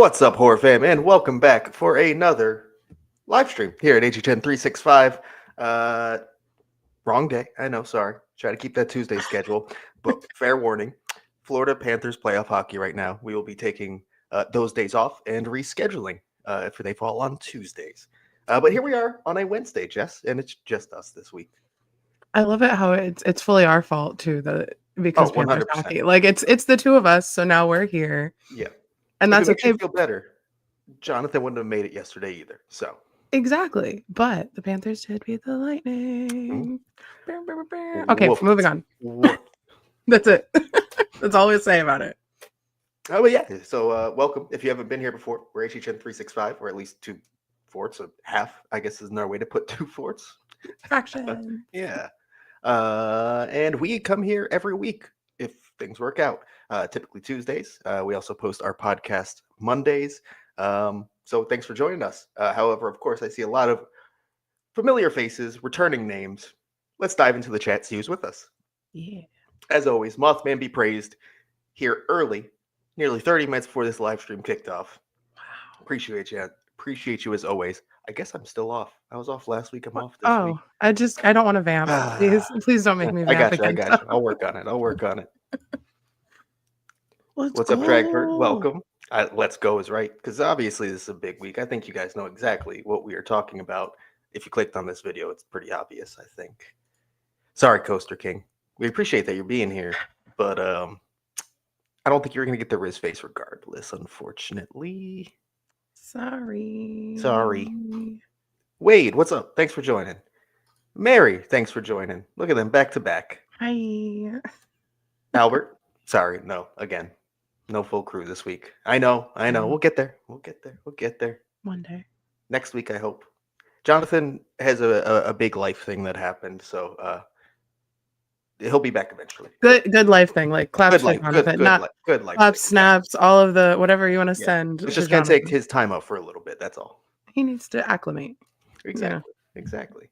What's up, horror fam, and welcome back for another live stream here at HHN 365. Wrong day, I know, sorry. Try to keep that Tuesday schedule, but fair warning, Florida Panthers playoff hockey right now. We will be taking those days off and rescheduling if they fall on Tuesdays. But here we are on a Wednesday, Jess, and it's just us this week. I love it how it's fully our fault too, because Panthers 100%. hockey. Like it's the two of us, so now we're here. Yeah. And If that's it makes okay. you feel better, Jonathan wouldn't have made it yesterday either. So Exactly. But the Panthers did beat the Lightning. Mm-hmm. Okay, Whooped. moving on. Whooped. That's it. That's all we say about it. Oh, but yeah. So welcome. If you haven't been here before, we're HHN 365, or at least 2 forts, so half, I guess, is another way to put 2 forts. Fraction. Yeah. And we come here every week if things work out. Typically Tuesdays. We also post our podcast Mondays. So thanks for joining us. However, of course, I see a lot of familiar faces, returning names. Let's dive into the chat, see who's with us. Yeah. As always, Mothman be praised here early, nearly 30 minutes before this live stream kicked off. Wow. Appreciate you as always. I guess I'm still off. I was off last week. I'm off this week. I don't want to vamp. Please don't make me vamp I got you. I'll work on it. What's go. up, Dragford? Welcome. Let's go is right, because obviously this is a big week. I think you guys know exactly what we are talking about. If you clicked on this video, it's pretty obvious, I think. Sorry, Coaster King. We appreciate that you're being here, but I don't think you're going to get the Riz face regardless, unfortunately. Sorry. Wade, what's up? Thanks for joining. Mary, thanks for joining. Look at them back to back. Hi. Albert, sorry, no, again. No full crew this week. I know. We'll get there. One day. Next week, I hope. Jonathan has a big life thing that happened, so he'll be back eventually. Good life thing, like claps for Jonathan, good life. Clap, snaps, all of the whatever you want to send. It's just gonna take his time out for a little bit. That's all. He needs to acclimate. Exactly.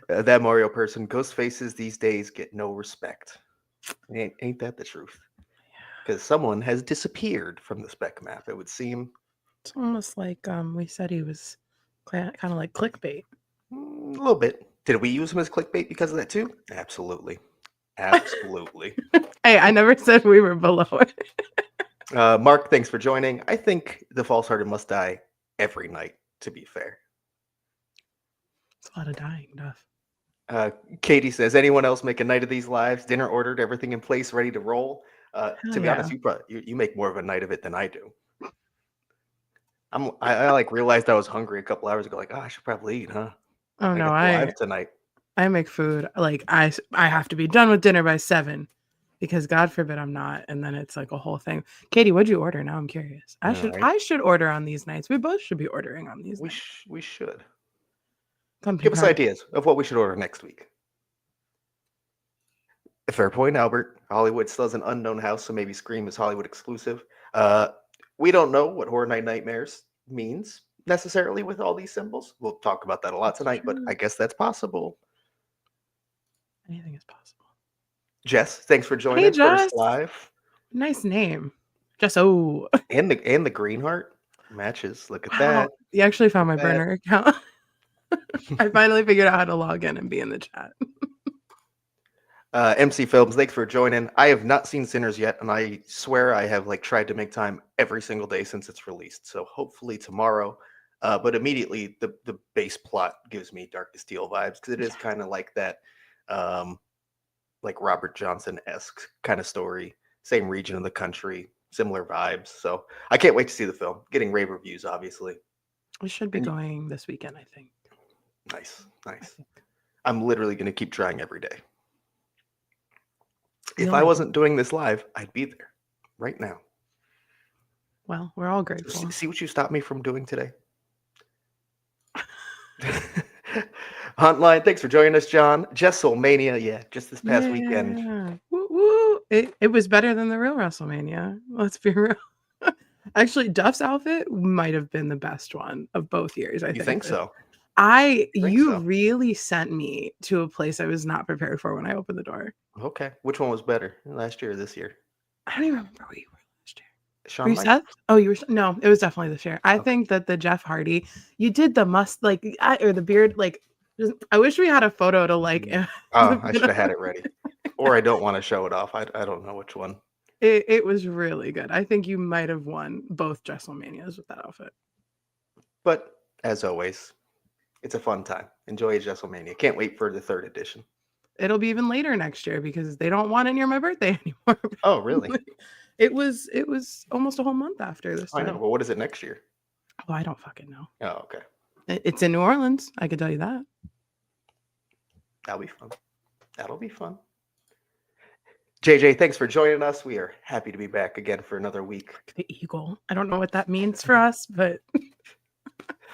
That Mario person, ghost faces these days get no respect. Ain't that the truth? Because someone has disappeared from the Spec map, it would seem. It's almost like we said he was kind of like clickbait. A little bit. Did we use him as clickbait because of that too? Absolutely. Hey, I never said we were below it. Mark, thanks for joining. I think the false-hearted must die every night, to be fair. It's a lot of dying, Duff. Katie says, anyone else make a night of these lives? Dinner ordered, everything in place, ready to roll? To be honest, you make more of a night of it than I do. I like realized I was hungry a couple hours ago. Like, I should probably eat, huh? Oh no, I tonight. I make food. Like I have to be done with dinner by 7, because God forbid I'm not, and then it's like a whole thing. Katie, what'd you order? Now I'm curious. I should order on these nights. We both should be ordering on these. We should. Give us ideas of what we should order next week. Fair point, Albert. Hollywood still has an unknown house, so maybe Scream is Hollywood exclusive. We don't know what Horror Night Nightmares means necessarily with all these symbols. We'll talk about that a lot tonight, but I guess that's possible. Anything is possible. Jess, thanks for joining us first live. Nice name. Jess. Oh. And the green heart matches. Look at that. You actually found my burner account. I finally figured out how to log in and be in the chat. MC Films, thanks for joining. I have not seen Sinners yet, and I swear I have tried to make time every single day since it's released. So hopefully tomorrow. But immediately the base plot gives me Dark to Steel vibes, because it is kind of like that, like Robert Johnson-esque kind of story. Same region of the country, similar vibes. So I can't wait to see the film. Getting rave reviews, obviously. We should be going this weekend, I think. Nice. I'm literally going to keep trying every day. If I wasn't doing this live, I'd be there right now. Well, we're all grateful. See what you stopped me from doing today? Huntline, thanks for joining us, John. Jesselmania, just this past weekend. Woo. It was better than the real WrestleMania. Let's be real. Actually, Duff's outfit might have been the best one of both years, I think. You think so? You really sent me to a place I was not prepared for when I opened the door. Okay. Which one was better, last year or this year? I don't even remember where you were last year. Shawn Were you Michaels. Seth? Oh, you were no, it was definitely the Cher. I think that the Jeff Hardy, you did the or the beard, I wish we had a photo to Oh, I should have had it ready. Or I don't want to show it off. I don't know which one. It was really good. I think you might have won both WrestleManias with that outfit. But as always, it's a fun time. Enjoy WrestleMania. Can't wait for the 3rd edition. It'll be even later next year because they don't want it near my birthday anymore. Oh, really? It was almost a whole month after this time. I know. Well, what is it next year? Oh, I don't fucking know. Oh, okay. It's in New Orleans. I can tell you that. That'll be fun. That'll be fun. JJ, thanks for joining us. We are happy to be back again for another week. The eagle. I don't know what that means for us, but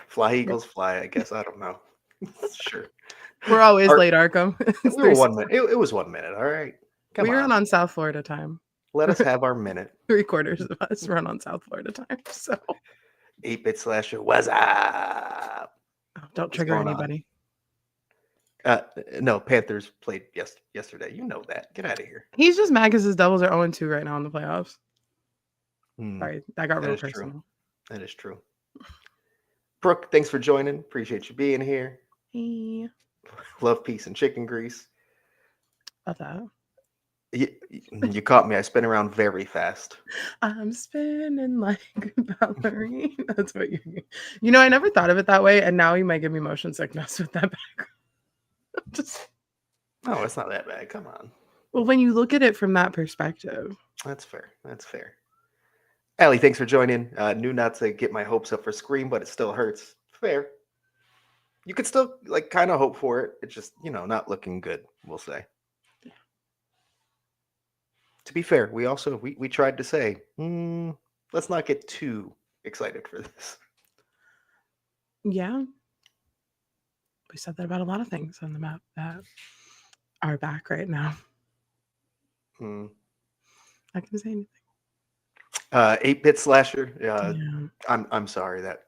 fly Eagles fly, I guess. I don't know. Sure. We're always late, Arkham. We were 1 minute. It was 1 minute. All right. We run on South Florida time. Let us have our minute. 3/4 of us run on South Florida time. So 8-bit slasher, what's up? Oh, don't trigger anybody. No, Panthers played yesterday. You know that. Get out of here. He's just mad because his Devils are 0-2 right now in the playoffs. Sorry, that got real personal. True. That is true. Brooke, thanks for joining. Appreciate you being here. Hey. Love, peace, and chicken grease. Love that. You caught me. I spin around very fast. I'm spinning like a ballerina. That's what you I never thought of it that way, and now you might give me motion sickness with that background. No, it's not that bad. Come on. Well, when you look at it from that perspective. That's fair. That's fair. Allie, thanks for joining. Knew not to get my hopes up for Scream, but it still hurts. Fair. You could still kind of hope for it. It's just, not looking good, we'll say. Yeah. To be fair, we also we tried to say, let's not get too excited for this. Yeah. We said that about a lot of things on the map that are back right now. I can say anything. 8-bit slasher. I'm sorry that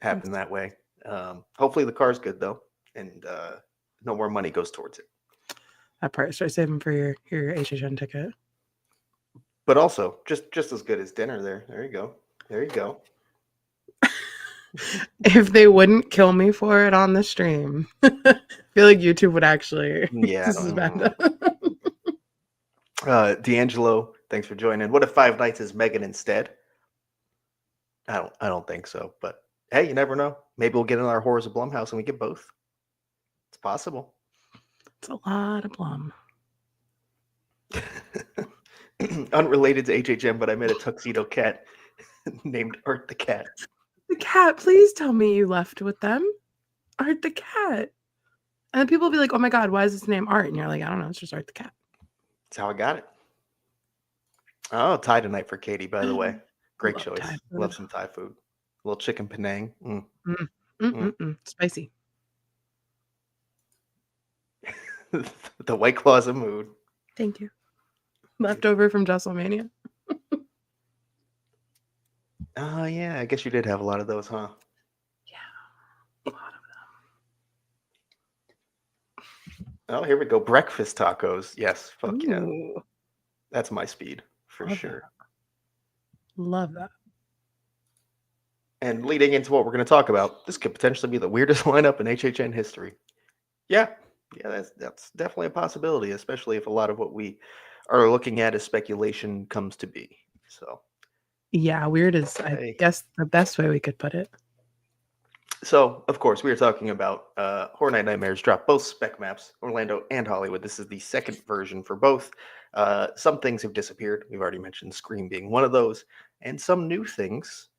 happened that way. Hopefully the car's good though, and no more money goes towards it. That part, start saving for your HHN ticket. But also, just as good as dinner there. There you go. There you go. If they wouldn't kill me for it on the stream, I feel like YouTube would actually. Yeah. This is bad. D'Angelo, thanks for joining. What if Five Nights is Megan instead? I don't think so. But hey, you never know. Maybe we'll get in our Horrors of Blumhouse and we get both. It's possible. It's a lot of Blum. Unrelated to HHM, but I met a tuxedo cat named Art the Cat. The cat, please tell me you left with them. Art the Cat. And then people will be like, oh my God, why is this name Art? And you're like, I don't know, it's just Art the Cat. That's how I got it. Oh, Thai tonight for Katie, by the way. Great choice. Love some Thai food. A little chicken Penang. Spicy. The White Claw's a mood. Thank you. Leftover from WrestleMania. Oh, yeah. I guess you did have a lot of those, huh? Yeah. A lot of them. Oh, here we go. Breakfast tacos. Yes. Fuck Ooh. yeah. That's my speed for sure. Love that. And leading into what we're going to talk about, this could potentially be the weirdest lineup in HHN history. Yeah, that's definitely a possibility, especially if a lot of what we are looking at as speculation comes to be. So, yeah, weird is, I guess, the best way we could put it. So, of course, we are talking about Horror Night Nightmares dropped both spec maps, Orlando and Hollywood. This is the second version for both. Some things have disappeared. We've already mentioned Scream being one of those. And some new things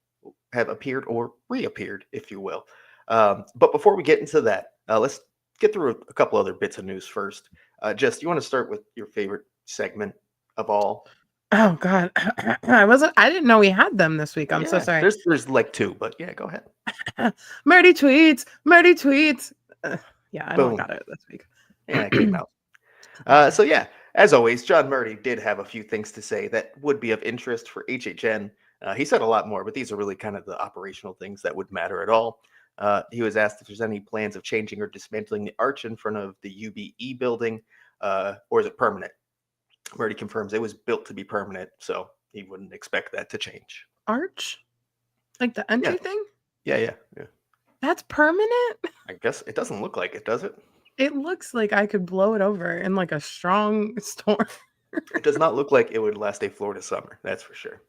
have appeared or reappeared, if you will. But before we get into that, let's get through a couple other bits of news first. Jess, you want to start with your favorite segment of all? Oh God, I didn't know we had them this week. I'm so sorry. There's like two, but yeah, go ahead. Murdy tweets. Yeah, I don't got it this week. Yeah, it came out. So yeah, as always, John Murdy did have a few things to say that would be of interest for HHN. He said a lot more, but these are really kind of the operational things that would matter at all. He was asked if there's any plans of changing or dismantling the arch in front of the UBE building, or is it permanent? Murdy confirms it was built to be permanent, so he wouldn't expect that to change. Arch? Like the entry thing? Yeah. That's permanent? I guess it doesn't look like it, does it? It looks like I could blow it over in like a strong storm. It does not look like it would last a Florida summer, that's for sure.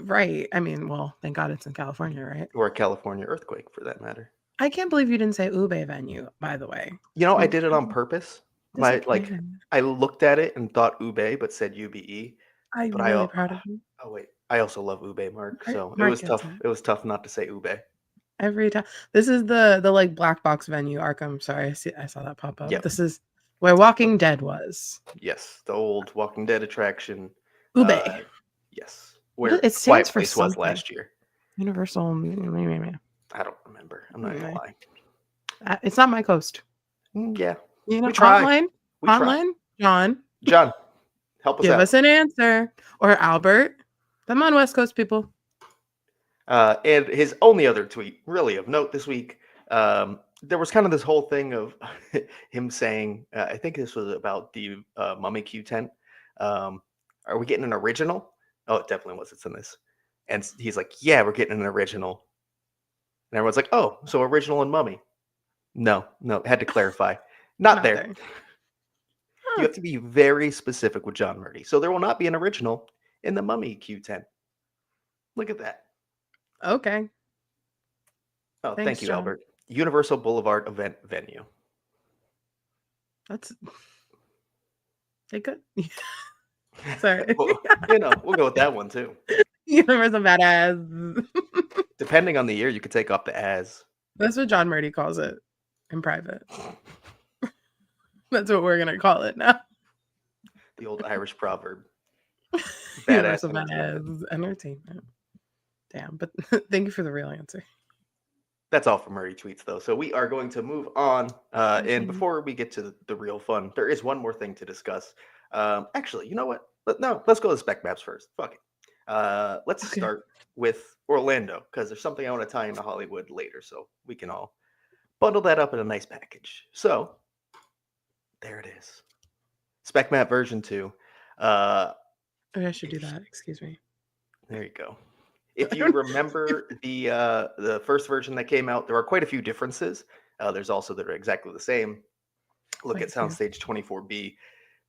Right. I mean, well, thank God it's in California, right? Or a California earthquake, for that matter. I can't believe you didn't say Ube venue, by the way. I did it on purpose. I looked at it and thought Ube, but said UBE. I'm But really proud of you. Oh wait, I also love Ube, Mark. So it Mark was gets tough. it. It was tough not to say Ube. Every time. This is the like black box venue, Arkham. Sorry, I saw that pop up. Yep. This is where Walking Dead was. Yes, the old Walking Dead attraction. Ube. Yes, where it stands for Place something. was last year. Universal. I don't remember. I'm not gonna lie. It's not my coast. Yeah, we try. Hotline. John, help us out. Give us an answer. Or Albert. Come on, West Coast people. And his only other tweet, really of note this week, there was kind of this whole thing of him saying, I think this was about the Mummy Q tent. Are we getting an original? Oh, it definitely was. It's in this. And he's like, yeah, we're getting an original. And everyone's like, oh, so original and Mummy. No, had to clarify. Not there. You have to be very specific with John Murdy. So there will not be an original in the Mummy Q10. Look at that. Okay. Oh, thank you, John. Albert. Universal Boulevard event venue. That's good. Sorry. Well, we'll go with that one too. Universal badass. Depending on the year, you could take off the as. That's what John Murdy calls it in private. That's what we're gonna call it now. The old Irish proverb. Universal badass entertainment. Damn, but thank you for the real answer. That's all for Murdy tweets, though. So we are going to move on. And before we get to the real fun, there is one more thing to discuss. Actually, you know what? Let's go to Spec Maps first. Fuck it. Let's start with Orlando, because there's something I want to tie into Hollywood later, so we can all bundle that up in a nice package. So there it is. Spec Map version 2. I should do that. Excuse me. There you go. If you remember the first version that came out, there are quite a few differences. There's also that are exactly the same. Look at Soundstage 24B,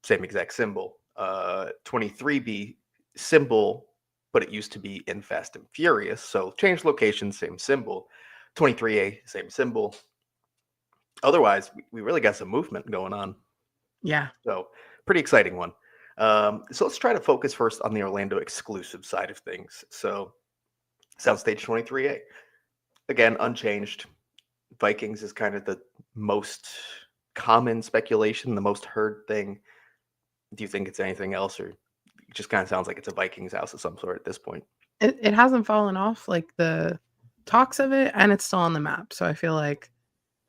same exact symbol. 23B, symbol, but it used to be in Fast and Furious. So changed location, same symbol. 23A, same symbol. Otherwise, we really got some movement going on. Yeah. So pretty exciting one. So let's try to focus first on the Orlando exclusive side of things. So Soundstage 23A, again, unchanged. Vikings is kind of the most common speculation, the most heard thing. Do you think it's anything else, or it just kind of sounds like it's a Vikings house of some sort at this point? It hasn't fallen off, like the talks of it, and it's still on the map. So I feel like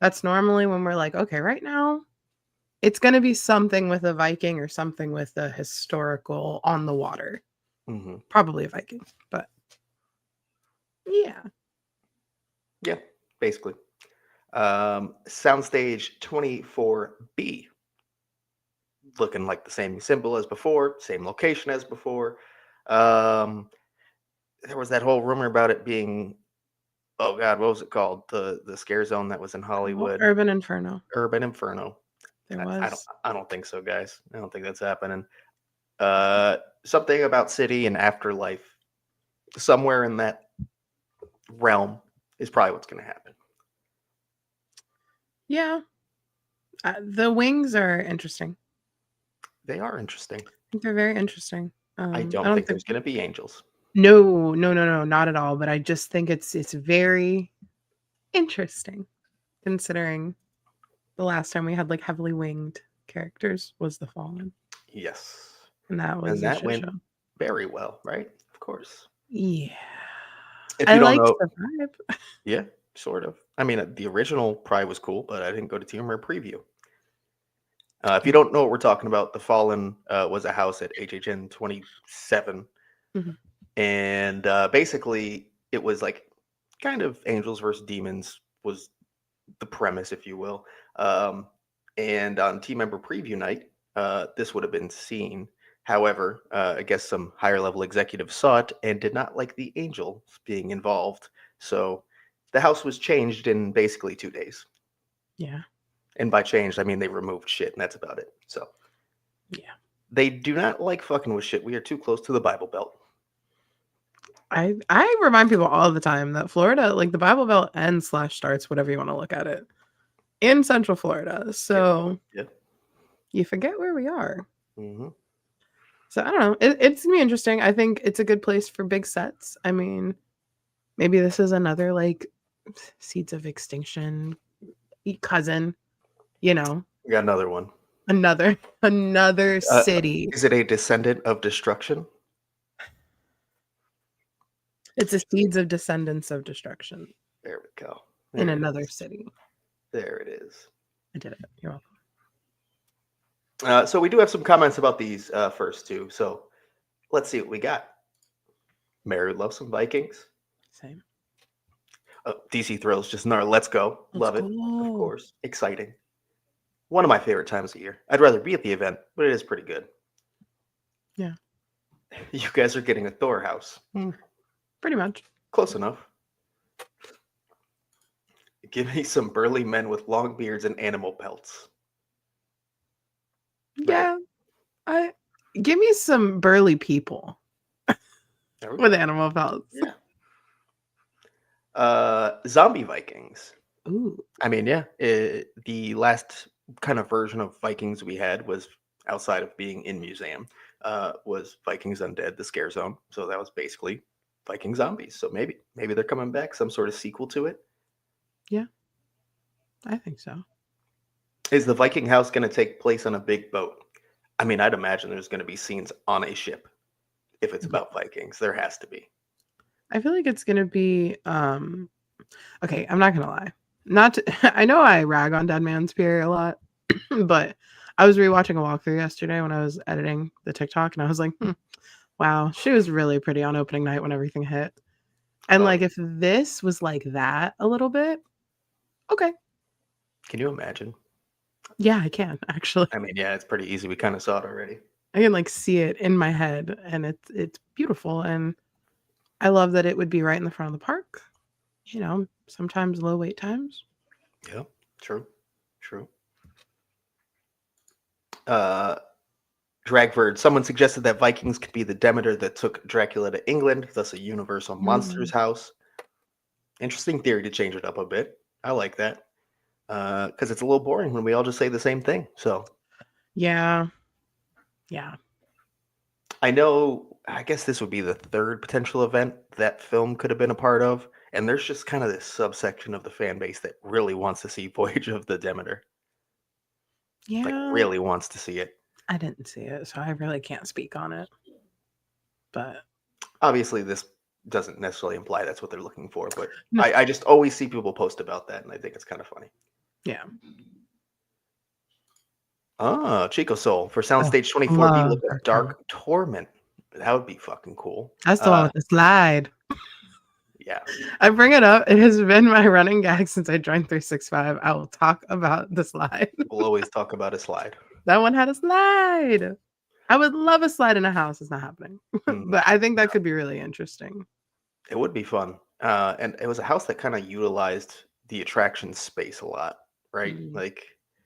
that's normally when we're like, okay, right now, it's going to be something with a Viking or something with a historical on the water. Mm-hmm. Probably a Viking, but yeah, basically. Soundstage 24B, looking like the same symbol as before, same location as before. There was that whole rumor about it being, oh god, what was it called? The scare zone that was in Hollywood. Urban Inferno. I don't think so, guys. I don't think that's happening. Something about city and afterlife, somewhere in that realm, is probably what's going to happen. Yeah. The wings are interesting. They are interesting. I think they're very interesting. I don't think there's going to be angels. No, not at all. But I just think it's very interesting, considering the last time we had like heavily winged characters was The Fallen. Yes. And that went very well, right? Of course. Yeah. If you don't know, the vibe. Yeah, sort of. I mean, the original probably was cool, but I didn't go to Team or preview. If you don't know what we're talking about, The Fallen was a house at HHN 27. Mm-hmm. And basically, it was like kind of angels versus demons was the premise, if you will. And on team member preview night, this would have been seen However, I guess some higher level executives saw it and did not like the angels being involved. So the house was changed in basically 2 days. Yeah. And by changed, I mean they removed shit, and that's about it. So Yeah. they do not like fucking with shit. We are too close to the Bible Belt. I remind people all the time that Florida, like the Bible Belt ends / starts, whatever you want to look at it, in Central Florida. So you forget where we are. Mm-hmm. So I don't know. It's gonna be interesting. I think it's a good place for big sets. I mean, maybe this is another like Seeds of Extinction cousin, you know. We got another one. Another city. Is it a descendant of destruction? It's a Seeds of Descendants of Destruction. There we go. In another city. There it is. I did it. You're welcome. So we do have some comments about these first two. So let's see what we got. Mary loves some Vikings. Same. DC Thrills just let's go. Love it. Of course. Exciting. One of my favorite times of year. I'd rather be at the event, but it is pretty good. Yeah. You guys are getting a Thor house. Pretty much. Close enough. Give me some burly men with long beards and animal pelts. Yeah. Right. Give me some burly people with animal pelts. Yeah. Zombie Vikings. Ooh. I mean, yeah. The last kind of version of Vikings we had was outside of being in museum. Was Vikings Undead, the Scare Zone. So that was basically Viking zombies. So maybe they're coming back, some sort of sequel to it. Yeah, I think so. Is the Viking house going to take place on a big boat? I mean, I'd imagine there's going to be scenes on a ship if it's about Vikings. There has to be. I feel like it's going to be okay, I'm not going to lie. I know I rag on Dead Man's Pier a lot, but I was rewatching a walkthrough yesterday when I was editing the TikTok, and I was like, wow, she was really pretty on opening night when everything hit. And like, if this was like that a little bit, okay. Can you imagine? Yeah, I can actually. I mean, yeah, it's pretty easy. We kind of saw it already. I can like see it in my head, and it's beautiful, and I love that it would be right in the front of the park. You know, sometimes low wait times. Yeah, true. Dragford, someone suggested that Vikings could be the Demeter that took Dracula to England, thus a Universal Monsters house. Interesting theory to change it up a bit. I like that. Because it's a little boring when we all just say the same thing. So yeah. I guess this would be the third potential event that film could have been a part of. And there's just kind of this subsection of the fan base that really wants to see Voyage of the Demeter. Yeah. Like, really wants to see it. I didn't see it, so I really can't speak on it. But obviously, this doesn't necessarily imply that's what they're looking for. But no. I just always see people post about that, and I think it's kind of funny. Yeah. Chico Soul for Soundstage 24D. Look at Dark Torment. That would be fucking cool. That's the one with the slide. Yeah. I bring it up. It has been my running gag since I joined 365. I will talk about the slide. We'll always talk about a slide. That one had a slide. I would love a slide in a house. It's not happening. But I think that could be really interesting. It would be fun. And it was a house that kind of utilized the attraction space a lot, right? Like,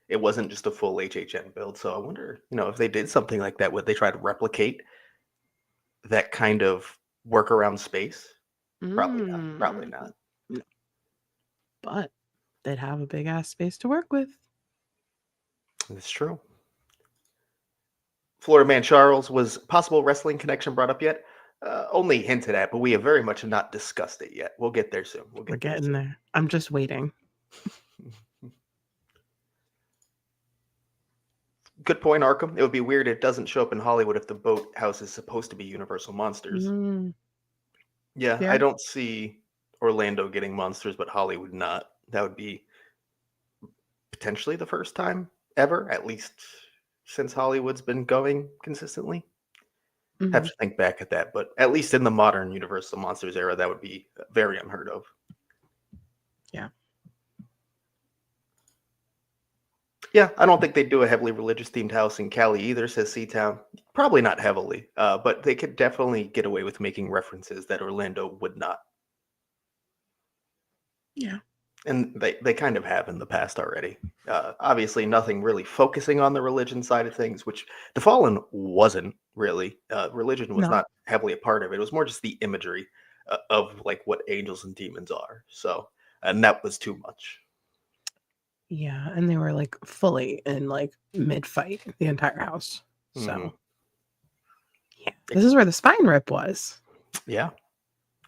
it wasn't just a full HHN build. So I wonder, if they did something like that, would they try to replicate that kind of workaround space? Probably not. No. But they'd have a big ass space to work with. It's true. Florida Man Charles, was possible wrestling connection brought up yet? Only hinted at, but we have very much not discussed it yet. We'll get there soon. We're getting there. I'm just waiting. Good point, Arkham. It would be weird if it doesn't show up in Hollywood if the boat house is supposed to be Universal Monsters. Yeah, I don't see Orlando getting monsters, but Hollywood not. That would be potentially the first time ever, at least since Hollywood's been going consistently. Have to think back at that, but at least in the modern Universal Monsters era, that would be very unheard of. Yeah. Yeah, I don't think they'd do a heavily religious themed house in Cali either, says Seatown. Probably not heavily, but they could definitely get away with making references that Orlando would not. Yeah. And they kind of have in the past already. Obviously, nothing really focusing on the religion side of things, which The Fallen wasn't really. Religion was No. not heavily a part of it. It was more just the imagery of like what angels and demons are. So, and that was too much. Yeah, and they were like fully in like mid-fight the entire house. So, yeah, this is where the spine rip was. Yeah,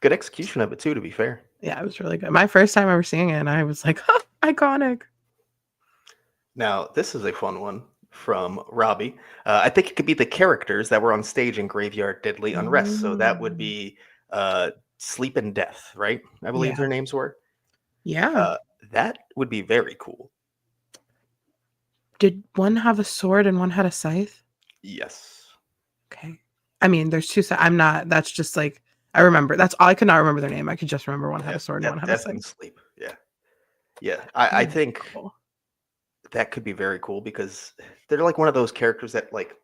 good execution of it too. To be fair. Yeah, it was really good. My first time ever seeing it, and I was like, huh, iconic. Now, this is a fun one from Robbie. I think it could be the characters that were on stage in Graveyard Deadly Unrest. So that would be Sleep and Death, right? I believe Yeah. their names were. Yeah. That would be very cool. Did one have a sword and one had a scythe? Yes. Okay. I mean, there's two. I'm not. That's just like I remember. That's all. I could not remember their name. I could just remember one had a sword and one had a Death and scythe. Sleep. Yeah. Yeah. I think Cool. that could be very cool because they're like one of those characters that like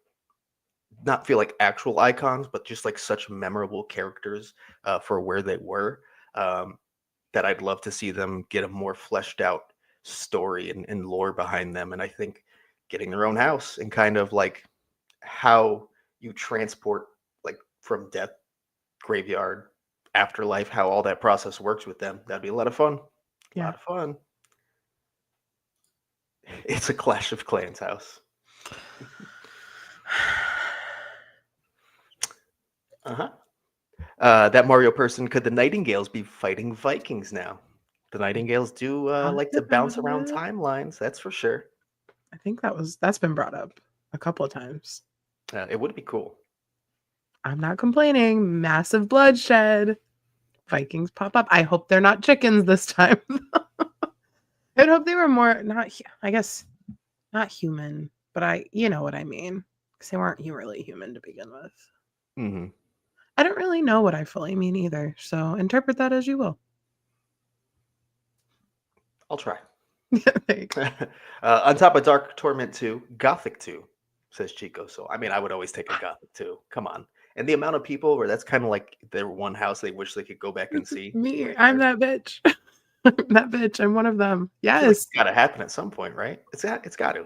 not feel like actual icons, but just like such memorable characters for where they were. That I'd love to see them get a more fleshed out story and lore behind them. And I think getting their own house and kind of like how you transport like from death, graveyard, afterlife, how all that process works with them. That'd be a lot of fun. A Yeah. lot of fun. It's a Clash of Clans house. Uh-huh. That Mario person, could the Nightingales be fighting Vikings now? The Nightingales do like to bounce around timelines, that's for sure. I think that's been brought up a couple of times. It would be cool. I'm not complaining. Massive bloodshed. Vikings pop up. I hope they're not chickens this time. I'd hope they were more I guess not human, but you know what I mean, because they weren't really human to begin with. Mm-hmm. I don't really know what I fully mean either, so interpret that as you will. I'll try. There you go. On top of Dark Torment 2, Gothic 2, says Chico. So, I mean, I would always take a Gothic 2. Come on. And the amount of people where that's kind of like their one house they wish they could go back and see. Me, I'm that bitch. I'm that bitch. I'm one of them. Yes. It's got to happen at some point, right? It's got to.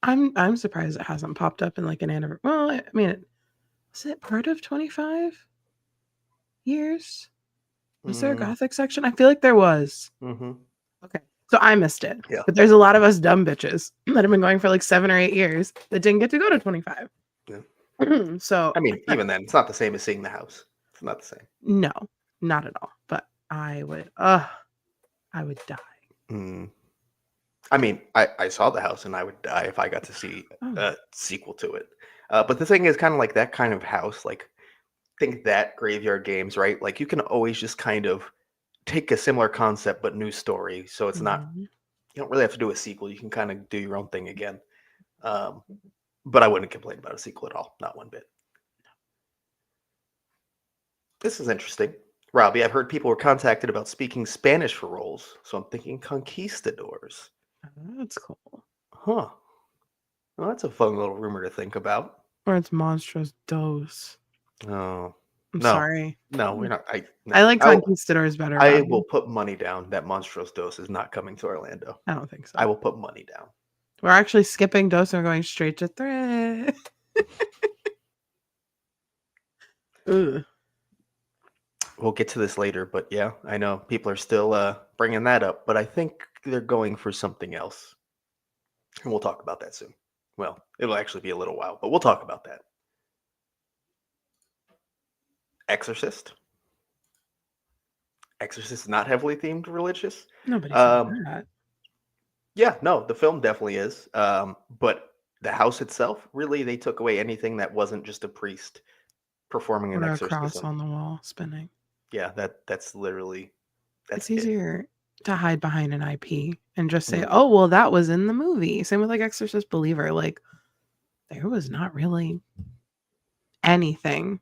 I'm surprised it hasn't popped up in like an anniversary. Well, I mean, is it part of 25 years? Was there a Gothic section? I feel like there was. Mm-hmm. Okay. So I missed it. Yeah. But there's a lot of us dumb bitches that have been going for like 7 or 8 years that didn't get to go to 25. Yeah. So I mean, even then, it's not the same as seeing the house. It's not the same. No, not at all. But I would die. Mm. I mean, I saw the house and I would die if I got to see a sequel to it. But the thing is, kind of like that kind of house, like think that Graveyard Games, right? Like you can always just kind of take a similar concept but new story. So it's not, you don't really have to do a sequel. You can kind of do your own thing again. But I wouldn't complain about a sequel at all, not one bit. This is interesting. Robbie, I've heard people were contacted about speaking Spanish for roles, so I'm thinking conquistadors. That's cool. Huh. Well, that's a fun little rumor to think about. Or it's Monstros Dos. Oh. I'm sorry. No, we're not. I like Conquistadors better. I will put money down that Monstros Dos is not coming to Orlando. I don't think so. I will put money down. We're actually skipping Dos and we're going straight to Thread. We'll get to this later, but yeah, I know people are still bringing that up, but I think they're going for something else. And we'll talk about that soon. Well, it'll actually be a little while, but we'll talk about that. Exorcist. Exorcist is not heavily themed religious. Nobody said that. Yeah, no, the film definitely is. But the house itself, really, they took away anything that wasn't just a priest performing an exorcism. A cross on the wall spinning. Yeah, that's literally. It's easier to hide behind an IP and just say, "Oh, well, that was in the movie." Same with like Exorcist Believer. Like, there was not really anything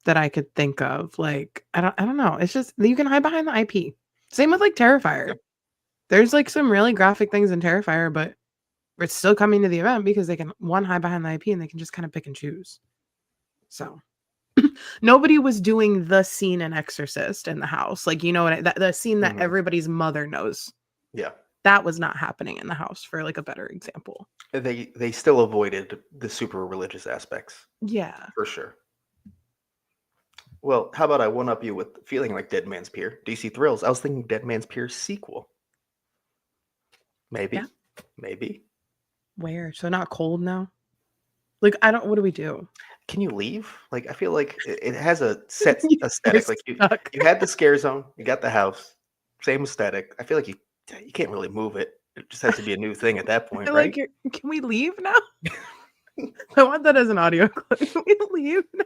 that I could think of. Like, I don't know. It's just you can hide behind the IP. Same with like Terrifier. There's like some really graphic things in Terrifier, but it's still coming to the event because they can hide behind the IP and they can just kind of pick and choose. So nobody was doing the scene in Exorcist in the house. Like, you know what? The scene that everybody's mother knows. Yeah. That was not happening in the house, for like a better example. They still avoided the super religious aspects. Yeah. For sure. Well, how about I one-up you with feeling like Dead Man's Pier? DC Thrills. I was thinking Dead Man's Pier sequel. Maybe. Yeah. Maybe. Where? So not cold now? Like, what do we do? Can you leave? Like, I feel like it has a set aesthetic. Like you had the scare zone, you got the house, same aesthetic. I feel like you can't really move it. It just has to be a new thing at that point, right? Can we leave now? I want that as an audio clip. Can we leave now?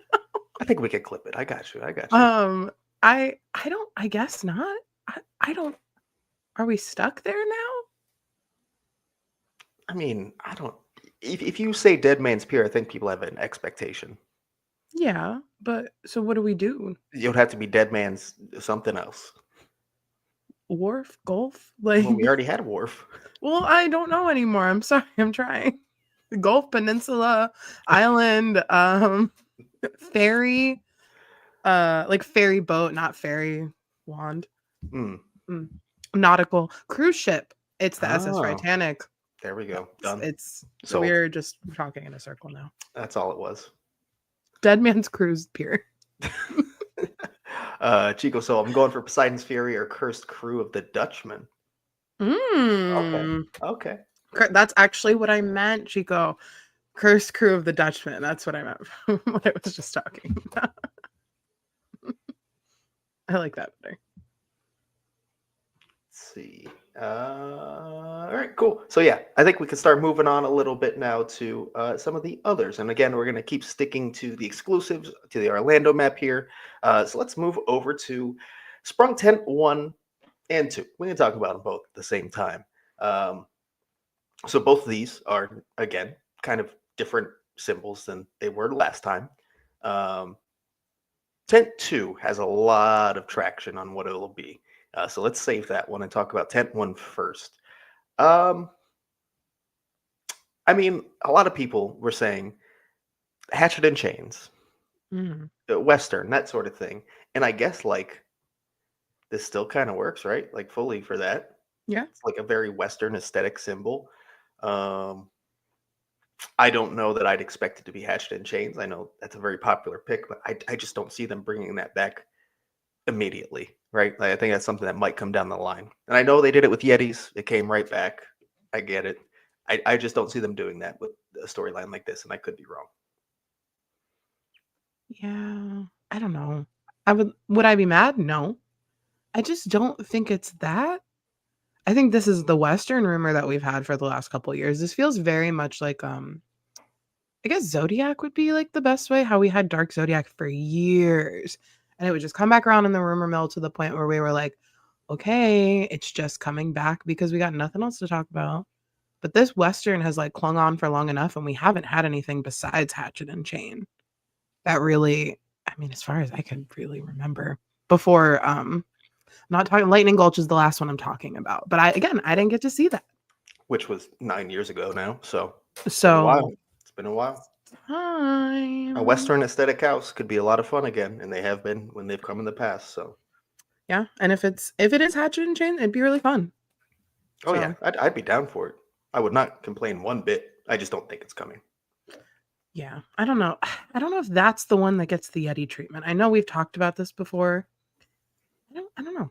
I think we could clip it. I got you. I guess not. I don't. Are we stuck there now? I mean, I don't. If you say Dead Man's Pier, I think people have an expectation. Yeah, but so what do we do? It would have to be Dead Man's something else. Wharf, Gulf, like. Well, we already had Wharf. Well, I don't know anymore. I'm sorry. I'm trying. Gulf, Peninsula, Island, ferry, like ferry boat, not ferry wand. Nautical cruise ship. It's the SS Titanic. There we go. Done. So we're just talking in a circle now. That's all it was. Dead Man's Cruise Pier. Chico, so I'm going for Poseidon's Fury or Cursed Crew of the Dutchman. Okay. That's actually what I meant, Chico. Cursed Crew of the Dutchman. That's what I meant. What I was just talking about. I like that better. Let's see. All right, cool. So yeah, I think we can start moving on a little bit now to some of the others. And again, we're going to keep sticking to the exclusives, to the Orlando map here. So let's move over to Sprung Tent 1 and 2. We can talk about them both at the same time. So both of these are, again, kind of different symbols than they were last time. Tent 2 has a lot of traction on what it'll be. So let's save that one and talk about Tent 1 first. I mean, a lot of people were saying Hatchet and Chains, Western, that sort of thing. And I guess, like, this still kind of works, right? Like, fully for that. Yeah. It's like a very Western aesthetic symbol. I don't know that I'd expect it to be Hatchet and Chains. I know that's a very popular pick, but I just don't see them bringing that back immediely, right? Like, I think that's something that might come down the line. And I know they did it with Yetis. It came right back. I get it. I just don't see them doing that with a storyline like this, and I could be wrong. Yeah, I don't know. Would I be mad? No. I just don't think it's that. I think this is the Western rumor that we've had for the last couple of years. This feels very much like I guess Zodiac would be like the best way, how we had Dark Zodiac for years. And it would just come back around in the rumor mill to the point where we were like, okay, it's just coming back because we got nothing else to talk about. But this Western has like clung on for long enough, and we haven't had anything besides Hatchet and Chain that really, I mean, as far as I can really remember before, I'm not talking, Lightning Gulch is the last one I'm talking about. But I didn't get to see that. Which was 9 years ago now. So it's been a while. Time. A Western aesthetic house could be a lot of fun again, and they have been when they've come in the past. So yeah, and if it is Hatchet and Chain, it'd be really fun. Oh yeah, I'd be down for it. I would not complain one bit. I just don't think it's coming. Yeah, I don't know. I don't know if that's the one that gets the Yeti treatment. I know we've talked about this before. I don't know.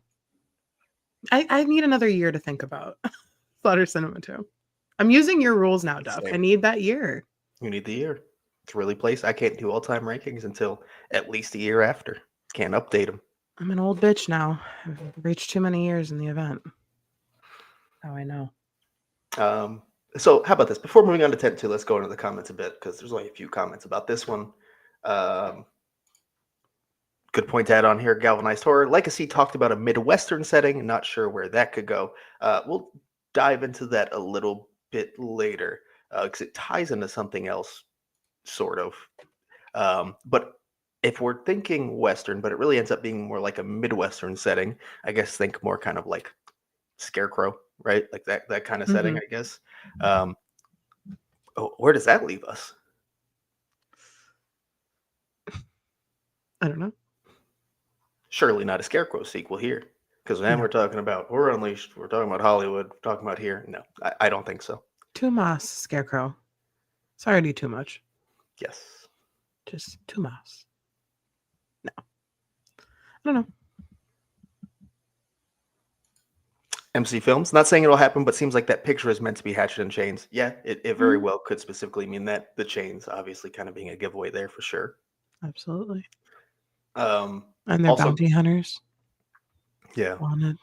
I need another year to think about Slaughter Cinema 2. I'm using your rules now, Duff. I need that year. You need the year. It's really placed. I can't do all-time rankings until at least a year after. Can't update them. I'm an old bitch now. I've reached too many years in the event. Oh, I know. So how about this? Before moving on to Tent 2, let's go into the comments a bit because there's only a few comments about this one. Good point to add on here. Galvanized Horror. Legacy talked about a Midwestern setting. Not sure where that could go. We'll dive into that a little bit later because it ties into something else, sort of. But if we're thinking Western, but it really ends up being more like a Midwestern setting, I guess think more kind of like Scarecrow, right? Like that kind of setting, I guess. Oh, where does that leave us? I don't know. Surely not a Scarecrow sequel here, because then we're talking about Horror Unleashed. We're talking about Hollywood. We're talking about here. No, I don't think so. Too much, Scarecrow. It's already too much. Yes. Just too much. No. I don't know. MC Films. Not saying it'll happen, but seems like that picture is meant to be Hatchet and Chains. Yeah, it very well could specifically mean that. The chains obviously kind of being a giveaway there for sure. Absolutely. And they're also, bounty hunters. Yeah. Wanted.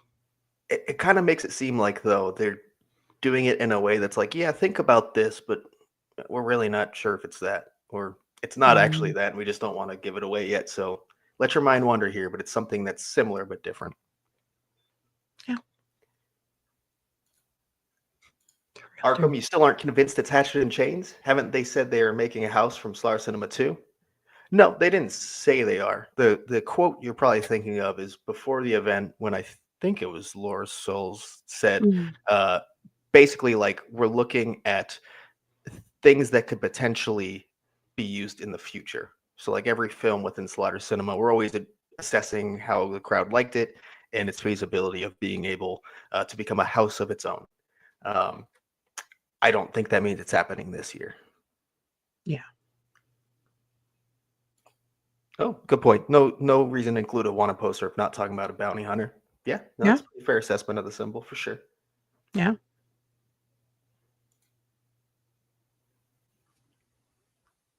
It kind of makes it seem like, though, they're doing it in a way that's like, yeah, think about this, but we're really not sure if it's that, or it's not actually that, and we just don't want to give it away yet. So let your mind wander here, but it's something that's similar but different. Yeah. Arkham, you still aren't convinced it's Hatchet and Chains? Haven't they said they are making a house from Slar Cinema 2? No, they didn't say they are. The quote you're probably thinking of is before the event when I think it was Laura Souls said, basically, like, we're looking at things that could potentially be used in the future. So like every film within Slaughter Cinema, we're always assessing how the crowd liked it and its feasibility of being able to become a house of its own. I don't think that means it's happening this year. Yeah. Oh, good point. No reason to include a wanted poster if not talking about a bounty hunter. Yeah, that's a fair assessment of the symbol for sure. Yeah.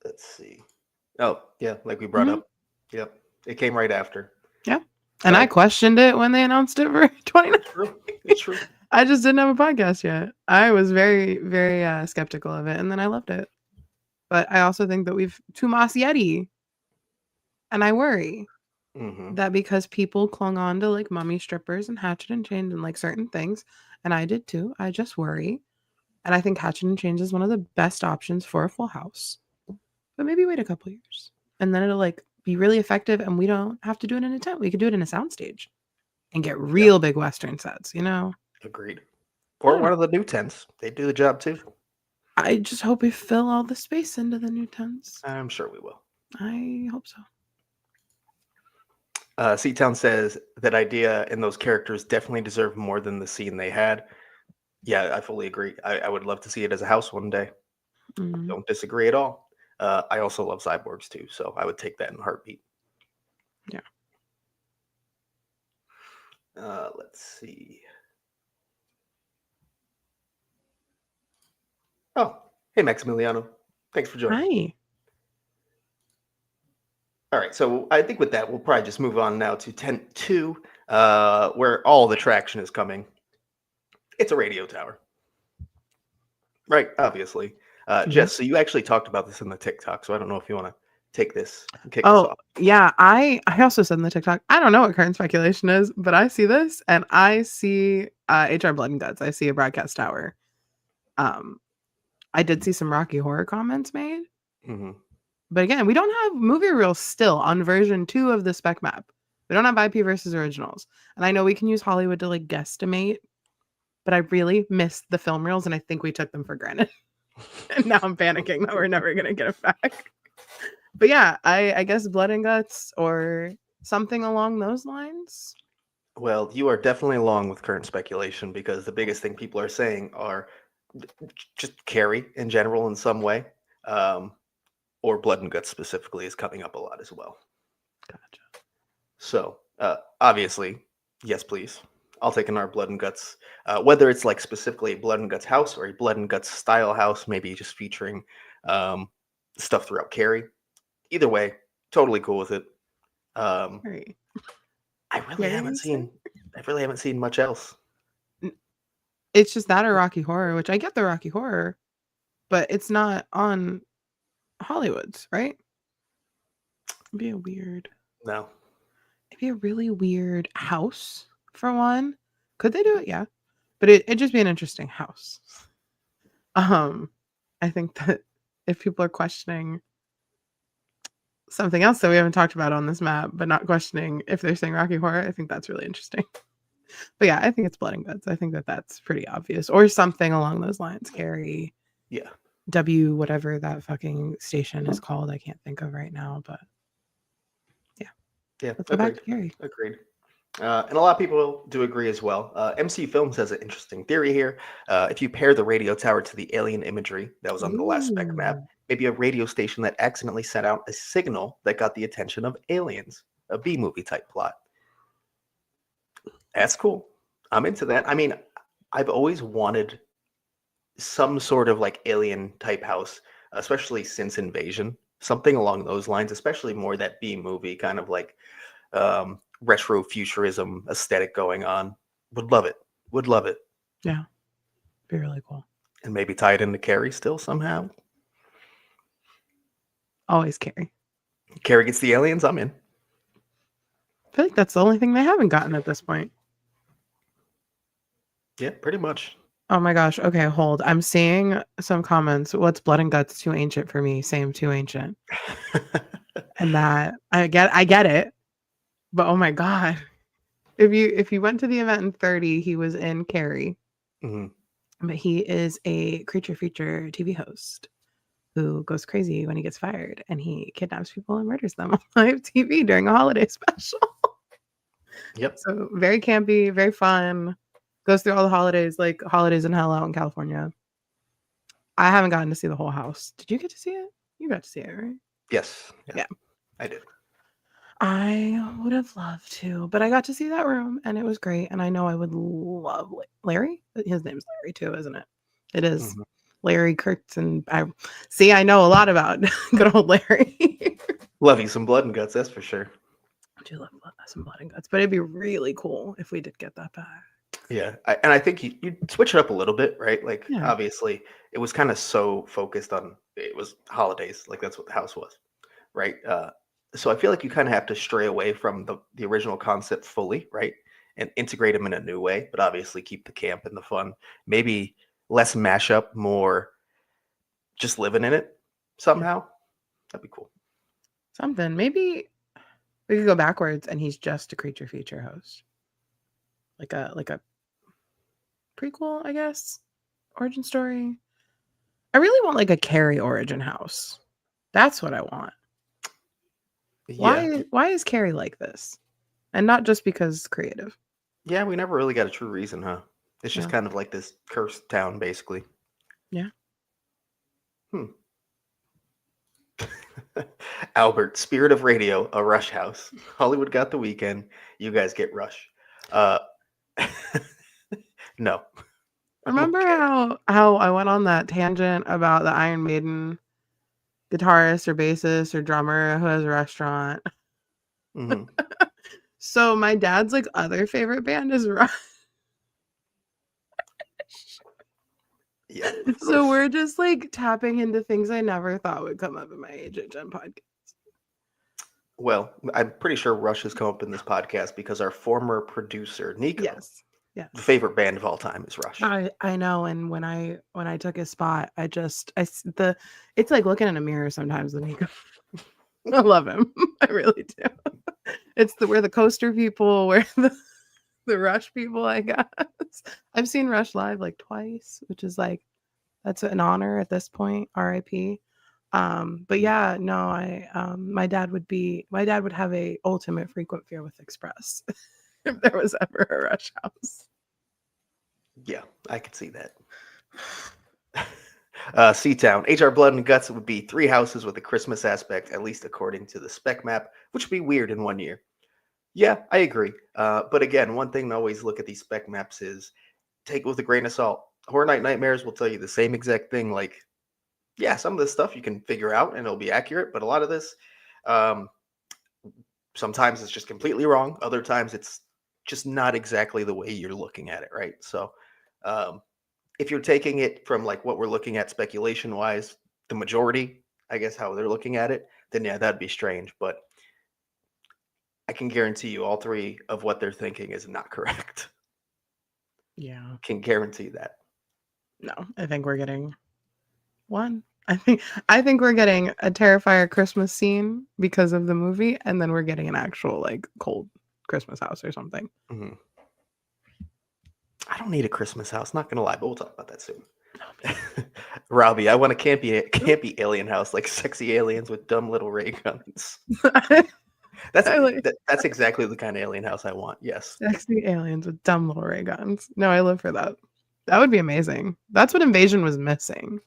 Let's see. Oh, yeah, like we brought up. Yep. It came right after. Yeah. And I questioned it when they announced it for 2019. It's true. I just didn't have a podcast yet. I was very, very skeptical of it, and then I loved it. But I also think that we've too Moss Yeti. And I worry that because people clung on to like mummy strippers and Hatchet and Chains and like certain things, and I did too, I just worry. And I think Hatchet and Chains is one of the best options for a full house. But maybe wait a couple years. And then it'll like be really effective, and we don't have to do it in a tent. We could do it in a soundstage and get real big Western sets, you know? Agreed. Or one of the new tents. They do the job too. I just hope we fill all the space into the new tents. I'm sure we will. I hope so. Seatown says that idea and those characters definitely deserve more than the scene they had. Yeah, I fully agree. I would love to see it as a house one day. Don't disagree at all. I also love cyborgs too, so I would take that in a heartbeat. Yeah. Let's see. Oh, hey Maximiliano. Thanks for joining. Hi. All right, so I think with that, we'll probably just move on now to tent 2, where all the traction is coming. It's a radio tower. Right, obviously. Jess, so you actually talked about this in the TikTok, so I don't know if you want to take this and kick us off. Yeah, I also said in the TikTok, I don't know what current speculation is, but I see this, and I see HR Blood and Guts. I see a broadcast tower. I did see some Rocky Horror comments made. But again, we don't have movie reels still on version 2 of the spec map. We don't have IP versus originals. And I know we can use Hollywood to like guesstimate, but I really missed the film reels, and I think we took them for granted. And now I'm panicking that we're never going to get it back. But yeah, I guess Blood and Guts or something along those lines. Well, you are definitely along with current speculation, because the biggest thing people are saying are just Carrie in general in some way. Or Blood and Guts specifically is coming up a lot as well. Gotcha. So, obviously, yes, please. I'll take our Blood and Guts, whether it's like specifically a Blood and Guts house or a Blood and Guts style house, maybe just featuring stuff throughout Carrie. Either way, totally cool with it. I really haven't seen much else. It's just that or Rocky Horror, which I get the Rocky Horror, but it's not on Hollywood's, right? It'd be a weird. No. It'd be a really weird house for one. Could they do it? Yeah. But it'd just be an interesting house. I think that if people are questioning something else that we haven't talked about on this map, but not questioning if they're saying Rocky Horror, I think that's really interesting. But yeah, I think it's Blood and Guts. I think that that's pretty obvious. Or something along those lines. Carrie. Yeah. W whatever that fucking station is called. I can't think of right now, but Yeah, let's go back to agreed. Carrie. Agreed. And a lot of people do agree as well. MC Films has an interesting theory here. If you pair the radio tower to the alien imagery that was on the last spec map, Ooh. maybe a radio station that accidentally sent out a signal that got the attention of aliens, a B movie type plot. That's cool. I'm into that. I mean, I've always wanted some sort of like alien type house, especially since Invasion, something along those lines, especially more that B movie kind of like retro futurism aesthetic going on. Would love it. Would love it. Yeah, be really cool. And maybe tie it into Carrie still somehow. Always Carrie. Carrie gets the aliens. I'm in. I feel like that's the only thing they haven't gotten at this point. Yeah, pretty much. Oh my gosh. Okay, hold. I'm seeing some comments. What's Blood and Guts too ancient for me? Same, too ancient. And that I get it. But oh my god. If you went to the event in 30, he was in Carrie. Mm-hmm. But he is a creature feature TV host who goes crazy when he gets fired, and he kidnaps people and murders them on live TV during a holiday special. Yep. So very campy, very fun. Goes through all the holidays, like Holidays in Hell out in California. I haven't gotten to see the whole house. Did you get to see it? You got to see it, right? Yes. Yeah. I did. I would have loved to, but I got to see that room and it was great. And I know I would love Larry. His name's Larry too, isn't it? It is. Mm-hmm. Larry Kurtz. And I know a lot about good old Larry. Love you some Blood and Guts, that's for sure. I do love some Blood and Guts, but it'd be really cool if we did get that back. Yeah, I think you switch it up a little bit, right? Like, obviously, it was kind of so focused on, it was holidays, like that's what the house was, right? So I feel like you kind of have to stray away from the original concept fully, right? And integrate them in a new way, but obviously keep the camp and the fun. Maybe less mashup, more just living in it somehow. That'd be cool. Something. Maybe we could go backwards and he's just a creature feature host. Like a prequel, I guess. Origin story. I really want like a Carrie origin house. That's what I want. Yeah. Why is Carrie like this? And not just because creative. Yeah, we never really got a true reason, huh? It's just kind of like this cursed town, basically. Yeah. Albert, Spirit of Radio, a Rush house. Hollywood got the weekend. You guys get Rush. No. Remember how I went on that tangent about the Iron Maiden guitarist or bassist or drummer who has a restaurant? Mm-hmm. So my dad's like other favorite band is Rush. Yeah. So we're just like tapping into things I never thought would come up in my HHN podcast. Well, I'm pretty sure Rush has come up in this podcast because our former producer, Nico, the favorite band of all time is Rush. I know, and when I took his spot, it's like looking in a mirror sometimes with Nico. I love him. I really do. We're the coaster people, we're the Rush people, I guess. I've seen Rush live like twice, which is like, that's an honor at this point, RIP. But yeah, no, my dad would have a ultimate frequent fear with Express if there was ever a Rush house. Yeah, I could see that. Seatown, HR Blood and Guts would be 3 houses with a Christmas aspect, at least according to the spec map, which would be weird in 1 year. Yeah, I agree. But again, one thing to always look at these spec maps is take it with a grain of salt. Horror Night Nightmares will tell you the same exact thing. Like, yeah, some of this stuff you can figure out and it'll be accurate, but a lot of this, sometimes it's just completely wrong. Other times it's just not exactly the way you're looking at it, right? So if you're taking it from like what we're looking at speculation wise, the majority, I guess how they're looking at it, then yeah, that'd be strange. But I can guarantee you all 3 of what they're thinking is not correct. Yeah. Can guarantee that. No, I think we're getting one. I think we're getting a Terrifier Christmas scene because of the movie, and then we're getting an actual like cold Christmas house or something. Mm-hmm. I don't need a Christmas house, not gonna lie, but we'll talk about that soon. Robbie, I want a campy alien house, like sexy aliens with dumb little ray guns. That's exactly the kind of alien house I want. Yes. Sexy aliens with dumb little ray guns. No, I live for that. That would be amazing. That's what Invasion was missing.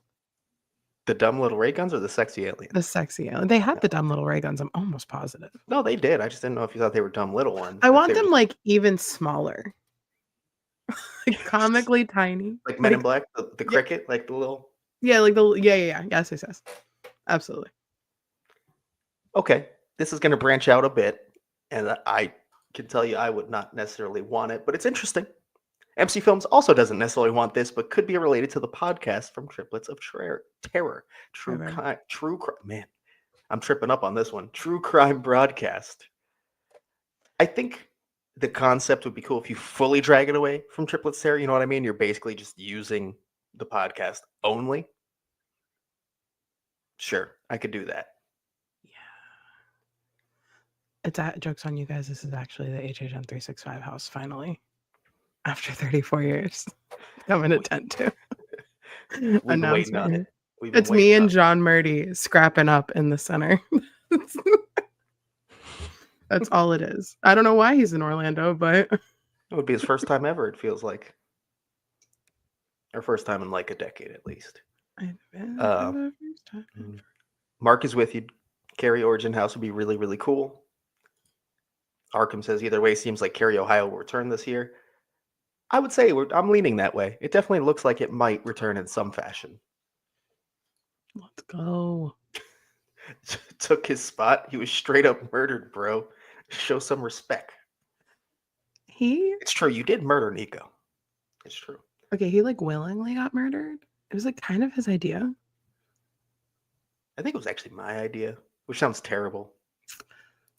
The dumb little ray guns or the sexy aliens? The sexy alien. They had the dumb little ray guns. I'm almost positive. No, they did. I just didn't know if you thought they were dumb little ones. I want them like even smaller. Like comically tiny. Like Men in Black, the cricket, like the little. Yeah, like the yes. Absolutely. Okay, this is going to branch out a bit, and I can tell you I would not necessarily want it, but it's interesting. MC Films also doesn't necessarily want this, but could be related to the podcast from Triplets of Terror. True crime. Man, I'm tripping up on this one. True crime broadcast. I think the concept would be cool if you fully drag it away from Triplets Terror. You know what I mean? You're basically just using the podcast only. Sure, I could do that. It's joke's on you guys. This is actually the HHN 365 house finally. After 34 years, coming to tent to. We've been waiting on it. It's me and John Murdy scrapping up in the center. That's all it is. I don't know why he's in Orlando, but it would be his first time ever, it feels like. Or first time in like a decade at least. Mark is with you. Cary Origin House would be really, really cool. Arkham says either way, seems like Cary, Ohio will return this year. I would say I'm leaning that way. It definitely looks like it might return in some fashion. Let's go. Took his spot. He was straight up murdered, bro. Show some respect. It's true. You did murder Nico. It's true. Okay, he like willingly got murdered. It was like kind of his idea. I think it was actually my idea, which sounds terrible.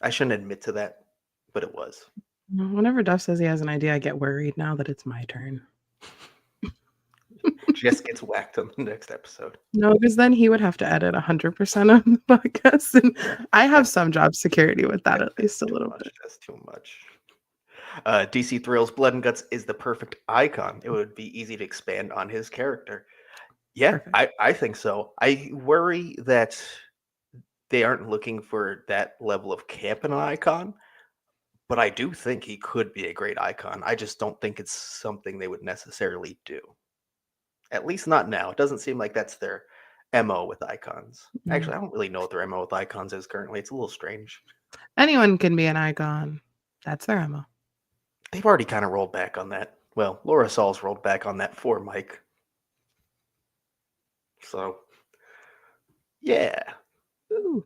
I shouldn't admit to that, but it was. Whenever Duff says he has an idea, I get worried now that it's my turn. Jess gets whacked on the next episode. No, because then he would have to edit 100% of the podcast, and I have some job security with that, at least a little bit. That's too much. DC Thrills Blood and Guts is the perfect icon. It would be easy to expand on his character. Yeah, I think so. I worry that they aren't looking for that level of camp in an icon, but I do think he could be a great icon. I just don't think it's something they would necessarily do. At least not now. It doesn't seem like that's their MO with icons. Actually, I don't really know what their MO with icons is currently. It's a little strange. Anyone can be an icon. That's their MO. They've already kind of rolled back on that. Well, Laura Saul's rolled back on that for Mike. So, yeah. Ooh.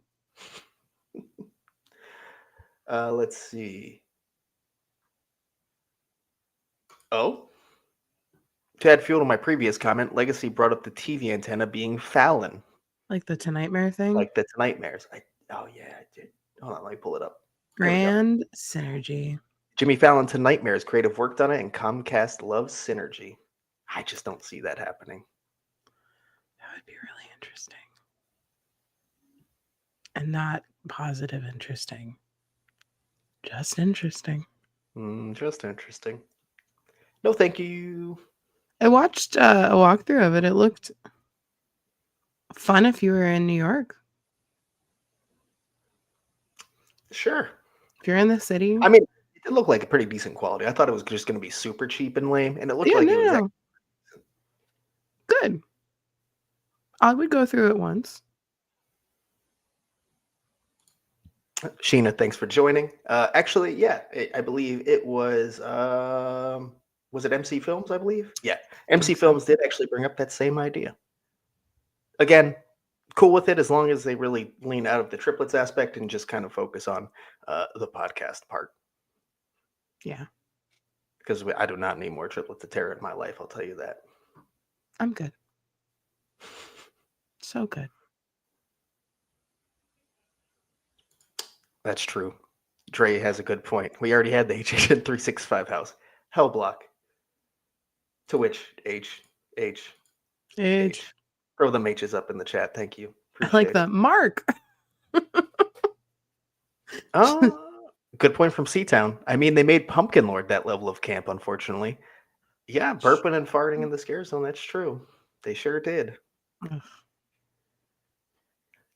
Let's see. Oh. To add fuel to my previous comment, Legacy brought up the TV antenna being Fallon. Like the Tonightmare thing? Like the Tonightmares. Oh, yeah, I did. Hold on, let me pull it up. Grand Synergy. Jimmy Fallon to Nightmares. Creative worked on it, and Comcast loves Synergy. I just don't see that happening. That would be really interesting. And not positive interesting. Just interesting. Just interesting. No, thank you. I watched a walkthrough of it. It looked fun if you were in New York. Sure. If you're in the city. I mean, it did look like a pretty decent quality. I thought it was just going to be super cheap and lame, and it looked like it was good. I would go through it once. Sheena, thanks for joining. Actually, yeah, I believe it was it MC Films, I believe? Yeah. MC Films did actually bring up that same idea. Again, cool with it as long as they really lean out of the triplets aspect and just kind of focus on the podcast part. Yeah. Because I do not need more triplets of terror in my life, I'll tell you that. I'm good. So good. That's true. Dre has a good point. We already had the HHN 365 house. Hell block. To which H. Throw them H's up in the chat. Thank you. Appreciate I like that. Mark. Good point from Seatown. I mean, they made Pumpkin Lord that level of camp, unfortunately. Yeah, burping and farting in the scare zone. That's true. They sure did. Ugh.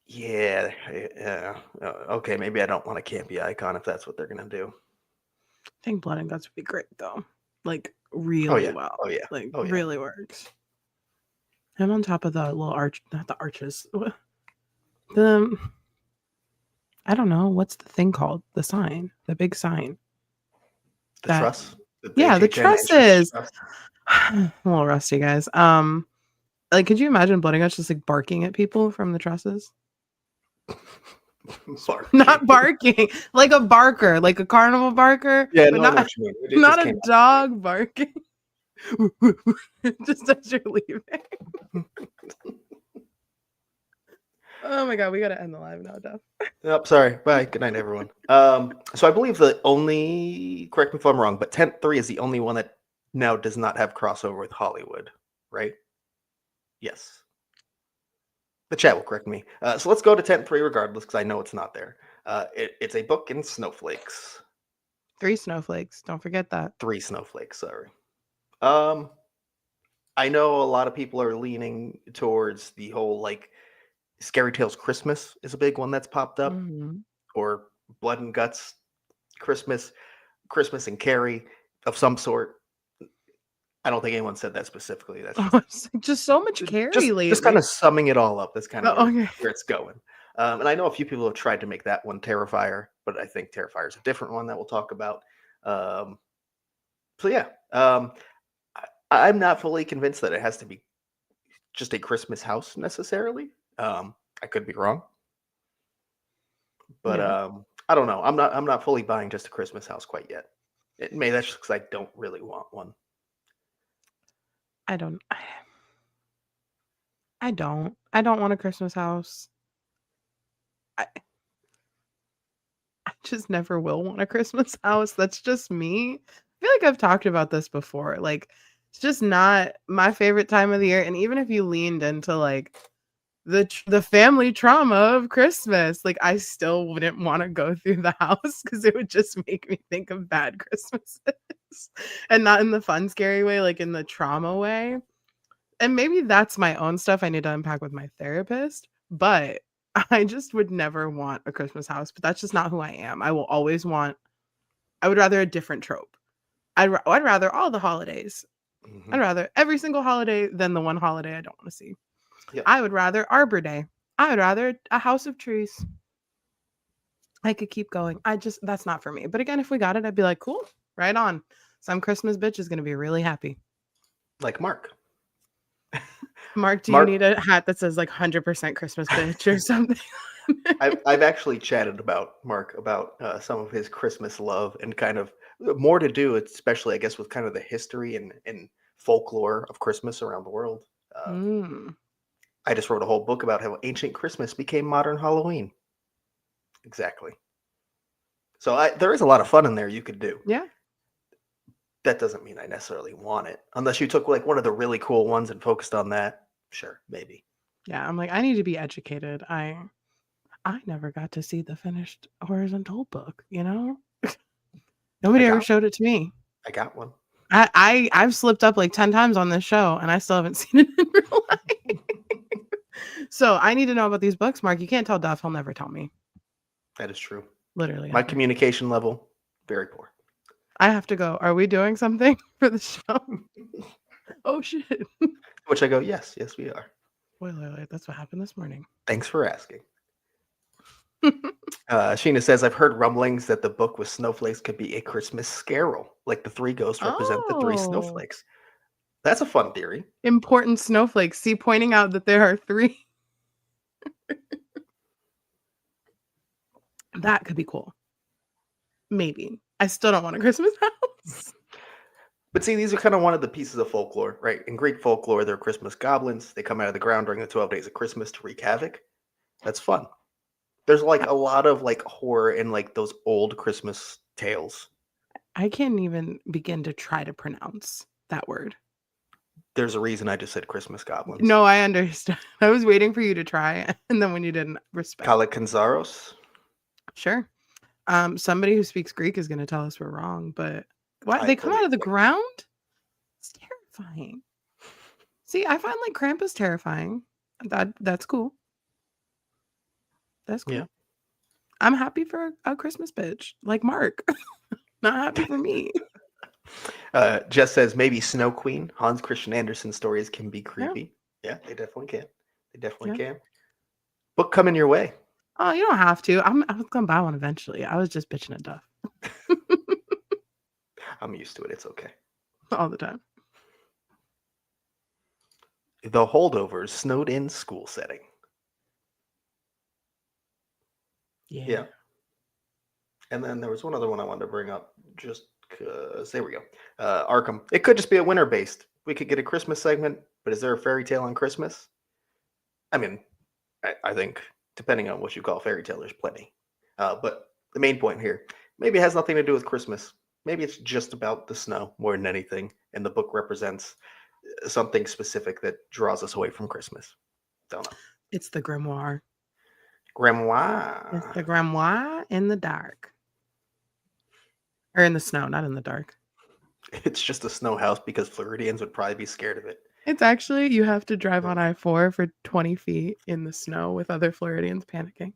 Yeah. Okay, maybe I don't want a campy icon if that's what they're gonna do. I think Blood and Guts would be great though. Like Oh really yeah. well. Oh yeah. Like Oh yeah. really works. Him on top of the little arch, not the arches. The I don't know what's the thing called. The sign, the big sign. The That truss. The yeah, the HHN entrance trusses. truss. A little rusty, guys. Like, could you imagine Blood and Guts just like barking at people from the trusses? Not barking, like a barker, like a carnival barker, Yeah, but no, I know not what you mean. It not just a came out. dog barking. Just as you're leaving. Oh my god, we gotta end the live now, Duff. Oh, sorry. Bye. Good night, everyone. So I believe the only, correct me if I'm wrong, but Tent 3 is the only one that now does not have crossover with Hollywood, right? Yes. The chat will correct me. So let's go to Tent 3 regardless, because I know it's not there. It's a book in snowflakes. 3 snowflakes. Don't forget that. 3 snowflakes, sorry. I know a lot of people are leaning towards the whole like Scary Tales Christmas is a big one that's popped up, or Blood and Guts Christmas and Carrie of some sort. I don't think anyone said that specifically. That's just so much Carrie lately. Just kind of summing it all up. That's kind of okay. where it's going. And I know a few people have tried to make that one Terrifier, but I think Terrifier is a different one that we'll talk about. So yeah, I'm not fully convinced that it has to be just a Christmas house necessarily. I could be wrong, but I don't know. I'm not fully buying just a Christmas house quite yet. Maybe that's just because I don't really want one. I don't want a Christmas house. I just never will want a Christmas house. That's just me. I feel like I've talked about this before. Like, it's just not my favorite time of the year. And even if you leaned into like the family trauma of Christmas, like I still wouldn't want to go through the house because it would just make me think of bad Christmases. And not in the fun, scary way, like in the trauma way. And maybe that's my own stuff I need to unpack with my therapist, but I just would never want a Christmas house, but that's just not who I am. I would rather a different trope. I'd rather all the holidays. I'd rather every single holiday than the one holiday I don't want to see. Yep. I would rather Arbor Day. I would rather a house of trees. I could keep going. That's not for me. But again, if we got it, I'd be like, cool, right on. Some Christmas bitch is going to be really happy. Like Mark. Mark, you need a hat that says like 100% Christmas bitch or something? I've actually chatted about Mark about some of his Christmas love and kind of more to do, especially I guess with kind of the history and folklore of Christmas around the world. I just wrote a whole book about how ancient Christmas became modern Halloween. Exactly. So there is a lot of fun in there you could do. Yeah. That doesn't mean I necessarily want it. Unless you took like one of the really cool ones and focused on that. Sure, maybe. Yeah, I'm like, I need to be educated. I never got to see the finished horizontal book, you know? Nobody ever showed it to me. I got one. I've slipped up like 10 times on this show and I still haven't seen it in real life. So I need to know about these books, Mark. You can't tell Duff, he'll never tell me. That is true. Literally. My communication level, very poor. I have to go. Are we doing something for the show? Oh shit. Which I go, yes, we are. Spoiler alert, that's what happened this morning. Thanks for asking. Sheena says, I've heard rumblings that the book with snowflakes could be a Christmas scarol, like the 3 ghosts represent the 3 snowflakes. That's a fun theory. Important snowflakes. See, pointing out that there are 3. That could be cool. Maybe. I still don't want a Christmas house. But see, these are kind of one of the pieces of folklore, right? In Greek folklore, they're Christmas goblins. They come out of the ground during the 12 days of Christmas to wreak havoc. That's fun. There's like a lot of like horror in like those old Christmas tales. I can't even begin to try to pronounce that word. There's a reason I just said Christmas goblins. No, I understand. I was waiting for you to try, and then when you didn't, respect. Kalikanzaros? Sure. Somebody who speaks Greek is going to tell us we're wrong, but what? They come out of the ground? It's terrifying. See, I find like Krampus terrifying. That's cool. That's cool. Yeah. I'm happy for a Christmas bitch like Mark. Not happy for me. Jess says maybe Snow Queen. Hans Christian Andersen stories can be creepy. Yeah, they definitely can. They definitely can. Book coming your way. Oh, you don't have to. I was gonna buy one eventually. I was just bitching at Duff. I'm used to it. It's okay. All the time. The Holdovers snowed in school setting. Yeah. And then there was one other one I wanted to bring up just because. There we go. Arkham. It could just be a winter based. We could get a Christmas segment, but is there a fairy tale on Christmas? I mean, I think depending on what you call fairy tale, there's plenty. But the main point here, maybe it has nothing to do with Christmas. Maybe it's just about the snow more than anything, and the book represents something specific that draws us away from Christmas. Don't know. It's the grimoire. Grimoire. It's the grimoire in the dark. Or in the snow, not in the dark. It's just a snow house because Floridians would probably be scared of it. It's actually, you have to drive on I-4 for 20 feet in the snow with other Floridians panicking.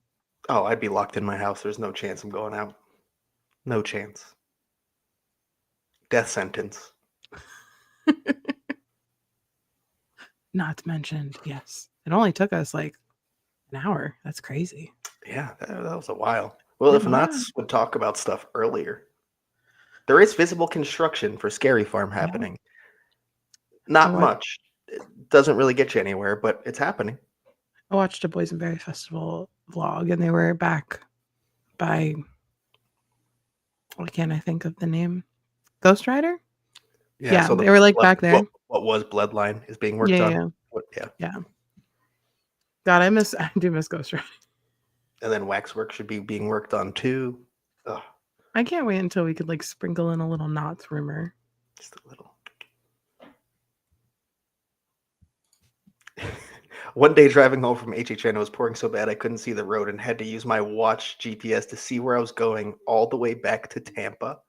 Oh, I'd be locked in my house. There's no chance I'm going out. No chance. Death sentence. Not mentioned, yes. It only took us like an hour. That's crazy. Yeah, that was a while. Well, if Knotts would talk about stuff earlier. There is visible construction for Scary Farm happening. Not much. It doesn't really get you anywhere, but it's happening. I watched a Boysenberry Festival vlog, and they were back by, what can't I think of the name? Ghost Rider? Yeah, so they were like back there. What was Bloodline is being worked on. Yeah. God, I do miss Ghost Rider. And then Waxwork should be being worked on too. Ugh. I can't wait until we could like sprinkle in a little Knott's rumor. Just a little. One day driving home from HHN, it was pouring so bad I couldn't see the road and had to use my watch GPS to see where I was going all the way back to Tampa.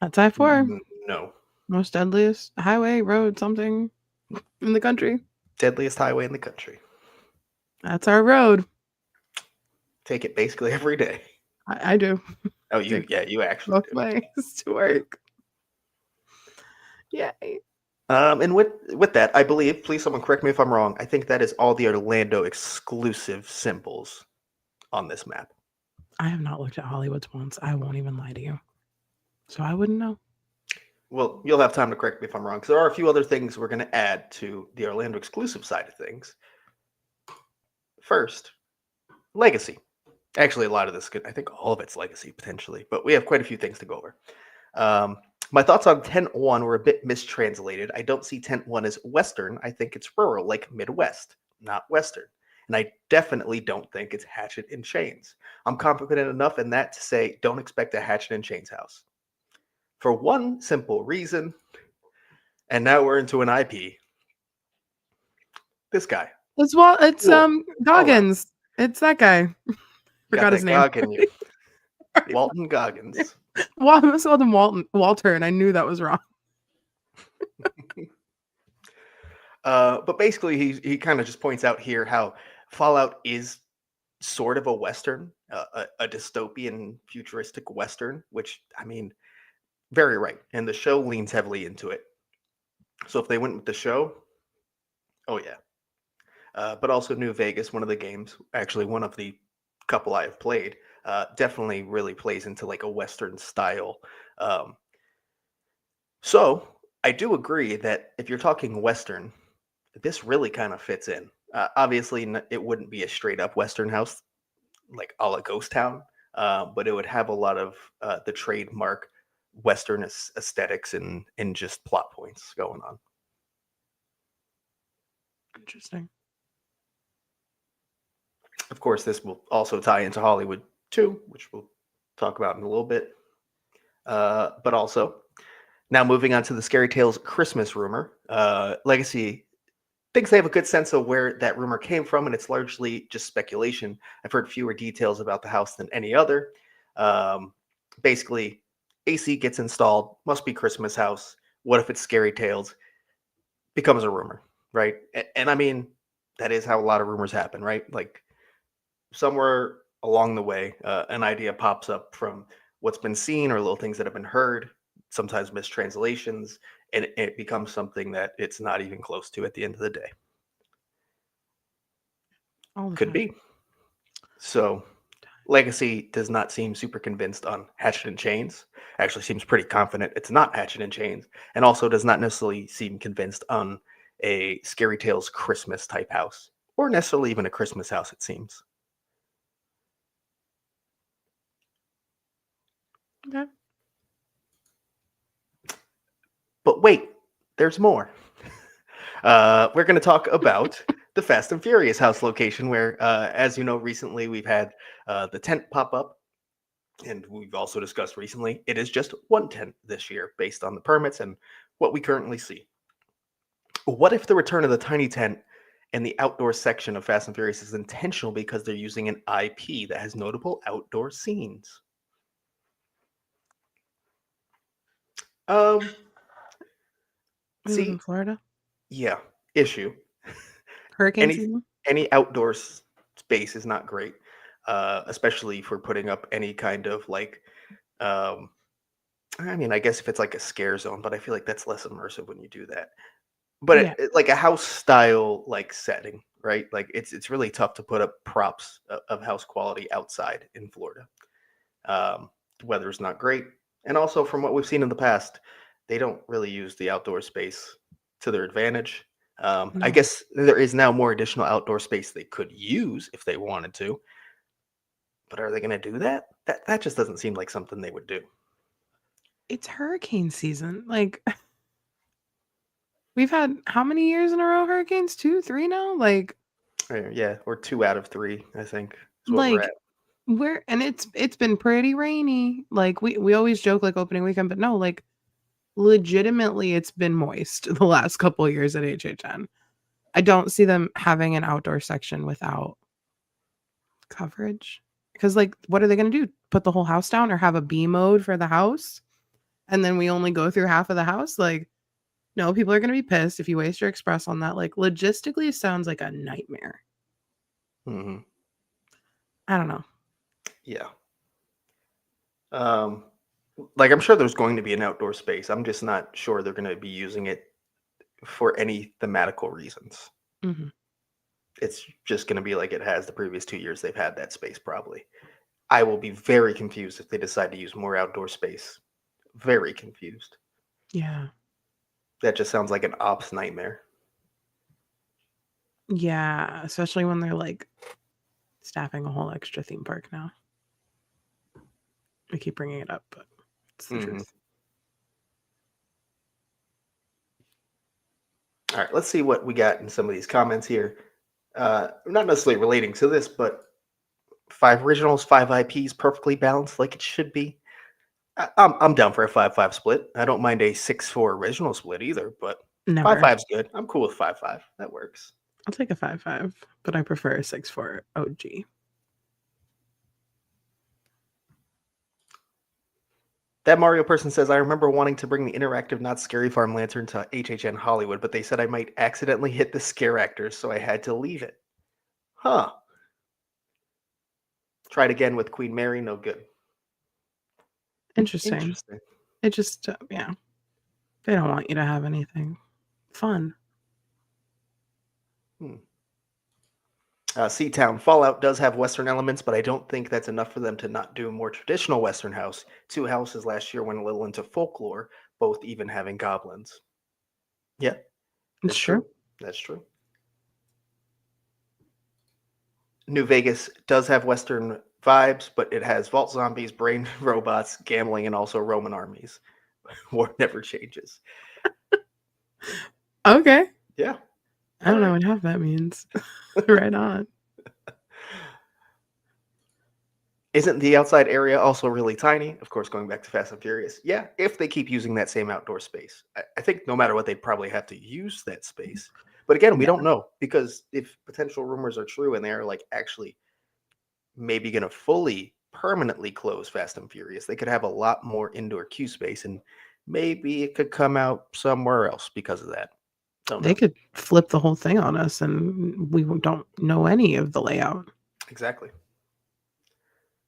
That's I-4. No. Most deadliest highway, road, something in the country. Deadliest highway in the country. That's our road. Take it basically every day. I do. Oh, you actually both ways to work. Yay. And with that, I believe, please someone correct me if I'm wrong, I think that is all the Orlando exclusive symbols on this map. I have not looked at Hollywood's once. I won't even lie to you. So I wouldn't know. Well, you'll have time to correct me if I'm wrong, because there are a few other things we're going to add to the Orlando exclusive side of things. First, Legacy. Actually, a lot of this, I think all of it's Legacy, potentially, but we have quite a few things to go over. My thoughts on Tent 1 were a bit mistranslated. I don't see Tent 1 as Western. I think it's rural, like Midwest, not Western. And I definitely don't think it's Hatchet and Chains. I'm confident enough in that to say, don't expect a Hatchet and Chains house. For one simple reason, and now we're into an IP. This guy. It's Goggins. It's that guy. Forgot his name. Walton Goggins. Well, I must have called him Walter, and I knew that was wrong. But basically, he kind of just points out here how Fallout is sort of a Western, a dystopian, futuristic Western, which, I mean, very right. And the show leans heavily into it. So if they went with the show, oh yeah. But also New Vegas, one of the games, actually one of the couple I have played, definitely really plays into like a Western style. So I do agree that if you're talking Western, this really kind of fits in. Obviously, it wouldn't be a straight up Western house like a la Ghost Town, but it would have a lot of the trademark Western aesthetics and just plot points going on. Interesting. Of course, this will also tie into Hollywood too, which we'll talk about in a little bit. But also, now moving on to the Scary Tales Christmas rumor. Legacy thinks they have a good sense of where that rumor came from, and it's largely just speculation. I've heard fewer details about the house than any other. Basically, AC gets installed, must be Christmas house. What if it's Scary Tales? becomes a rumor, right? And I mean, that is how a lot of rumors happen, right? Like somewhere along the way, an idea pops up from what's been seen or little things that have been heard, sometimes mistranslations, and it becomes something that it's not even close to at the end of the day. All the Could time. be. So Legacy does not seem super convinced on Hatchet and Chains. Actually seems pretty confident it's not Hatchet and Chains, and also does not necessarily seem convinced on a Scary Tales Christmas type house, or necessarily even a Christmas house, it seems. Okay. But wait, there's more. We're going to talk about the Fast and Furious house location, where, as you know, recently we've had the tent pop up. And we've also discussed recently, it is just one tent this year based on the permits and what we currently see. What if the return of the tiny tent and the outdoor section of Fast and Furious is intentional because they're using an IP that has notable outdoor scenes? Um, We live in see, Florida. yeah, issue. Hurricane Any season. any outdoor space is not great, especially for putting up any kind of like um, I mean, I guess if it's like a scare zone, but I feel like that's less immersive when you do that. But Yeah. like a house style like setting, right? Like it's really tough to put up props of house quality outside in Florida. Um, Weather's not great, and also from what we've seen in the past, they don't really use the outdoor space to their advantage. I No. guess there is now more additional outdoor space they could use if they wanted to, but are they going to do that? That just doesn't seem like something they would do. It's hurricane season. Like we've had how many years in a row hurricanes? 2, 3 now? Yeah, or 2 out of 3, I think, is what we're at. Like we're and it's been pretty rainy. Like we always joke like opening weekend, but no, like legitimately it's been moist the last couple of years at HHN. I don't see them having an outdoor section without coverage. Because like what are they gonna do? Put the whole house down or have a B mode for the house? And then we only go through half of the house? Like, no, people are gonna be pissed if you waste your express on that. Like logistically it sounds like a nightmare. Hmm. I don't know. Yeah. Um, like I'm sure there's going to be an outdoor space. I'm just not sure they're going to be using it for any thematical reasons. Mhm. It's just going to be like it has the previous 2 years they've had that space, probably. I will be very confused if they decide to use more outdoor space. Very confused. Yeah. That just sounds like an ops nightmare. Yeah, especially when they're like staffing a whole extra theme park now. I keep bringing it up, but it's the Hmm. truth. All right, let's see what we got in some of these comments here. Not necessarily relating to this, but 5 originals, 5 IPs, perfectly balanced like it should be. I'm down for a 5-5 split. I don't mind a 6-4 original split either, but five Never. five's good. I'm cool with 5-5. That works. I'll take a 5-5, but I prefer a 6-4 OG. That Mario person says, I remember wanting to bring the interactive Not Scary Farm lantern to HHN Hollywood, but they said I might accidentally hit the scare actors, so I had to leave it. Huh. Tried again with Queen Mary, no good. Interesting. Interesting. It just, yeah. They don't want you to have anything fun. Seatown Fallout does have Western elements, but I don't think that's enough for them to not do a more traditional Western house. 2 houses last year went a little into folklore, both even having goblins. Yeah, It's that's true. true. That's true. New Vegas does have Western vibes, but it has vault zombies, brain robots, gambling, and also Roman armies. War never changes. Okay. Yeah. I don't know what half that means. Right on. Isn't the outside area also really tiny? Of course, going back to Fast and Furious. Yeah, if they keep using that same outdoor space. I think no matter what, they'd probably have to use that space. But again, we Yeah. don't know because if potential rumors are true and they are like actually maybe going to fully permanently close Fast and Furious, they could have a lot more indoor queue space and maybe it could come out somewhere else because of that. Don't They know. could flip the whole thing on us, and we don't know any of the layout. Exactly.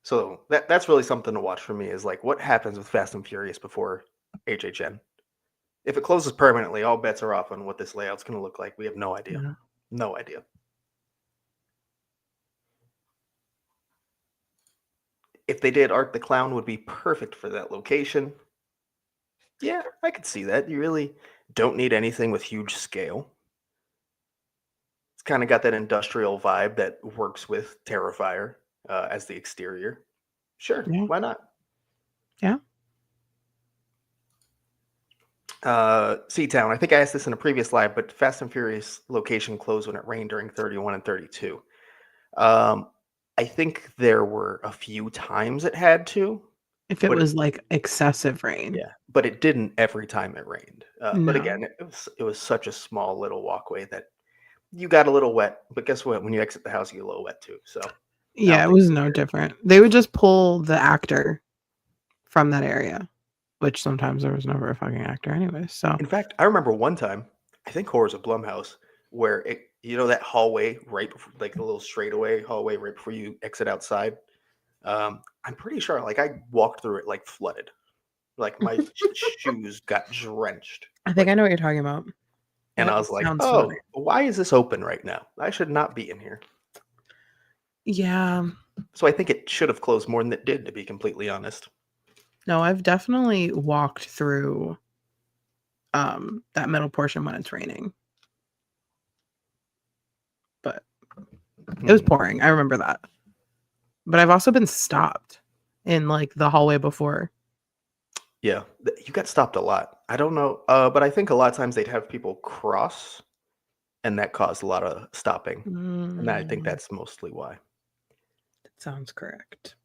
So that's really something to watch for me is like what happens with Fast and Furious before HHN. If it closes permanently, all bets are off on what this layout's going to look like. We have no idea. Yeah. No idea. If they did, Art the Clown would be perfect for that location. Yeah, I could see that. You really don't need anything with huge scale. It's kind of got that industrial vibe that works with Terrifier as the exterior. Sure, Yeah. why not? Yeah. Seatown. I think I asked this in a previous live, but Fast and Furious location closed when it rained during 31 and 32. I think there were a few times it had to. If it But was like excessive rain. yeah, but it didn't every time it rained. But again, No. it was such a small little walkway that you got a little wet. But guess what? When you exit the house, you get a little wet too. So I Yeah, don't it think was it no cared. different. They would just pull the actor from that area, which sometimes there was never a fucking actor anyway. So In fact, I remember one time, I think Horrors of Blumhouse, where that hallway right before, like the little straightaway hallway right before you exit outside. I'm pretty sure, like I walked through it like flooded, like my shoes got drenched, I think like, I know what you're talking about. and Yeah, I it was like, sounds oh, familiar. why is this open right now? I should not be in here. Yeah. So I think it should have closed more than it did, to be completely honest. No, I've definitely walked through that middle portion when it's raining. But it was pouring. I remember that. But I've also been stopped in like the hallway before. Yeah, you got stopped a lot. I don't know, but I think a lot of times they'd have people cross, and that caused a lot of stopping. And I think Mm, that's mostly why. that sounds correct.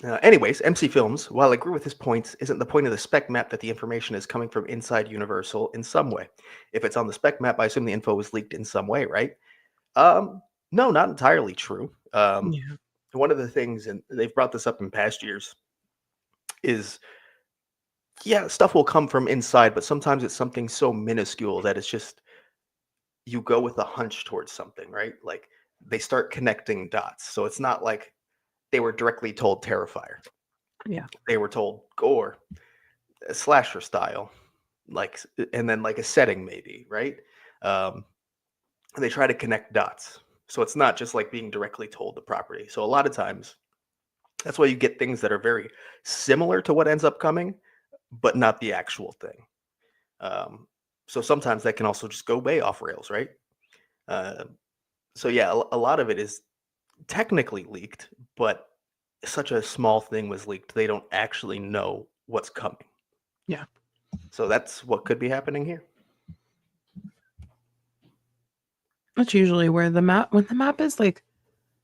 Anyways, MC Films, while I agree with his points, isn't the point of the spec map that the information is coming from inside Universal in some way? If it's on the spec map, I assume the info was leaked in some way, right? No, not entirely true. Yeah. One of the things, and they've brought this up in past years, is yeah, stuff will come from inside, but sometimes it's something so minuscule that it's just you go with a hunch towards something, right? Like they start connecting dots. So it's not like they were directly told Terrifier. Yeah. They were told Gore, slasher style, like, and then like a setting maybe, right? Um, and they try to connect dots. So it's not just like being directly told the property. So a lot of times that's why you get things that are very similar to what ends up coming, but not the actual thing. Um, so sometimes that can also just go way off rails, right? Uh, so yeah, a lot of it is technically leaked, but such a small thing was leaked, they don't actually know what's coming. Yeah. So that's what could be happening here. That's usually where when the map is like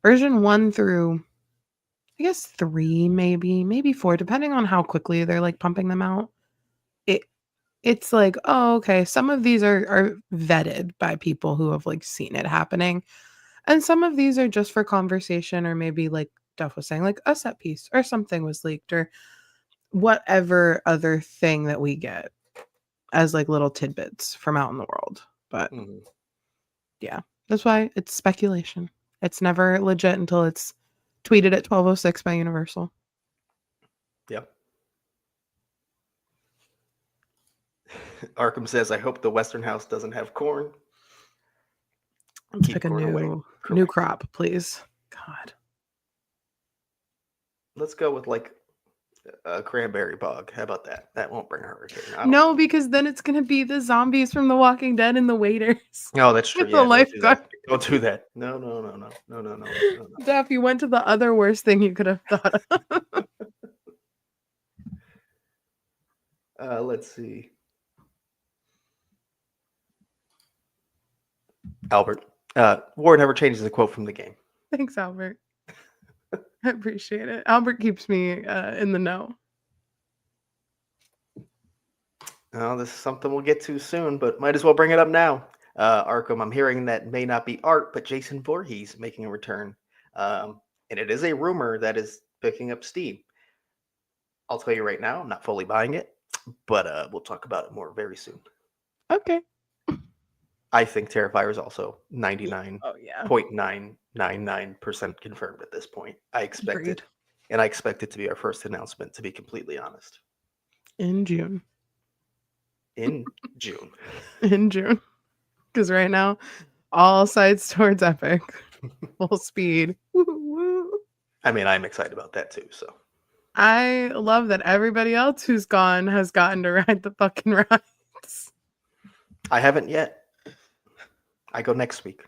version 1 through I guess 3, maybe 4, depending on how quickly they're like pumping them out. It's like, oh, okay, some of these are vetted by people who have like seen it happening. And some of these are just for conversation, or maybe like Duff was saying, like a set piece or something was leaked, or whatever other thing that we get as like little tidbits from out in the world. But Mhm. yeah, that's why it's speculation. It's never legit until it's tweeted at 12:06 by Universal. Yep. Arkham says, "I hope the Western House doesn't have corn. Let's Keep pick a corn away." new Correct. crop, please. God. Let's go with like a cranberry bog. How about that? That won't bring a hurricane. I don't No, think. because then it's gonna be the zombies from The Walking Dead and the waiters Oh, that's true. with the Yeah, don't do lifeguard. that. Don't do that. No, no, no, no, no, no, no, no, no. Duff, you went to the other worst thing you could have thought of. Let's see. Albert. War never changes a quote from the game. Thanks, Albert. I appreciate it. Albert keeps me in the know. Oh, this is something we'll get to soon, but might as well bring it up now. Arkham, I'm hearing that may not be Art, but Jason Voorhees making a return. And it is a rumor that is picking up steam. I'll tell you right now, I'm not fully buying it, but we'll talk about it more very soon. Okay. I think Terrifier is also Oh yeah. 99.999% confirmed at this point. I expect Agreed. it, and I expect it to be our first announcement, to be completely honest. In June. In June. In June. Because right now, all sides towards Epic. Full speed. Woo, woo. I mean, I'm excited about that too, so. I love that everybody else who's gone has gotten to ride the fucking rides. I haven't yet. I go next week.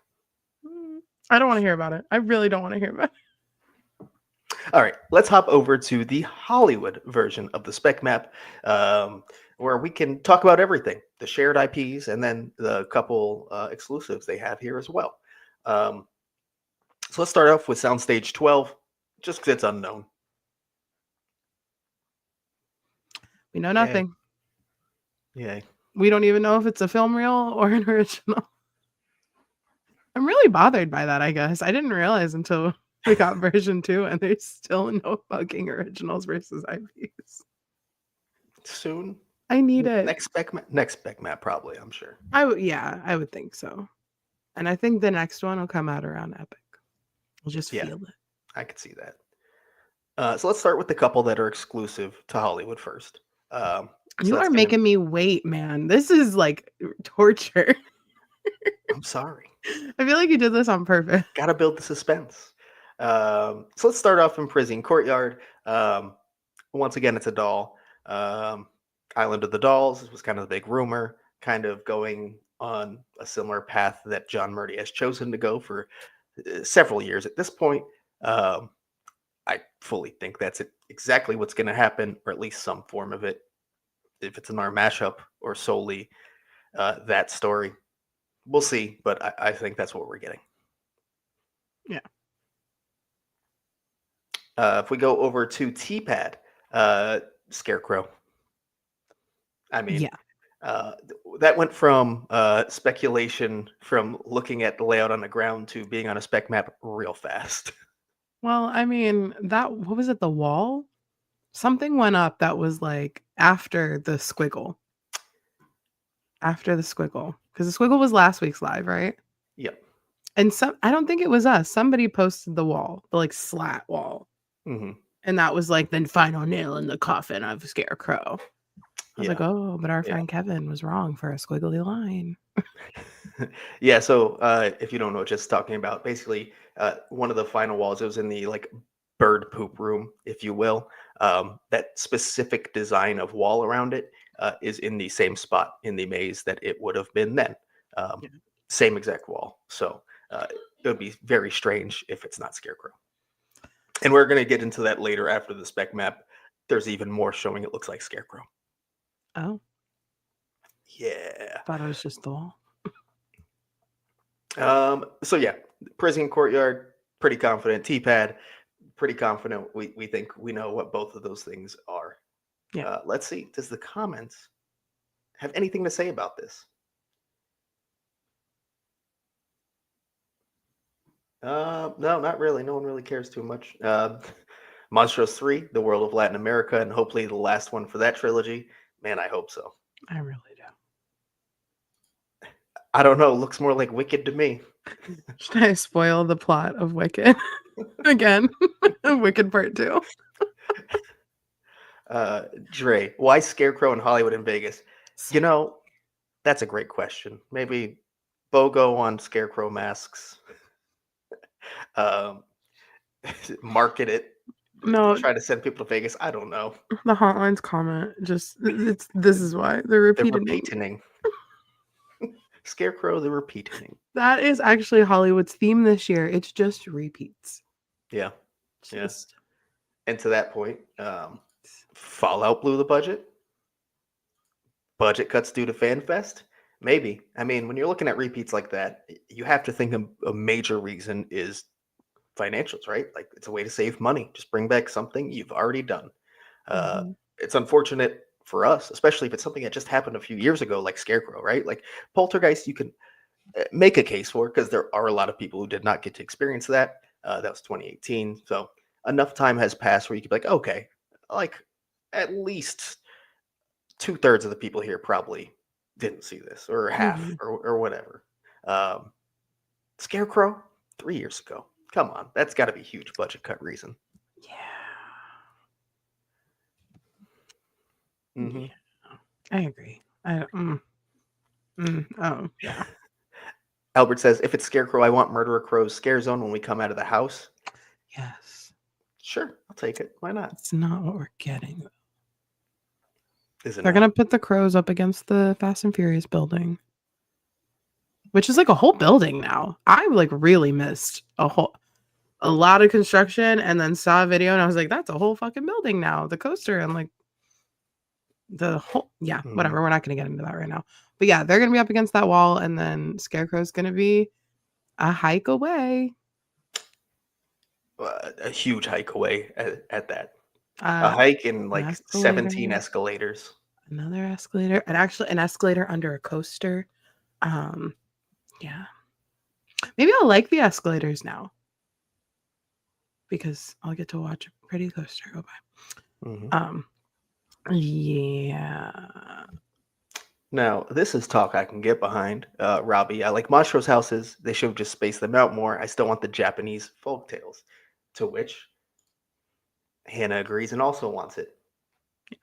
I don't want to hear about it. I really don't want to hear about it. All right, let's hop over to the Hollywood version of the Spec Map, where we can talk about everything, the shared IPs, and then the couple exclusives they have here as well. So let's start off with Soundstage 12, just because it's unknown. We know nothing. Yay. We don't even know if it's a film reel or an original. I'm really bothered by that, I guess. I didn't realize until we got version 2 and there's still no fucking originals versus IPs. Soon. I need it. Next spec map, probably, I'm sure. I would think so. And I think the next one will come out around Epic. We'll just feel it. I could see that. So let's start with the couple that are exclusive to Hollywood first. You are making me wait, man. This is like torture. I'm sorry. I feel like you did this on purpose. Gotta build the suspense. So let's start off in Prison Courtyard. Once again, it's a doll. Island of the Dolls was kind of the big rumor, kind of going on a similar path that John Murdy has chosen to go for several years at this point. I fully think that's exactly what's going to happen, or at least some form of it. If it's an R mashup or solely that story, we'll see. But I think that's what we're getting. Yeah. If we go over to T-Pad, Scarecrow. I mean, that went from speculation from looking at the layout on the ground to being on a spec map real fast. Well, I mean, what was it, the wall? Something went up that was like after the squiggle. After the squiggle. Because the squiggle was last week's live, right? Yep. And I don't think it was us. Somebody posted the wall, the like slat wall. Mm-hmm. And that was like the final nail in the coffin of Scarecrow. I was like, oh, but our friend Kevin was wrong for a squiggly line. Yeah, so if you don't know what just talking about, basically one of the final walls, it was in the like bird poop room, if you will. That specific design of wall around it is in the same spot in the maze that it would have been then. Same exact wall. So it would be very strange if it's not Scarecrow. And we're going to get into that later after the spec map. There's even more showing it looks like Scarecrow. Oh. Yeah. Thought it was just the wall. So yeah, Prison Courtyard, pretty confident. T-Pad, pretty confident. We think we know what both of those things are. Yeah. Let's see. Does the comments have anything to say about this? No, not really. No one really cares too much. Monstros 3, The World of Latin America, and hopefully the last one for that trilogy. Man, I hope so. I really do. I don't know. Looks more like Wicked to me. Should I spoil the plot of Wicked again? Wicked Part 2. Dre, why Scarecrow in Hollywood and Vegas? You know, that's a great question. Maybe BOGO on Scarecrow masks. Market it. No, try to send people to Vegas. I don't know. The Hotlines comment just this is why they're repeating. Scarecrow, the repeating. That is actually Hollywood's theme this year. It's just repeats. Yeah. Yes. And to that point, Fallout blew the budget. Budget cuts due to FanFest. Maybe. I mean, when you're looking at repeats like that, you have to think a major reason is financials, right? Like it's a way to save money. Just bring back something you've already done. It's unfortunate for us, especially if it's something that just happened a few years ago, like Scarecrow, right? Like Poltergeist, you can make a case for because there are a lot of people who did not get to experience that. That was 2018. So enough time has passed where you could be like, okay, like at least 2/3 of the people here probably didn't see this or half or whatever. Um, Scarecrow, 3 years ago. Come on, that's got to be a huge budget cut reason. Yeah, I agree. Oh yeah. Albert says, if it's Scarecrow, I want Murderer Crow's scare zone when we come out of the house. Yes. Sure, I'll take it. Why not? It's not what we're getting. Is it They're going to put the crows up against the Fast and Furious building, which is like a whole building now. I like really missed a lot of construction and then saw a video and I was like, that's a whole fucking building now. The coaster and like the whole, whatever. We're not going to get into that right now. But yeah, they're going to be up against that wall and then Scarecrow's going to be a hike away. A huge hike away at that. A hike and like 17 escalators. Another escalator. And actually an escalator under a coaster. Yeah. Maybe I'll like the escalators now. Because I'll get to watch a pretty coaster go by. Yeah. Now, this is talk I can get behind, Robbie. I like Mastro's houses. They should have just spaced them out more. I still want the Japanese folk tales. To which Hannah agrees and also wants it. Yeah.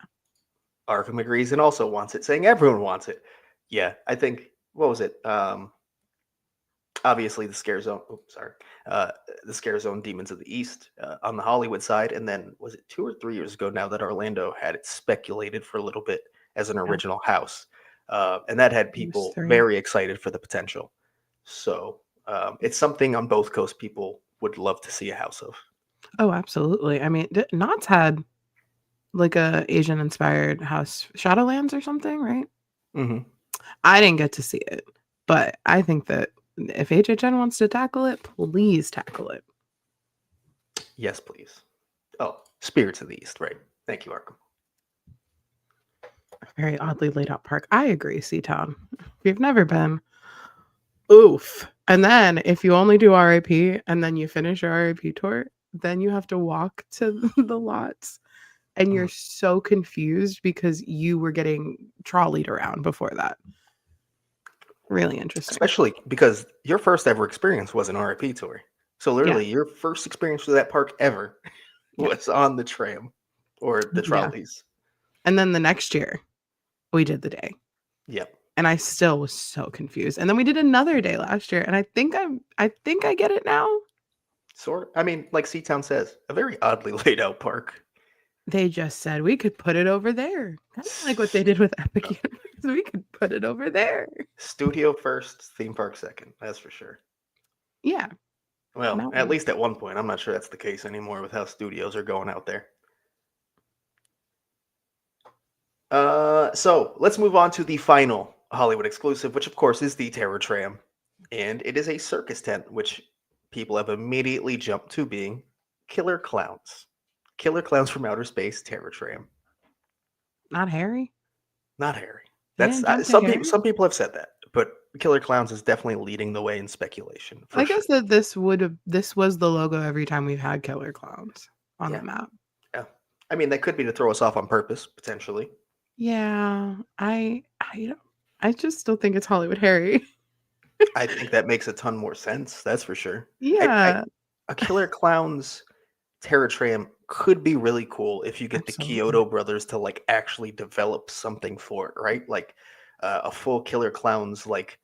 Arkham agrees and also wants it, saying everyone wants it. Yeah, I think, what was it? Obviously the Scare Zone. The Scare Zone Demons of the East on the Hollywood side, and then was it 2 or 3 years ago now that Orlando had it speculated for a little bit as an original house, and that had people very excited for the potential. So it's something on both coasts people would love to see a house of. Oh, absolutely. I mean, Knott's had like a Asian inspired house, Shadowlands or something, right? I didn't get to see it, but I think that if HHN wants to tackle it, please tackle it. Yes, please. Oh, Spirits of the East, right. Thank you, Arkham. Very oddly laid out park. I agree, Seatown. If you've never been, oof. And then if you only do RIP and then you finish your RIP tour, then you have to walk to the lots and you're so confused because you were getting trolleyed around before that. Really interesting. Especially because your first ever experience was an RIP tour. So literally your first experience with that park ever was on the tram or the trolleys. And then the next year we did the day. Yep. And I still was so confused. And then we did another day last year. And I think I get it now. Sort of. I mean, like Seatown says, a very oddly laid out park. They just said we could put it over there. Kind of like what they did with Epic Universe. We could put it over there. Studio first, theme park second. That's for sure. Yeah. Well, at least at one point. I'm not sure that's the case anymore with how studios are going out there. So let's move on to the final Hollywood exclusive, which of course is the Terror Tram. And it is a circus tent, which people have immediately jumped to being Killer Clowns. Killer Clowns from Outer Space, Terror Tram. Not Harry? Not Harry. That's some people have said that, but Killer Clowns is definitely leading the way in speculation. I guess that this was the logo every time we've had Killer Clowns on the map. Yeah. I mean, that could be to throw us off on purpose, potentially. Yeah. I just still think it's Hollywood Harry. I think that makes a ton more sense. That's for sure. Yeah. A Killer Clowns Terror Tram could be really cool if you get the Kyoto brothers to like actually develop something for it, right? Like a full Killer Clowns like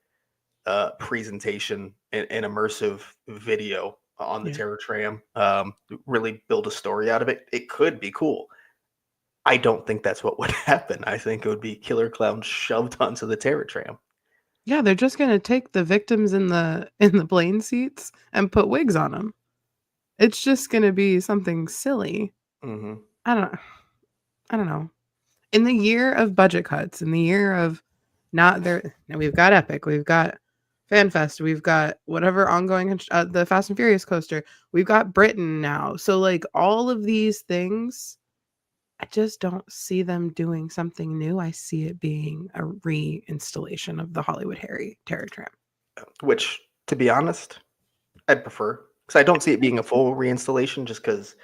presentation and immersive video on the Terror Tram. Really build a story out of it. It could be cool. I don't think that's what would happen. I think it would be Killer Clowns shoved onto the Terror Tram. Yeah, they're just gonna take the victims in the plane seats and put wigs on them. It's just gonna be something silly. Mm-hmm. I don't know. In the year of budget cuts, in the year of not there, now we've got Epic, we've got FanFest, we've got whatever ongoing the Fast and Furious coaster, we've got Britain now. So like all of these things, I just don't see them doing something new. I see it being a reinstallation of the Hollywood Harry Terror Tram. Which, to be honest, I'd prefer. Because I don't see it being a full reinstallation just because,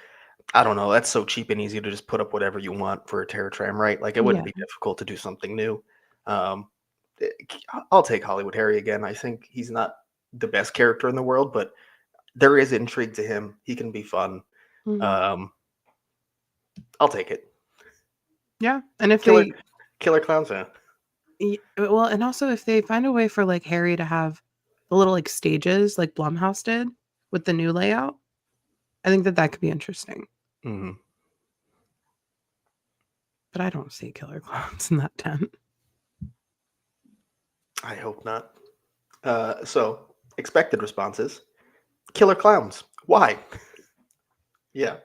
I don't know, that's so cheap and easy to just put up whatever you want for a Terror Tram, right? Like, it wouldn't be difficult to do something new. I'll take Hollywood Harry again. I think he's not the best character in the world, but there is intrigue to him. He can be fun. Mhm. I'll take it. Yeah, and if Killer Clowns fan. well, and also if they find a way for like Harry to have the little like stages like Blumhouse did with the new layout, I think that could be interesting. Mm-hmm. But I don't see killer clowns in that tent. I hope not. So expected responses: Killer Clowns. Why? Yeah.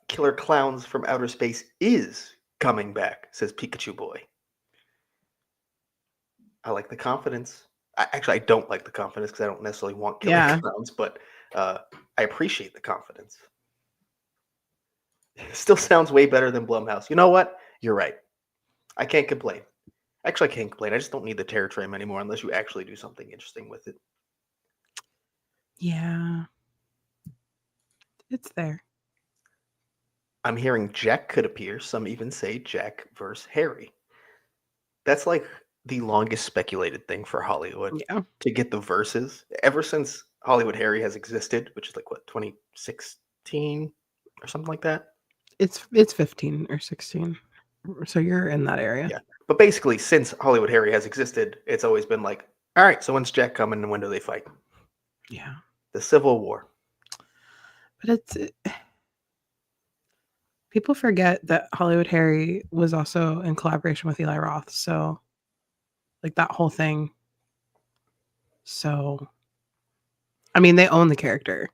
Killer Clowns from Outer Space is coming back, says Pikachu Boy. I like the confidence. I don't like the confidence because I don't necessarily want Killer Clowns, but I appreciate the confidence. Still sounds way better than Blumhouse. You know what? You're right. I can't complain. Actually, I can't complain. I just don't need the Terror Tram anymore unless you actually do something interesting with it. Yeah. It's there. I'm hearing Jack could appear. Some even say Jack versus Harry. That's like the longest speculated thing for Hollywood. Yeah. To get the verses. Ever since Hollywood Harry has existed, which is like what, 2016 or something like that? It's 15 or 16. So you're in that area. Yeah. But basically, since Hollywood Harry has existed, it's always been like, all right, so when's Jack coming and when do they fight? Yeah. The Civil War. But people forget that Hollywood Harry was also in collaboration with Eli Roth. So, like that whole thing. So, I mean, they own the character,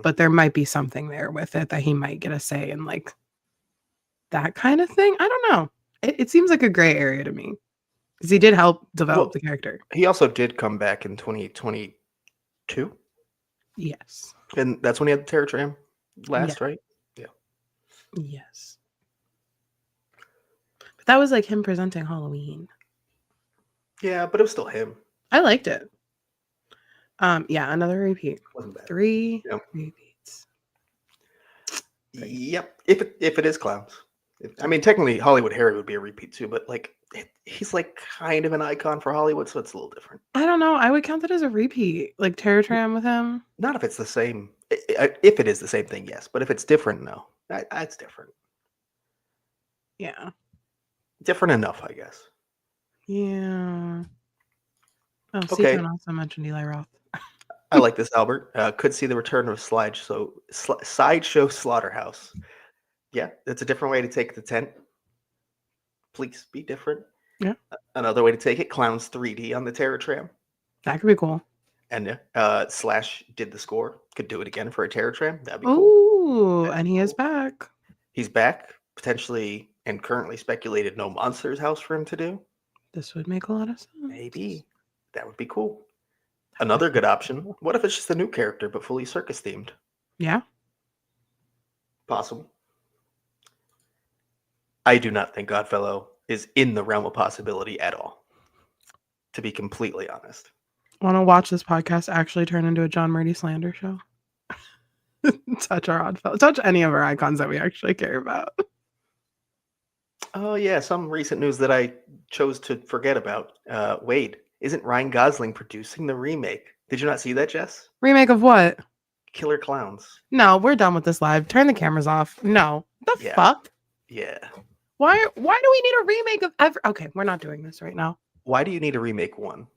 but there might be something there with it that he might get a say in, like that kind of thing. I don't know. It seems like a gray area to me because he did help develop the character. He also did come back in 2022. Yes. And that's when he had the Terror Tram last, right? Yeah. Yes. But that was like him presenting Halloween. Yeah, but it was still him. I liked it. Yeah, another repeat. Wasn't bad. 3 repeats. Yep. If it is clowns. I mean, technically Hollywood Harry would be a repeat too, but like he's like kind of an icon for Hollywood, so it's a little different. I don't know. I would count that as a repeat, like Terror Tram with him. Not if it's the same. If it is the same thing, yes. But if it's different, no. That's different. Yeah. Different enough, I guess. Yeah. Oh, okay. C-Town also mentioned Eli Roth. I like this, Albert. Could see the return of Sideshow Slaughterhouse. Yeah, that's a different way to take the tent. Please be different. Yeah. Another way to take it, Clowns 3D on the Terror Tram. That could be cool. And Slash did the score. Could do it again for a Terror Tram. That'd be cool. Ooh, and he is back. He's back. Potentially and currently speculated no Monsters House for him to do. This would make a lot of sense. Maybe. That would be cool. Another good option. What if it's just a new character but fully circus themed? Yeah. Possible. I do not think Godfellow is in the realm of possibility at all. To be completely honest. Want to watch this podcast actually turn into a John Murdy slander show? Touch our Oddfellow. Touch any of our icons that we actually care about. Oh, yeah. Some recent news that I chose to forget about. Wade, isn't Ryan Gosling producing the remake? Did you not see that, Jess? Remake of what? Killer Clowns. No, we're done with this live. Turn the cameras off. No. The fuck? Yeah. Why do we need a remake of Okay, we're not doing this right now. Why do you need a remake one?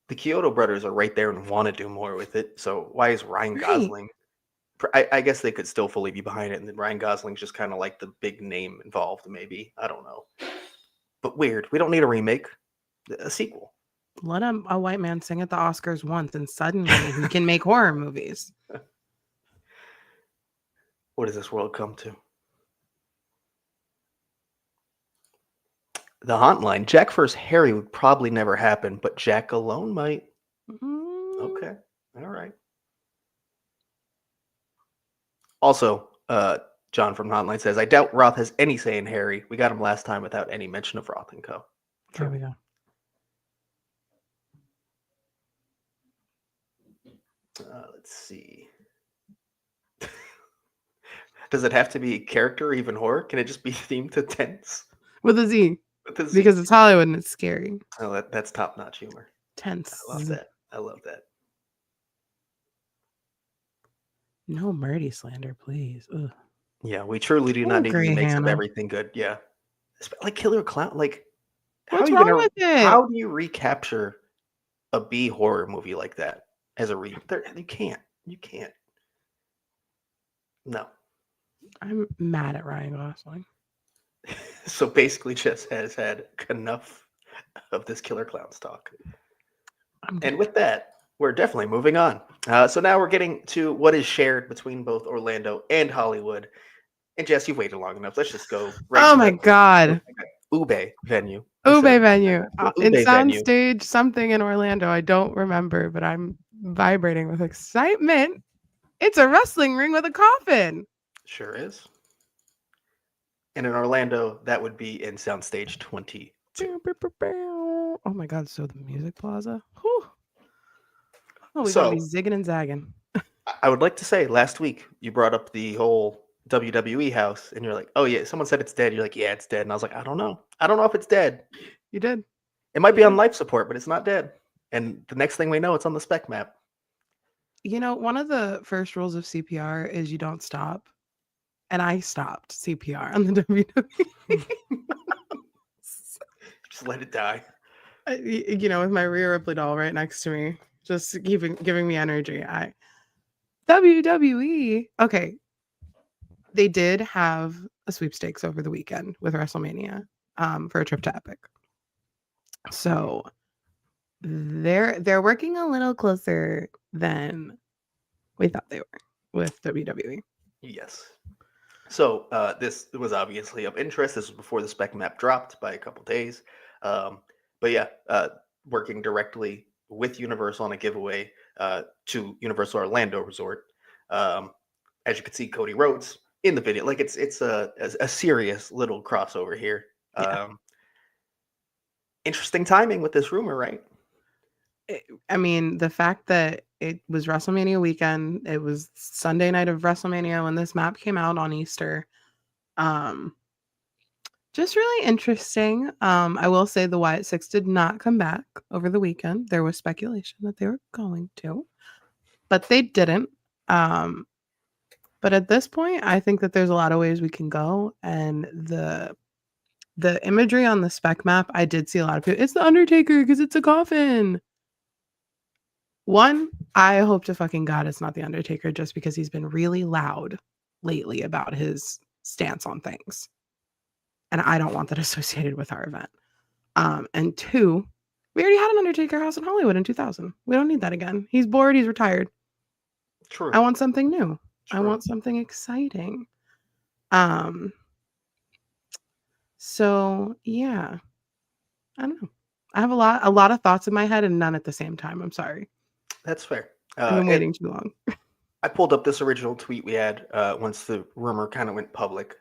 The Kyoto brothers are right there and want to do more with it. So why is Ryan Gosling? I guess they could still fully be behind it, and then Ryan Gosling's just kind of like the big name involved, maybe. I don't know. But weird. We don't need a remake. A sequel. Let a white man sing at the Oscars once, and suddenly he can make horror movies. What does this world come to? The Hauntline. Jack vs. Harry would probably never happen, but Jack alone might. Okay. All right. Also, John from Hotline says, I doubt Roth has any say in Harry. We got him last time without any mention of Roth and Co. There we go. Let's see. Does it have to be character or even horror? Can it just be themed to tents? With a Z. With a Z. Because it's Hollywood and it's scary. Oh, that's top-notch humor. Tense. I love that. I love that. No Murdy slander, please. Ugh. Yeah, we truly do not need remakes of everything good. Yeah. Like Killer Clown. Like, what's wrong with it? How do you recapture a B horror movie like that as a remake? You can't. You can't. No. I'm mad at Ryan Gosling. So basically just has had enough of this Killer Clowns talk. And with that, we're definitely moving on. So now we're getting to what is shared between both Orlando and Hollywood. And Jess, you've waited long enough. Let's just go right oh my God. Ube venue. Ube venue. In Soundstage, something in Orlando. I don't remember, but I'm vibrating with excitement. It's a wrestling ring with a coffin. Sure is. And in Orlando, that would be in Soundstage 22. Oh my God, so the Music Plaza? Whew. Oh, we're going to be zigging and zagging. I would like to say, last week, you brought up the whole WWE house, and you're like, oh yeah, someone said it's dead. You're like, yeah, it's dead. And I was like, I don't know. I don't know if it's dead. You did. It might be on life support, but it's not dead. And the next thing we know, it's on the Spec map. You know, one of the first rules of CPR is you don't stop. And I stopped CPR on the WWE. Just let it die. You know, with my Rhea Ripley doll right next to me, just giving me energy. WWE. Okay. They did have a sweepstakes over the weekend with WrestleMania for a trip to Epic. So they're working a little closer than we thought they were with WWE. Yes. So this was obviously of interest. This was before the Spec map dropped by a couple days. But yeah, working directly with Universal on a giveaway to Universal Orlando Resort. As you can see, Cody Rhodes in the video. Like it's a serious little crossover here. Yeah. Interesting timing with this rumor, right? I mean, the fact that it was WrestleMania weekend, it was Sunday night of WrestleMania when this map came out on Easter. Just really interesting. I will say the Wyatt Six did not come back over the weekend. There was speculation that they were going to, but they didn't. But at this point, I think that there's a lot of ways we can go. And the imagery on the Spec map, I did see a lot of people. It's the Undertaker because it's a coffin. One, I hope to fucking God it's not the Undertaker just because he's been really loud lately about his stance on things. And I don't want that associated with our event. And two, we already had an Undertaker house in Hollywood in 2000. We don't need that again. He's bored. He's retired. True. I want something new. True. I want something exciting. So yeah, I don't know. I have a lot of thoughts in my head and none at the same time. I'm sorry. That's fair. I've been waiting too long. I pulled up this original tweet we had once the rumor kind of went public.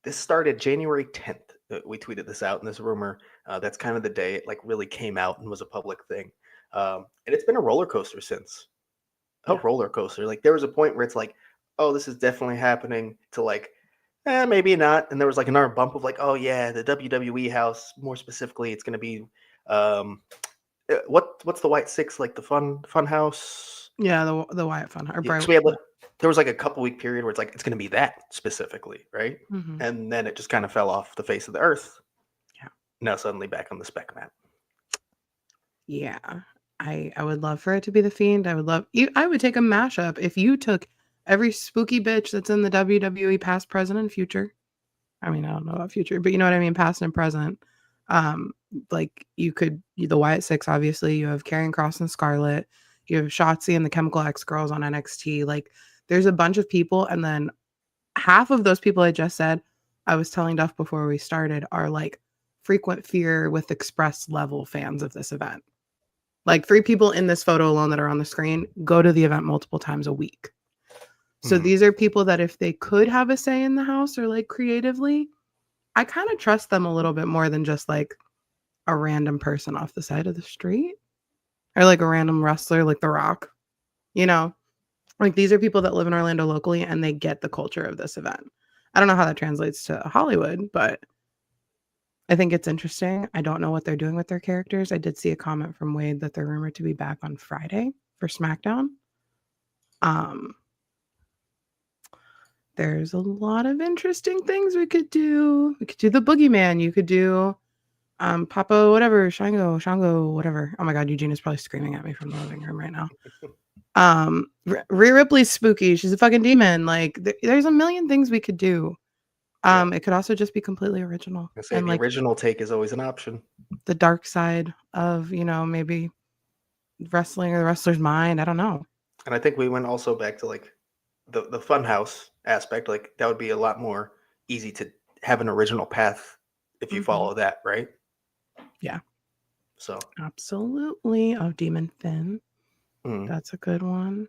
This started January 10th. We tweeted this out, and this rumor, that's kind of the day it like really came out and was a public thing. And it's been a roller coaster since. A roller coaster. Like there was a point where it's like, oh, this is definitely happening, to like, maybe not. And there was like another bump of like, oh yeah, the WWE house, more specifically, it's going to be what's the White Six, like the fun house? Yeah, the Wyatt Fun House. Yeah, so we had there was like a couple week period where it's like it's going to be that specifically, right? Mm-hmm. And then it just kind of fell off the face of the earth. Yeah. Now suddenly back on the Spec map. Yeah, I would love for it to be the Fiend. I would take a mashup if you took every spooky bitch that's in the WWE, past, present, and future. I mean, I don't know about future, but you know what I mean, past and present. Like the Wyatt Six, obviously. You have Karrion Kross and Scarlett. You have Shotzi and the Chemical X Girls on NXT. Like, there's a bunch of people, and then half of those people I just said, I was telling Duff before we started, are like frequent fear with Express level fans of this event. Like 3 people in this photo alone that are on the screen go to the event multiple times a week. So these are people that if they could have a say in the house or like creatively, I kind of trust them a little bit more than just like a random person off the side of the street or like a random wrestler like The Rock. You know, like these are people that live in Orlando locally and they get the culture of this event. I don't know how that translates to Hollywood, but I think it's interesting. I don't know what they're doing with their characters. I did see a comment from Wade that they're rumored to be back on Friday for SmackDown. There's a lot of interesting things we could do. We could do the Boogeyman. You could do Papa whatever, Shango, whatever. Oh my god, Eugene is probably screaming at me from the living room right now. Rhea Ripley's spooky. She's a fucking demon. Like there's a million things we could do. It could also just be completely original. And the original take is always an option. The dark side of, maybe wrestling or the wrestler's mind. I don't know. And I think we went also back to like the funhouse aspect. Like that would be a lot more easy to have an original path if you follow that, right? Yeah. So absolutely. Oh, Demon Finn. That's a good one.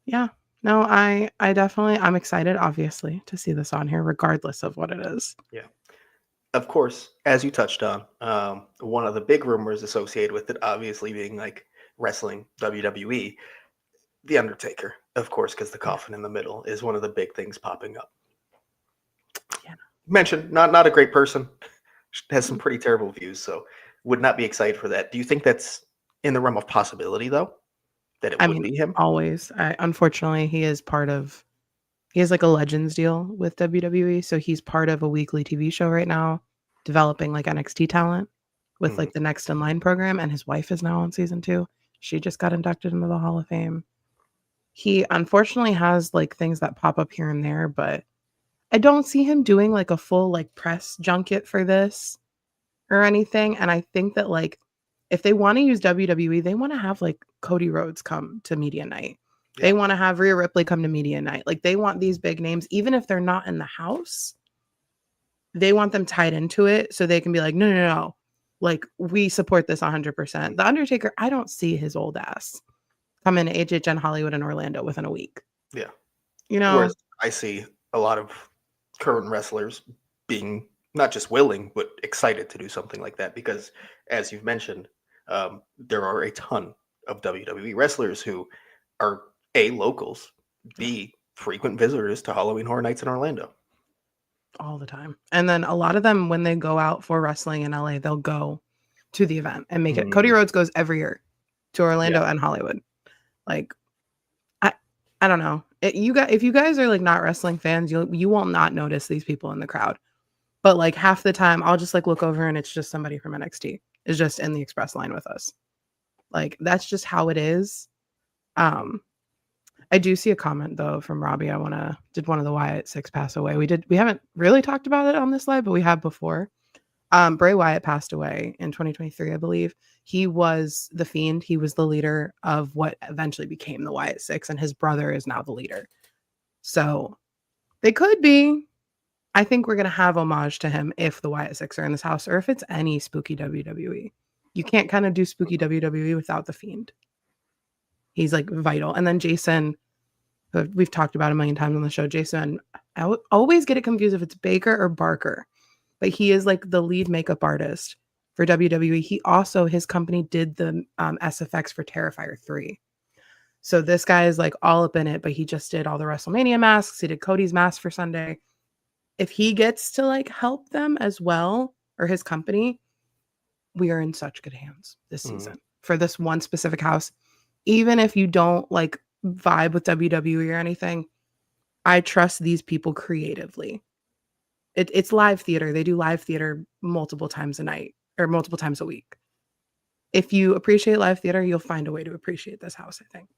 Yeah. No, I definitely, I'm excited, obviously, to see this on here, regardless of what it is. Yeah. Of course, as you touched on, one of the big rumors associated with it, obviously being like wrestling, WWE, The Undertaker, of course, because the coffin in the middle is one of the big things popping up. Yeah. Mentioned, not a great person, has some pretty terrible views, so would not be excited for that. Do you think that's in the realm of possibility, though? That it would be him? Always. Unfortunately, he has like a Legends deal with WWE, so he's part of a weekly TV show right now, developing like NXT talent with like the Next in Line program, and his wife is now on season 2. She just got inducted into the Hall of Fame. He unfortunately has like things that pop up here and there, but I don't see him doing like a full like press junket for this or anything. And I think that like if they want to use WWE, they want to have like Cody Rhodes come to media night. Yeah. They want to have Rhea Ripley come to media night. Like they want these big names, even if they're not in the house, they want them tied into it so they can be like, no. Like we support this 100%. The Undertaker, I don't see his old ass come in HHN Hollywood and Orlando within a week. Yeah. Whereas I see a lot of current wrestlers being not just willing, but excited to do something like that because, as you've mentioned, there are a ton of WWE wrestlers who are A, locals, B, frequent visitors to Halloween Horror Nights in Orlando. All the time. And then a lot of them, when they go out for wrestling in LA, they'll go to the event and make it. Cody Rhodes goes every year to Orlando and Hollywood. Like, I don't know. If you guys are like not wrestling fans, you will not notice these people in the crowd. But like half the time, I'll just like look over and it's just somebody from NXT is just in the express line with us. Like that's just how it is. I do see a comment though from Robbie. Did one of the Wyatt 6 pass away? We haven't really talked about it on this live, but we have before. Bray Wyatt passed away in 2023, I believe. He was the Fiend. He was the leader of what eventually became the Wyatt 6, and his brother is now the leader. So they could be. I think we're going to have homage to him if the Wyatt 6 are in this house, or if it's any spooky WWE. You can't kind of do spooky WWE without the Fiend. He's like vital. And then Jason, who we've talked about a million times on the show, Jason, I always get it confused if it's Baker or Barker. But he is like the lead makeup artist for WWE. He also, his company did the SFX for Terrifier 3. So this guy is like all up in it, but he just did all the WrestleMania masks. He did Cody's mask for Sunday. If he gets to like help them as well, or his company, we are in such good hands this season for this one specific house. Even if you don't like vibe with WWE or anything, I trust these people creatively. It's live theater. They do live theater multiple times a night or multiple times a week. If you appreciate live theater, you'll find a way to appreciate this house, I think.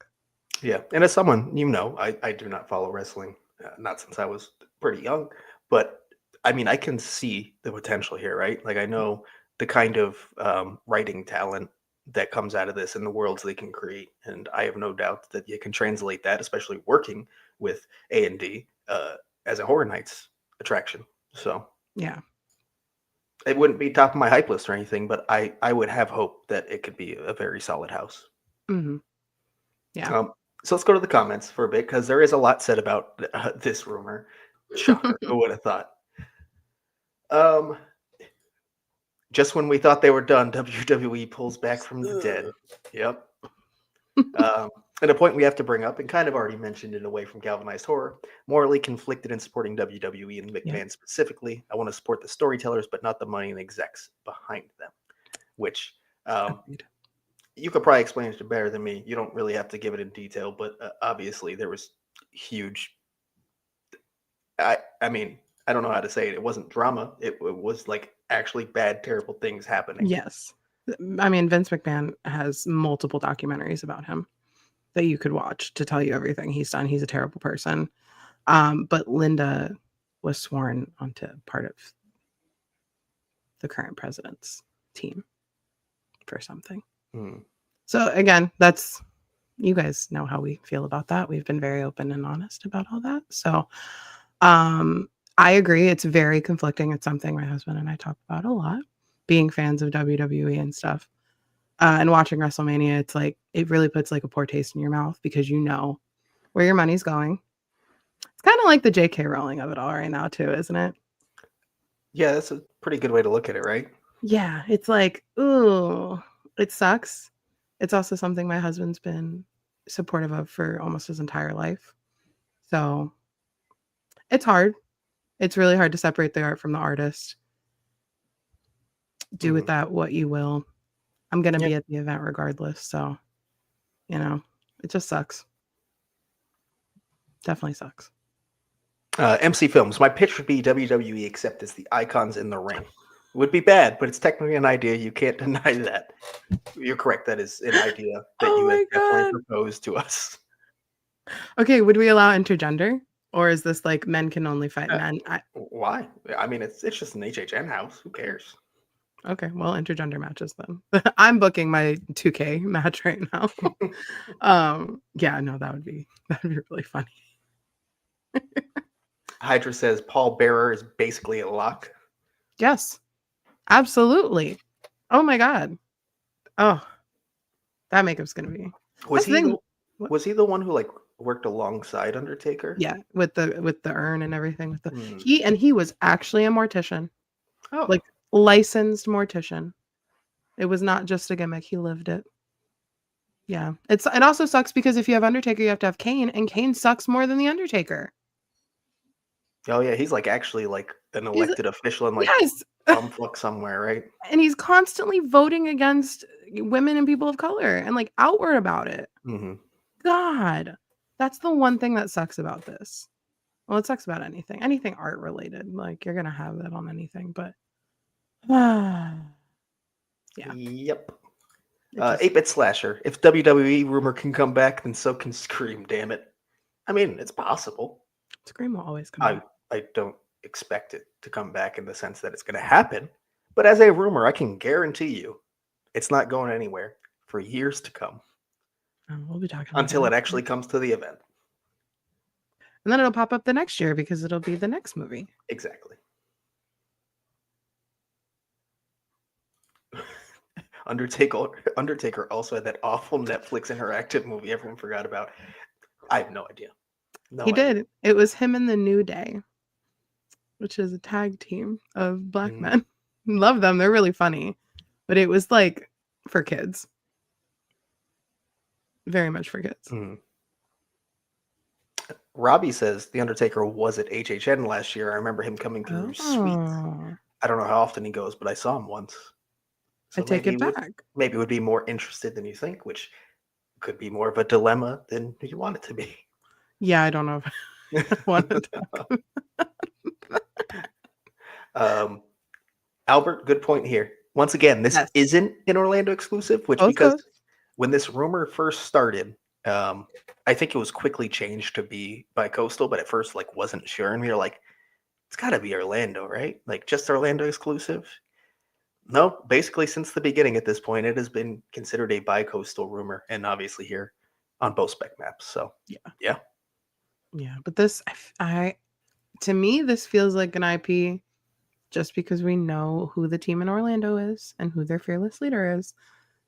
Yeah. And as someone, I do not follow wrestling, not since I was pretty young, but I mean, I can see the potential here, right? Like I know the kind of writing talent that comes out of this and the worlds they can create. And I have no doubt that you can translate that, especially working with A&D as a Horror Nights attraction. So yeah, it wouldn't be top of my hype list or anything, but I would have hope that it could be a very solid house. Yeah. So let's go to the comments for a bit because there is a lot said about this rumor. Shocker! Who would have thought? Just when we thought they were done, WWE pulls back from the dead. Yep. And a point we have to bring up, and kind of already mentioned in Away from Galvanized Horror, morally conflicted in supporting WWE and McMahon specifically. I want to support the storytellers, but not the money and execs behind them. Which you could probably explain it better than me. You don't really have to give it in detail, but obviously there was huge. I mean, I don't know how to say it. It wasn't drama. It was like actually bad, terrible things happening. Yes. I mean, Vince McMahon has multiple documentaries about him that you could watch to tell you everything he's done. He's a terrible person. But Linda was sworn onto part of the current president's team for something. So again, you guys know how we feel about that. We've been very open and honest about all that. So I agree. It's very conflicting. It's something my husband and I talk about a lot, being fans of WWE and stuff. And watching WrestleMania, it's like, it really puts like a poor taste in your mouth because you know where your money's going. It's kind of like the JK Rowling of it all right now too, isn't it? Yeah, that's a pretty good way to look at it, right? Yeah, it's like, ooh, it sucks. It's also something my husband's been supportive of for almost his entire life. So it's hard. It's really hard to separate the art from the artist. Do with that what you will. I'm going to be at the event regardless. So, it just sucks. Definitely sucks. MC Films. My pitch would be WWE except as the icons in the ring. It would be bad, but it's technically an idea. You can't deny that. You're correct. That is an idea that you have definitely proposed to us. Okay, would we allow intergender? Or is this like men can only fight men? Why? I mean, it's just an HHN house. Who cares? Okay, well, intergender matches then. I'm booking my 2K match right now. Yeah, no, that'd be really funny. Hydra says Paul Bearer is basically a lock. Yes, absolutely. Oh my god. Oh, that makeup's gonna be. Was he the one who like worked alongside Undertaker? Yeah, with the urn and everything. He was actually a mortician. Oh, like licensed mortician. It was not just a gimmick. He lived it. Yeah, it also sucks because if you have Undertaker, you have to have Kane, and Kane sucks more than the Undertaker. Oh yeah, he's like actually like an elected official in like bumfuck somewhere, right? And he's constantly voting against women and people of color and like outward about it. God, that's the one thing that sucks about this. Well, it sucks about anything art related. Like you're gonna have that on anything, but yeah. Yep. 8-bit slasher. If WWE rumor can come back, then so can Scream. Damn it. I mean, it's possible. Scream will always come back. I don't expect it to come back in the sense that it's going to happen, but as a rumor, I can guarantee you, it's not going anywhere for years to come. We'll be talking about until it actually comes to the event, and then it'll pop up the next year because it'll be the next movie. Exactly. Undertaker also had that awful Netflix interactive movie everyone forgot about. I have no idea. He did. It was him and the New Day, which is a tag team of black men. Love them. They're really funny. But it was like for kids. Very much for kids. Robbie says The Undertaker was at HHN last year. I remember him coming through suites. I don't know how often he goes, but I saw him once. So I take it back. Maybe would be more interested than you think, which could be more of a dilemma than you want it to be. Yeah, I don't know if I want to talk about. Albert, good point here. Once again, this isn't an Orlando exclusive, because when this rumor first started, I think it was quickly changed to be bi-coastal, but at first like wasn't sure, and we were like, it's got to be Orlando, right? Like just Orlando exclusive. No, basically since the beginning at this point, it has been considered a bi-coastal rumor, and obviously here on both spec maps. So yeah. But this, to me, this feels like an IP, just because we know who the team in Orlando is and who their fearless leader is.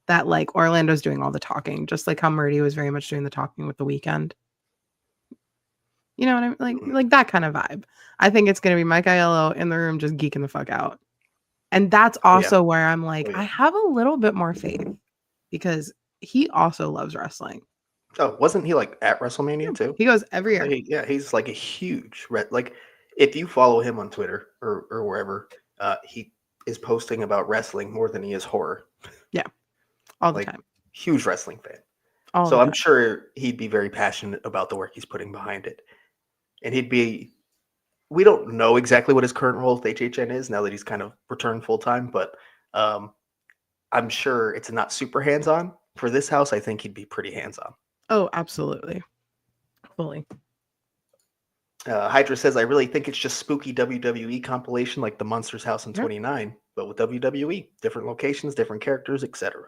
That like Orlando's doing all the talking, just like how Murdy was very much doing the talking with The Weeknd. You know what I mean? Like that kind of vibe. I think it's gonna be Mike Aiello in the room just geeking the fuck out. And that's also where I'm like, I have a little bit more faith because he also loves wrestling. Oh, wasn't he like at Yeah, WrestleMania too? he goes every So year. he's like a huge like if you follow him on Twitter or wherever, he is posting about wrestling more than he is horror. Yeah, all the Like time. huge wrestling fan. All So the I'm time. sure he'd be very passionate about the work he's putting behind it. And we don't know exactly what his current role with HHN is now that he's kind of returned full time, but um, I'm sure it's not super hands on. For this house, I think he'd be pretty hands on. Oh, absolutely. Fully. Hydra says, I really think it's just spooky WWE compilation like the Monsters House in Yeah. 29, but with WWE, different locations, different characters, etc.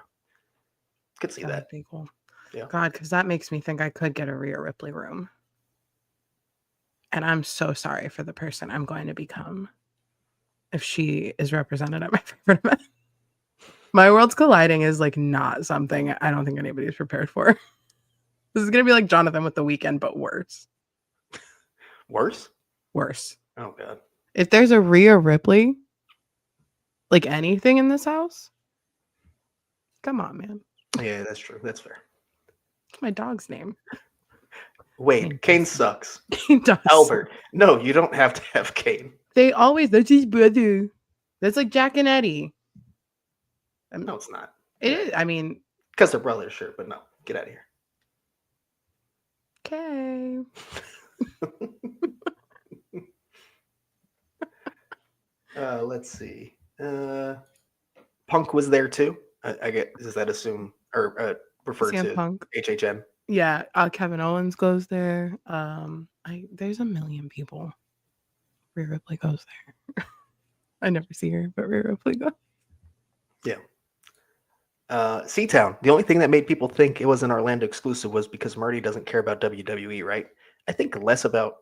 Could see That that. would be cool. Yeah. God, because that makes me think I could get a Rhea Ripley room. And I'm so sorry for the person I'm going to become if she is represented at my favorite event. My Worlds Colliding is like not something I don't think anybody's prepared for. This is going to be like Jonathan with The Weeknd, but worse. Worse? Worse. Oh, God. If there's a Rhea Ripley, like anything in this house, come on, man. Yeah, that's true. That's fair. What's my dog's name? Wait, Kane sucks. Kane does. Albert. No, you don't have to have Kane. They always, that's his brother. That's like Jack and Eddie. No, it's not. It is. I mean, because they're brothers, sure, but no, get out of here. Okay. Let's see. Punk was there too. I get. Does that assume or refer CM to Punk. HHN? Yeah, Kevin Owens goes there. There's a million people. Rhea Ripley goes there. I never see her, but Rhea Ripley goes. Yeah. C-Town. The only thing that made people think it was an Orlando exclusive was because Murdy doesn't care about WWE, right? I think less about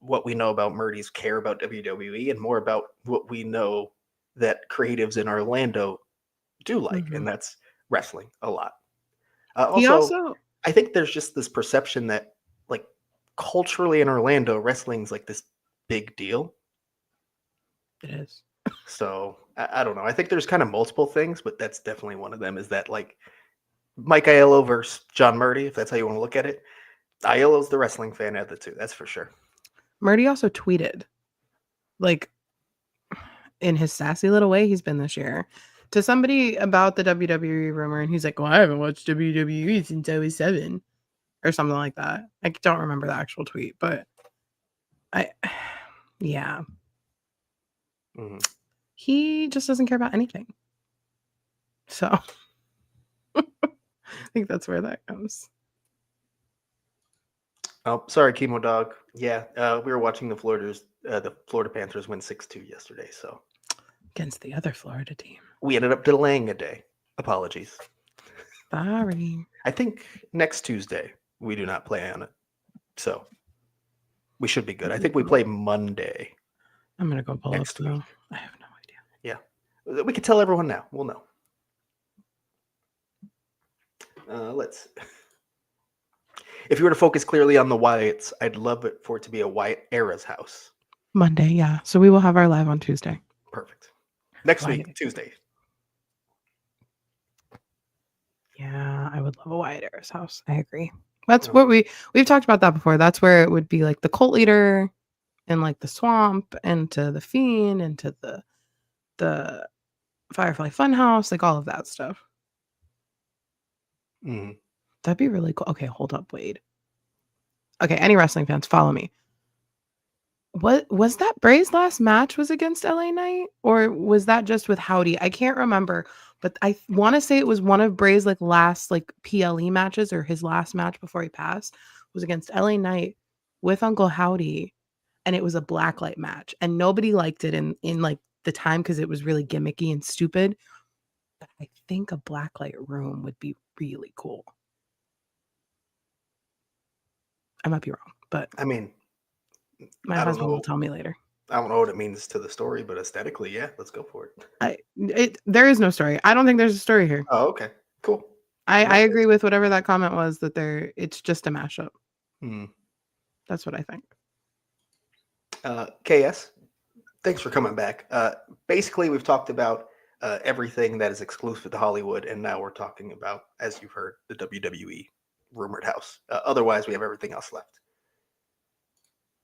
what we know about Murdy's care about WWE and more about what we know that creatives in Orlando do like, and that's wrestling a lot. Also, I think there's just this perception that, like, culturally in Orlando, wrestling's like this big deal. It is. So I don't know. I think there's kind of multiple things, but that's definitely one of them. Is that like Mike Aiello versus John Murdy, if that's how you want to look at it? Aiello's the wrestling fan of the two, that's for sure. Murdy also tweeted, like, in his sassy little way he's been this year, to somebody about the WWE rumor, and he's like, well, I haven't watched WWE since I was 7 or something like that. I don't remember the actual tweet, but yeah. Mm-hmm. He just doesn't care about anything. So I think that's where that comes. Oh, sorry, Chemo Dog. Yeah, we were watching the Florida Panthers win 6-2 yesterday. So against the other Florida team, we ended up delaying a day. Apologies. Sorry. I think next Tuesday we do not play on it, so we should be good. I think we play Monday. I'm gonna go pull up though. I have no idea. Yeah, we could tell everyone now. We'll know. Let's. If you were to focus clearly on the Wyatts, I'd love it for it to be a Wyatt Era's house. Monday, yeah. So we will have our live on Tuesday. Perfect. Next week, Tuesday. Yeah, I would love a Wyatt Era's house. I agree. That's what we've talked about that before. That's where it would be like the cult leader and like the swamp and to the Fiend and to the Firefly Funhouse, like all of that stuff. Mm-hmm. That'd be really cool. Okay, hold up, Wade. Okay, any wrestling fans, follow me. What was that? Bray's last match was against LA Knight, or was that just with Howdy? I can't remember, but I want to say it was one of Bray's like last like PLE matches, or his last match before he passed was against LA Knight with Uncle Howdy, and it was a blacklight match, and nobody liked it in like the time because it was really gimmicky and stupid. But I think a blacklight room would be really cool. I might be wrong, but I mean, my husband will tell me later. I don't know what it means to the story, but aesthetically, yeah, let's go for it. There is no story. I don't think there's a story here. Oh, okay, cool. I agree with whatever that comment was, that it's just a mashup. That's what I think. KS, thanks for coming back. Basically, we've talked about everything that is exclusive to Hollywood, and now we're talking about, as you've heard, the WWE rumored house. Otherwise, we have everything else left.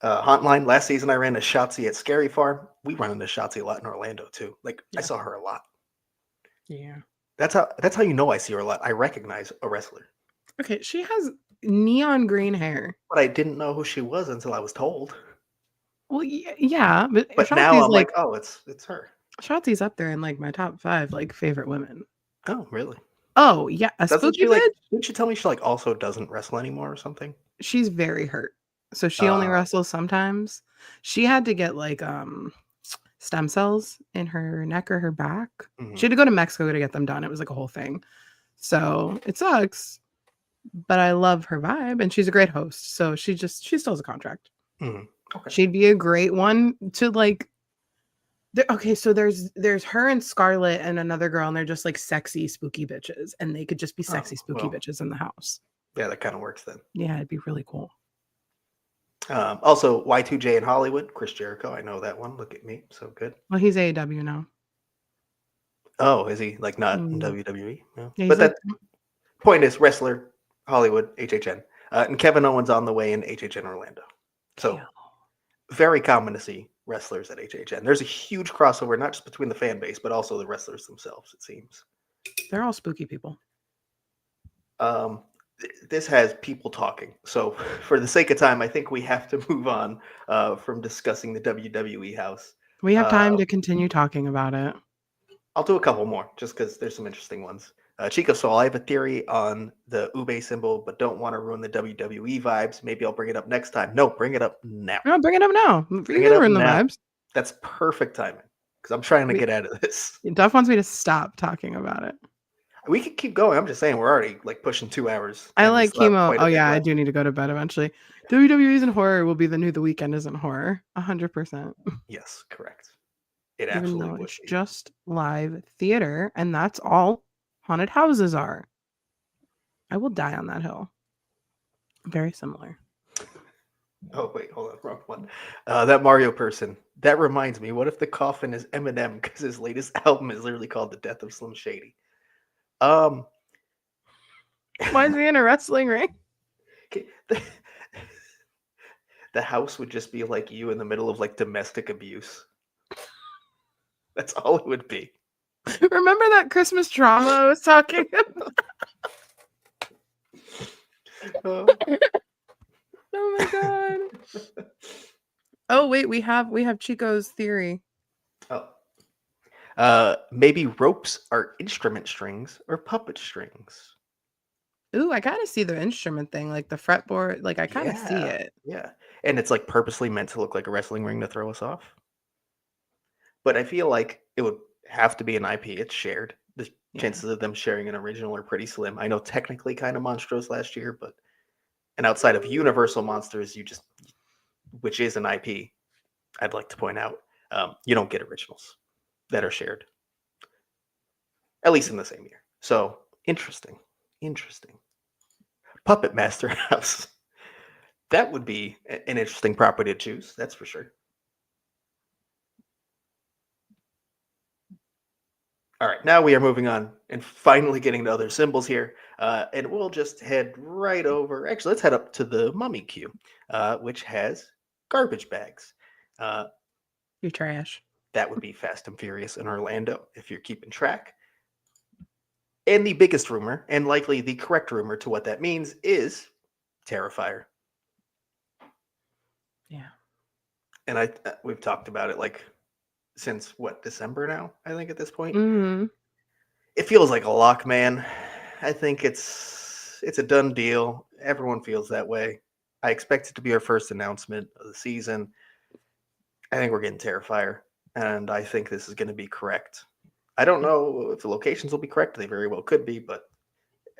Hotline. Last season, I ran a Shotzi at Scary Farm. We run into Shotzi a lot in Orlando too. Like I saw her a lot. Yeah. That's how you know I see her a lot. I recognize a wrestler. Okay, she has neon green hair. But I didn't know who she was until I was told. Well, yeah, but now I'm like, oh, it's her. Shotzi's up there in like my top 5 like favorite women. Oh, really? Oh, yeah, a spooky bitch. Didn't she tell me she like also doesn't wrestle anymore or something? She's very hurt. So she only wrestles sometimes. She had to get like stem cells in her neck or her back. Mm-hmm. She had to go to Mexico to get them done. It was like a whole thing. So it sucks. But I love her vibe and she's a great host. So she still has a contract. Mm-hmm. Okay. She'd be a great one to like. Okay, so there's her and Scarlett and another girl, and they're just like sexy, spooky bitches, and they could just be sexy, spooky bitches in the house. Yeah, that kind of works then. Yeah, it'd be really cool. Also, Y2J in Hollywood, Chris Jericho. I know that one. Look at me, so good. Well, he's AEW now. Oh, is he like not in WWE? No. Yeah, but that point is wrestler, Hollywood, HHN, and Kevin Owens on the way in HHN Orlando. So very common to see wrestlers at HHN. There's a huge crossover, not just between the fan base, but also the wrestlers themselves, it seems. They're all spooky people. This has people talking. So for the sake of time, I think we have to move on from discussing the WWE house. We have time to continue talking about it. I'll do a couple more just because there's some interesting ones. Chico Soul, I have a theory on the Ube symbol, but don't want to ruin the WWE vibes. Maybe I'll bring it up next time. No, bring it up now. No, bring it up now. You can ruin the vibes. That's perfect timing because I'm trying to get out of this. Duff wants me to stop talking about it. We could keep going. I'm just saying we're already like pushing 2 hours. I like chemo. Oh yeah, I do need to go to bed eventually. WWE isn't horror will be the new The Weeknd isn't horror. 100%. Yes, correct. It absolutely would. It's just live theater, and that's all haunted houses are. I will die on that hill. Very similar. Oh wait, hold on, wrong one. That Mario person. That reminds me. What if the coffin is Eminem because his latest album is literally called "The Death of Slim Shady"? Why is he in a wrestling ring? The house would just be like you in the middle of like domestic abuse. That's all it would be. Remember that Christmas drama I was talking about? Oh my god. Oh wait, we have Chico's theory. Oh. Maybe ropes are instrument strings or puppet strings. Ooh, I kind of see the instrument thing, like the fretboard. Like I kind of see it. Yeah. And it's like purposely meant to look like a wrestling ring to throw us off. But I feel like it would have to be an IP. It's shared. The chances of them sharing an original are pretty slim. I know technically kind of Monstros last year, but and outside of Universal Monsters, which is an IP, I'd like to point out, you don't get originals that are shared. At least in the same year. So interesting. Puppet Master House. That would be an interesting property to choose, that's for sure. All right, now we are moving on and finally getting to other symbols here. And we'll just head right over. Actually, let's head up to the mummy queue, which has garbage bags. You're trash. That would be Fast and Furious in Orlando, if you're keeping track. And the biggest rumor, and likely the correct rumor to what that means, is Terrifier. Yeah. And we've talked about it like since December now, I think at this point. Mm-hmm. It feels like a lock, man. I think it's a done deal. Everyone feels that way. I expect it to be our first announcement of the season. I think we're getting Terrifier, and I think this is going to be correct. I don't know if the locations will be correct. They very well could be, but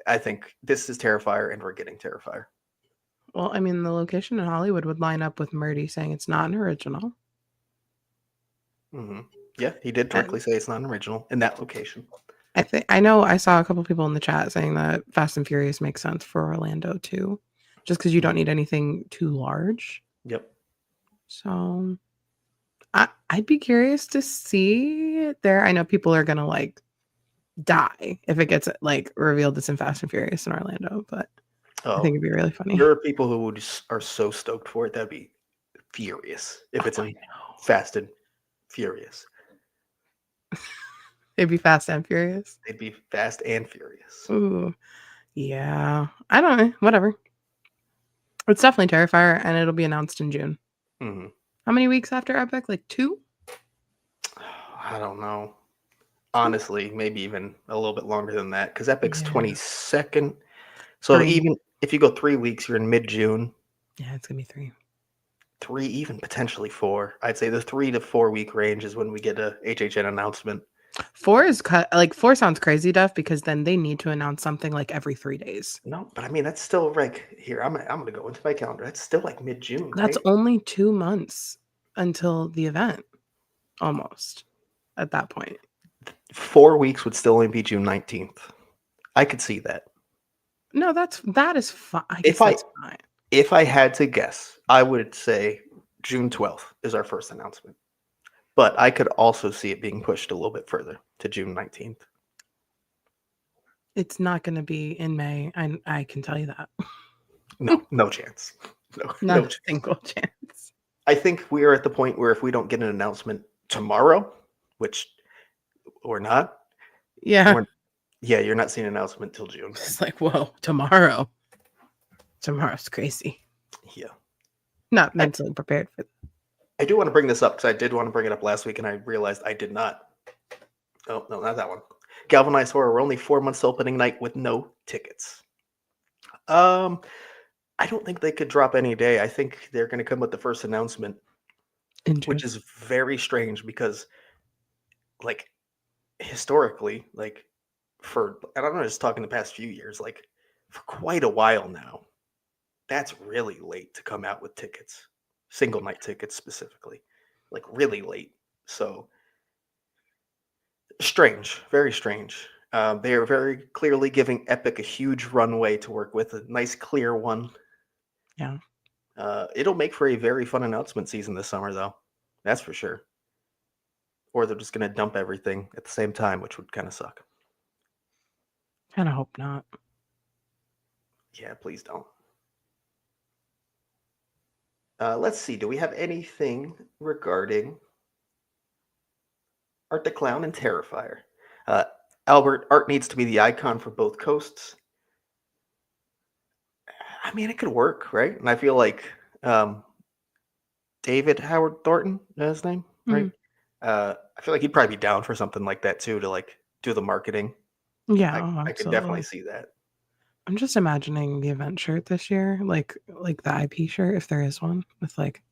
I think this is Terrifier, and we're getting Terrifier. Well, I mean, the location in Hollywood would line up with Murdy saying it's not an original. Mm-hmm. Yeah, he did directly say it's not an original in that location. I know I saw a couple people in the chat saying that Fast and Furious makes sense for Orlando too, just because you don't need anything too large. Yep. So I'd be curious to see it there. I know people are gonna like die if it gets like revealed it's in Fast and Furious in Orlando, but I Oh, think it'd be really funny. there are people who are so stoked for it. That'd be furious if it's Oh, I in know. Fast and Furious. It'd be Fast and Furious. They'd be Fast and Furious. Ooh, yeah. I don't know. Whatever. It's definitely Terrifier, and it'll be announced in June. Hmm. How many weeks after Epic? Like 2? I don't know. 2? Honestly, maybe even a little bit longer than that because Epic's Yeah. 22nd. So 3. even if you go 3 weeks, you're in mid-June. Yeah, it's gonna be 3. 3, even potentially 4. I'd say the 3 to 4 week range is when we get a HHN announcement. 4 is like 4 sounds crazy, Duff, because then they need to announce something like every 3 days. No, but I mean that's still like here. I'm gonna go into my calendar. That's still like mid-June, That's right? only 2 months until the event, almost, at that point. 4 weeks would still only be June 19th. I could see that. No, that is fine. I guess If I that's fine. if I had to guess, I would say June 12th is our first announcement. But I could also see it being pushed a little bit further to June 19th. It's not gonna be in May, I can tell you that. No, no chance. No, Not no a chance. single chance. I think we are at the point where if we don't get an announcement tomorrow, which we're not, Yeah. you're not seeing an announcement till June. It's like, whoa, tomorrow. Tomorrow's crazy. Yeah. Not mentally prepared for that. I do want to bring this up because I did want to bring it up last week and I realized I did not. Oh, no, not that one. Galvanized Horror, we're only 4 months to opening night with no tickets. I don't think they could drop any day. I think they're going to come with the first announcement, which is very strange because, like, historically, like, I don't know, just talking the past few years, like, for quite a while now, that's really late to come out with tickets, single night tickets specifically, like, really late. So, strange, very strange. They are very clearly giving Epic a huge runway to work with, a nice clear one. Yeah. It'll make for a very fun announcement season this summer, though. That's for sure. Or they're just going to dump everything at the same time, which would kind of suck. Kind of hope not. Yeah, please don't. Let's see. Do we have anything regarding Art the Clown and Terrifier? Albert, art needs to be the icon for both coasts. I mean, it could work, right? And I feel like David Howard Thornton, is his name, right? I feel like he'd probably be down for something like that too, to like do the marketing. Yeah, I could definitely see that. I'm just imagining the event shirt this year, like the IP shirt, if there is one, with like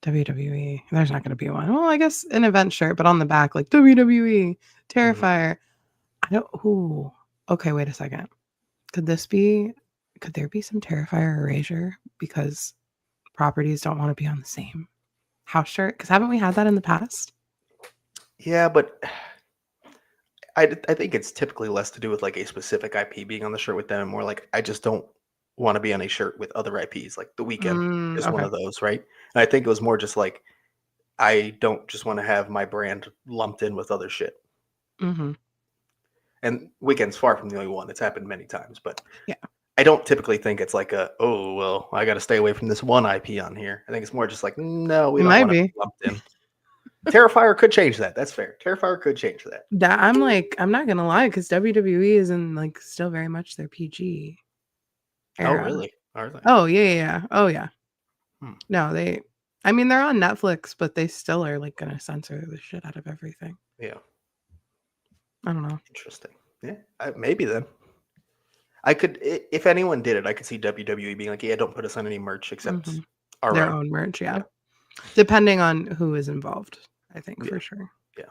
WWE. There's not going to be one. Well, I guess an event shirt, but on the back, like WWE, Terrifier. I don't. Ooh. Okay, wait a second. Could there be some Terrifier erasure because properties don't want to be on the same house shirt? Because haven't we had that in the past? Yeah, but I think it's typically less to do with like a specific IP being on the shirt with them, and more like I just don't want to be on a shirt with other IPs. Like The Weeknd is one Okay. of those, right? And I think it was more just like I don't just want to have my brand lumped in with other shit. Mm-hmm. And Weeknd's far from the only one. It's happened many times, but Yeah. I don't typically think it's like oh well, I got to stay away from this one IP on here. I think it's more just like no, we don't want to be lumped in. Terrifier could change that. That's fair. Terrifier could change that. I'm not gonna lie, because WWE is in like still very much their PG era. Oh really? Are they? Oh yeah. Oh yeah. No, Hmm. I mean, they're on Netflix, but they still are like gonna censor the shit out of everything. Yeah. I don't know. Interesting. Yeah, maybe then. I could, if anyone did it, I could see WWE being like, "Yeah, don't put us on any merch except their own merch." Yeah, depending on who is involved, I think for sure. Yeah.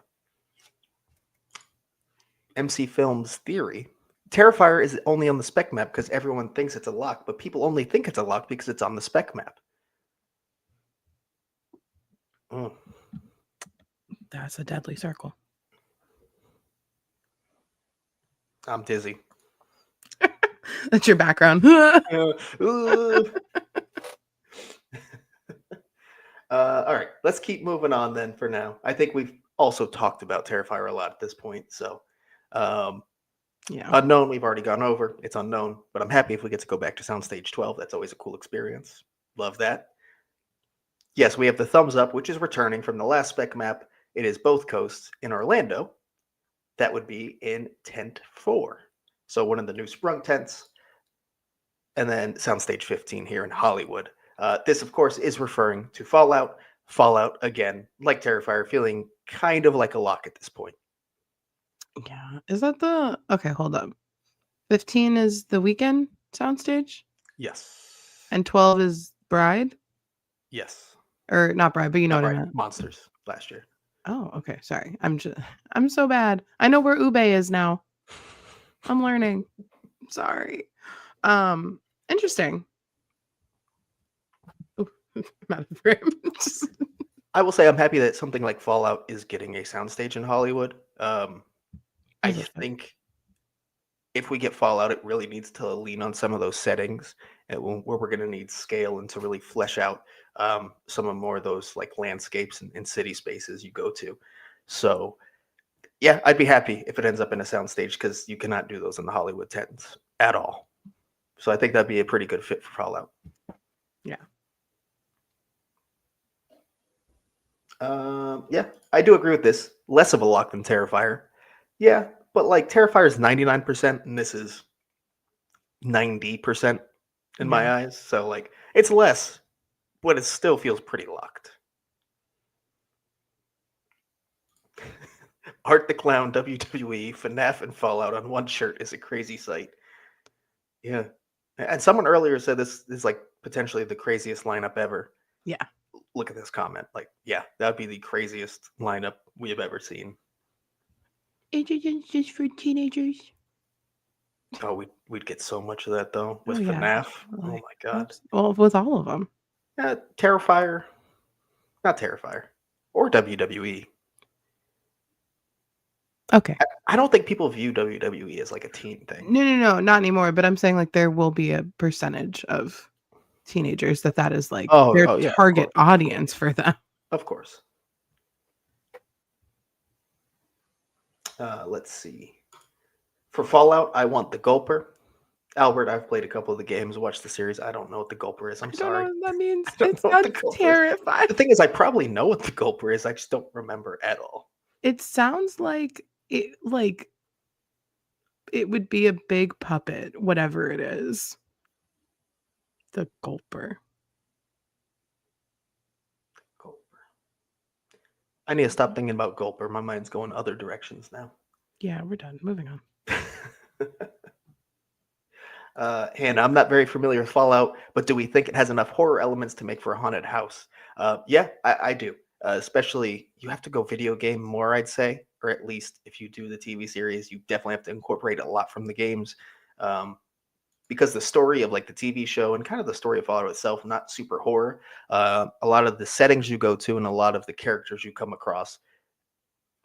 MC Films theory: Terrifier is only on the spec map because everyone thinks it's a lock, but people only think it's a lock because it's on the spec map. That's a deadly circle. I'm dizzy. That's your background. All right, let's keep moving on then for now. I think we've also talked about Terrifier a lot at this point. So Yeah. Unknown, we've already gone over. It's unknown, but I'm happy if we get to go back to Soundstage 12. That's always a cool experience. Love that. Yes, we have the thumbs up, which is returning from the last spec map. It is both coasts in Orlando. That would be in tent 4. So one of the new sprung tents. And then Soundstage 15 here in Hollywood. This, of course, is referring to Fallout. Fallout, again, like Terrifier, feeling kind of like a lock at this point. Yeah. Is that the... Okay, hold up. 15 is the weekend soundstage? Yes. And 12 is Bride? Yes. Or not Bride, but you know Not what I right. meant. Monsters last year. Oh, okay. Sorry. I'm so bad. I know where Ube is now. I'm learning. Sorry. Interesting. Ooh, I'm out of frame. I will say I'm happy that something like Fallout is getting a soundstage in Hollywood. I think if we get Fallout, it really needs to lean on some of those settings where we're going to need scale and to really flesh out some of more of those like landscapes and city spaces you go to. So yeah, I'd be happy if it ends up in a soundstage because you cannot do those in the Hollywood tents at all. So I think that'd be a pretty good fit for Fallout. Yeah. Yeah, I do agree with this. Less of a lock than Terrifier. Yeah, but like Terrifier is 99% and this is 90% in my eyes. So like it's less, but it still feels pretty locked. Art the Clown, WWE, FNAF, and Fallout on one shirt is a crazy sight. Yeah. And someone earlier said this is like potentially the craziest lineup ever. Yeah. Look at this comment. Like, yeah, that would be the craziest lineup we have ever seen. HHN's just for teenagers. Oh, we'd get so much of that though with FNAF. Oh my god. Well, with all of them. Terrifier, not Terrifier, or WWE. Okay. I don't think people view WWE as like a teen thing. No, not anymore. But I'm saying like there will be a percentage of teenagers that is like their target audience for them. Of course. Let's see. For Fallout, I want the Gulper. Albert, I've played a couple of the games, watched the series. I don't know what the Gulper is. I'm sorry. I don't know what that means. It's not terrifying. The thing is, I probably know what the Gulper is. I just don't remember at all. It sounds like it would be a big puppet, whatever it is. The Gulper. I need to stop thinking about Gulper. My mind's going other directions now. Yeah, we're done. Moving on. Hannah, I'm not very familiar with Fallout, but do we think it has enough horror elements to make for a haunted house? Yeah, I do. Especially, you have to go video game more, I'd say, or at least if you do the TV series, you definitely have to incorporate a lot from the games. Because the story of like the TV show and kind of the story of Fallout itself, not super horror. A lot of the settings you go to and a lot of the characters you come across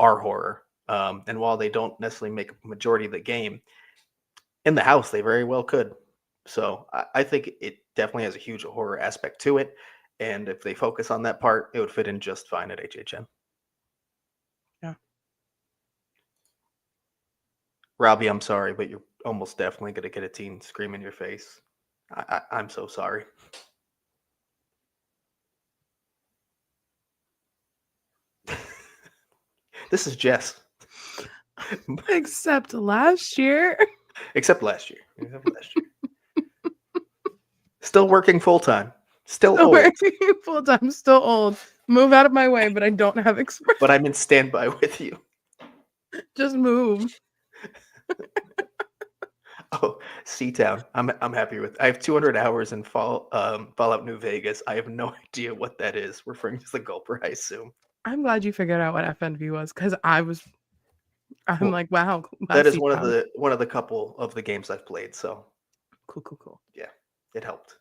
are horror. And while they don't necessarily make a majority of the game, in the house they very well could. So I think it definitely has a huge horror aspect to it. And if they focus on that part, it would fit in just fine at HHN. Yeah. Robbie, I'm sorry, but you're almost definitely going to get a teen scream in your face. I'm so sorry. This is Jess. Except last year. Except last year. Still working full time. Still old. Working full time. Still old. Move out of my way, but I don't have expression. But I'm in standby with you. Just move. Oh, Seatown. I'm happy with. I have 200 hours in Fallout New Vegas. I have no idea what that is. Referring to the Gulper, I assume. I'm glad you figured out what FNV was because I'm like, wow. That is one of the couple of the games I've played. So cool. Yeah, it helped.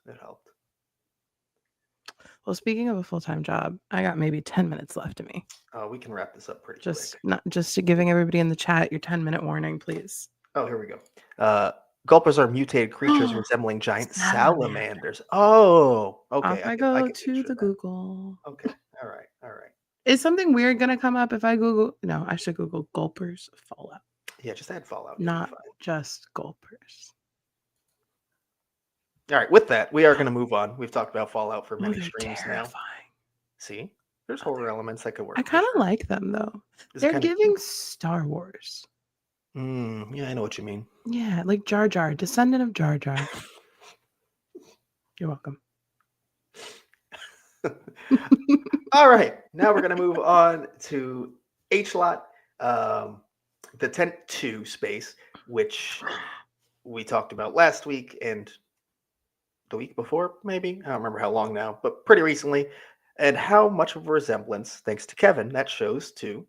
Well, speaking of a full-time job, I got maybe 10 minutes left of me. We can wrap this up pretty quick. Not just giving everybody in the chat your 10-minute warning, please. Oh, here we go. Gulpers are mutated creatures resembling giant salamanders. Oh, okay. Off I go to the Google. Okay. All right. Is something weird going to come up if I Google? No, I should Google Gulpers Fallout. Yeah, just add Fallout. Not just gulpers. All right, with that, we are going to move on. We've talked about Fallout for many streams terrifying. now. See, there's horror elements that could work. I kind of like them though. They're giving Star Wars. Yeah, I know what you mean. Yeah, like Jar Jar, descendant of Jar Jar. You're welcome. All right, now we're going to move on to H-Lot, the Tent 2 space, which we talked about last week and the week before, maybe. I don't remember how long now, but pretty recently. And how much of a resemblance, thanks to Kevin, that shows to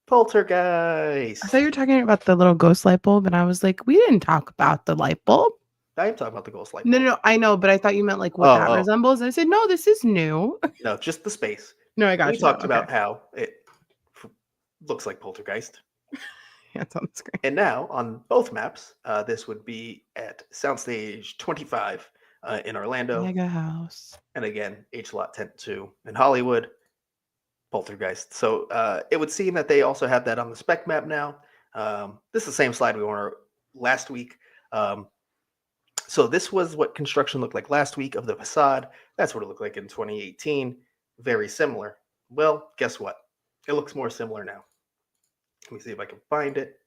Poltergeist. I thought you were talking about the little ghost light bulb, and I was like, we didn't talk about the light bulb. I am talking about the ghost light bulb. No, I know, but I thought you meant like what that resembles. And I said, no, this is new. No, just the space. No, I got you. We talked about how it looks like Poltergeist. Yeah, it's on the screen. And now on both maps, this would be at Soundstage 25 in Orlando. Mega House. And again, H-Lot Tent 2 in Hollywood. Poltergeist. So it would seem that they also have that on the spec map now. This is the same slide we were last week. So this was what construction looked like last week of the facade. That's what it looked like in 2018. Very similar. Well, guess what? It looks more similar now. Let me see if I can find it.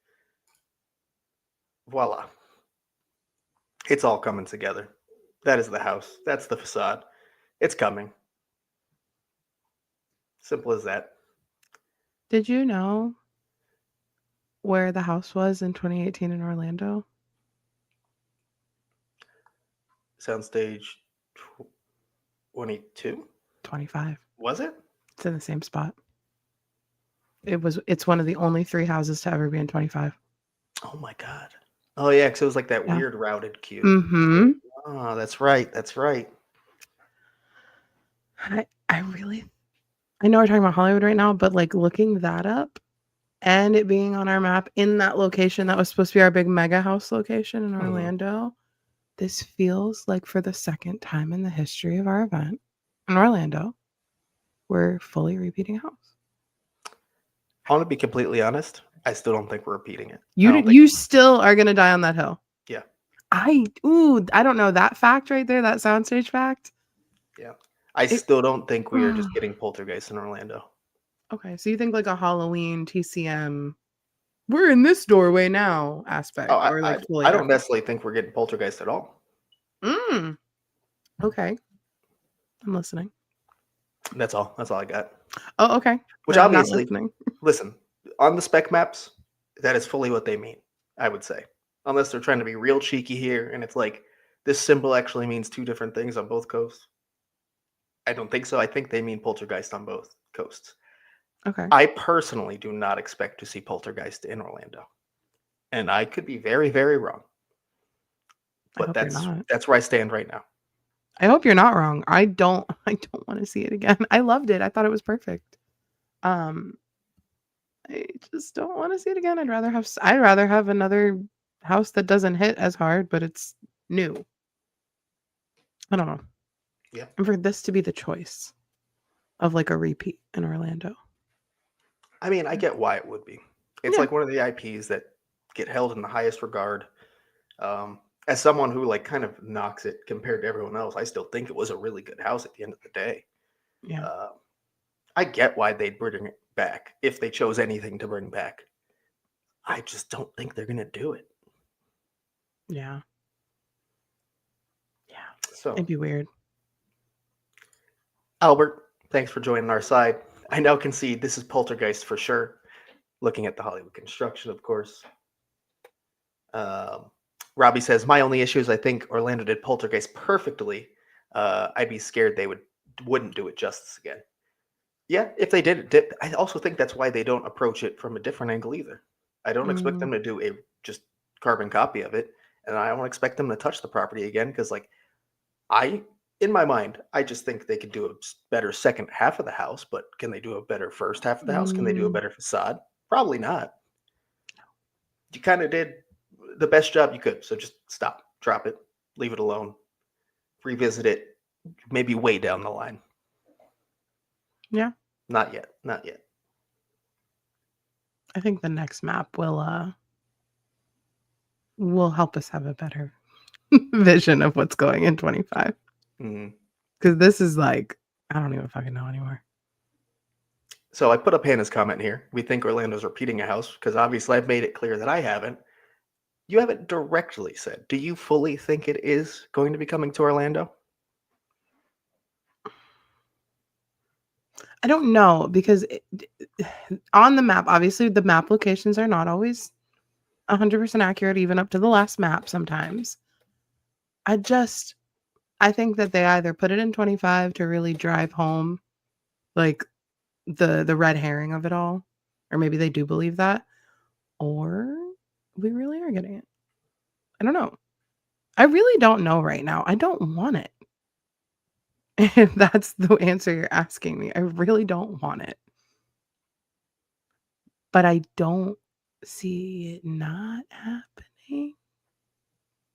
Voila. It's all coming together. That is the house. That's the facade. It's coming. Simple as that. Did you know where the house was in 2018 in Orlando? Soundstage 22? 25. Was it? It's in the same spot. It's one of the only 3 houses to ever be in 25. Oh my God. Oh yeah, because it was like that weird routed cube. Mm-hmm. Oh, that's right. That's right. I know we're talking about Hollywood right now, but like looking that up and it being on our map in that location that was supposed to be our big mega house location in Orlando, this feels like for the second time in the history of our event in Orlando, we're fully repeating a house. I want to be completely honest. I still don't think we're repeating it. You still are gonna die on that hill. Yeah. I don't know that fact right there, that soundstage fact. Yeah. I still don't think we are just getting Poltergeist in Orlando. Okay, so you think like a Halloween TCM, we're in this doorway now aspect, or like I don't necessarily think we're getting Poltergeist at all. Okay, I'm listening. That's all. That's all I got. Oh, okay. Which obviously, listen, on the spec maps, that is fully what they mean, I would say. Unless they're trying to be real cheeky here, and it's like, this symbol actually means 2 different things on both coasts. I don't think so. I think they mean Poltergeist on both coasts. Okay. I personally do not expect to see Poltergeist in Orlando. And I could be very, very wrong. But that's where I stand right now. I hope you're not wrong. I don't want to see it again. I loved it. I thought it was perfect. I just don't want to see it again. I'd rather have another house that doesn't hit as hard, but it's new. I don't know. Yeah. And for this to be the choice of like a repeat in Orlando. I mean, I get why it would be. It's like one of the IPs that get held in the highest regard. As someone who like kind of knocks it compared to everyone else, I still think it was a really good house at the end of the day. Yeah. I get why they'd bring it back if they chose anything to bring back. I just don't think they're going to do it. Yeah. Yeah. So it'd be weird. Albert, thanks for joining our side. I now concede this is Poltergeist for sure. Looking at the Hollywood construction, of course. Robbie says, my only issue is I think Orlando did Poltergeist perfectly. I'd be scared they wouldn't do it justice again. Yeah, if they did it, I also think that's why they don't approach it from a different angle either. I don't expect them to do a just carbon copy of it, and I don't expect them to touch the property again because, like, in my mind, I just think they could do a better second half of the house, but can they do a better first half of the house? Can they do a better facade? Probably not. You kind of did the best job you could, so just stop, drop it, leave it alone, revisit it, maybe way down the line. Yeah. Not yet. Not yet. I think the next map will will help us have a better vision of what's going in 25. Because this is like, I don't even fucking know anymore. So I put up Hannah's comment here. We think Orlando's repeating a house because obviously I've made it clear that I haven't. You haven't directly said. Do you fully think it is going to be coming to Orlando? I don't know because on the map, obviously the map locations are not always 100% accurate, even up to the last map sometimes. I think that they either put it in 25 to really drive home like the red herring of it all, or maybe they do believe that, or we really are getting it. I don't know. I really don't know right now. I don't want it. If that's the answer you're asking me, I really don't want it. But I don't see it not happening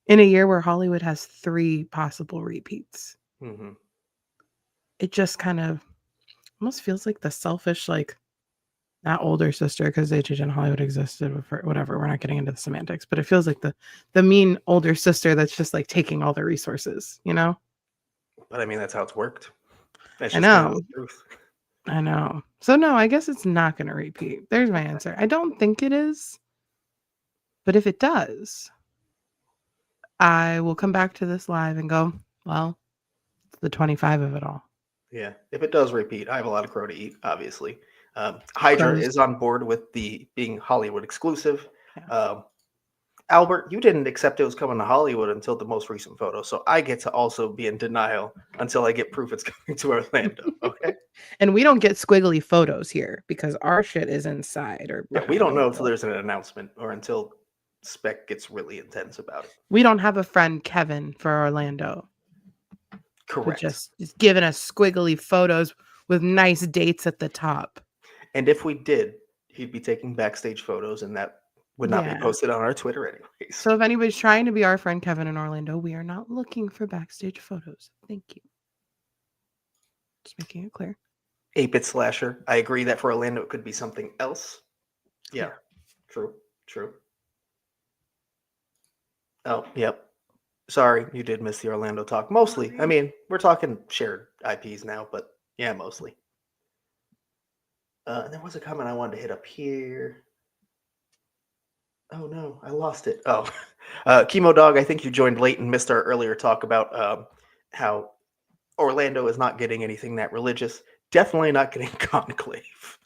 in a year where Hollywood has 3 possible repeats. It just kind of almost feels like the selfish, like, not older sister, because HHN and Hollywood existed, whatever. We're not getting into the semantics, but it feels like the mean older sister that's just like taking all the resources, you know? But I mean, that's how it's worked. That's I just kind of know. the truth. I know. So no, I guess it's not going to repeat. There's my answer. I don't think it is. But if it does, I will come back to this live and go, well, it's the 25 of it all. Yeah. If it does repeat, I have a lot of crow to eat, obviously. Hydra Crows. is on board with the being Hollywood exclusive. Yeah. Albert, you didn't accept it was coming to Hollywood until the most recent photo, so I get to also be in denial until I get proof it's coming to Orlando. Okay. And we don't get squiggly photos here because our shit is inside or Yeah, we don't know until there's an announcement or until Spec gets really intense about it. We don't have a friend Kevin for Orlando. Correct. Just giving us squiggly photos with nice dates at the top. And if we did, he'd be taking backstage photos, and that would not be posted on our Twitter anyways. So if anybody's trying to be our friend Kevin in Orlando, we are not looking for backstage photos. Thank you. Just making it clear. 8-bit slasher. I agree that for Orlando it could be something else. Yeah. True. Oh, yep. Sorry, you did miss the Orlando talk. Mostly. I mean, we're talking shared IPs now, but yeah, mostly. There was a comment I wanted to hit up here. Oh no, I lost it. Oh, Chemo Dog, I think you joined late and missed our earlier talk about how Orlando is not getting anything that religious. Definitely not getting Conclave.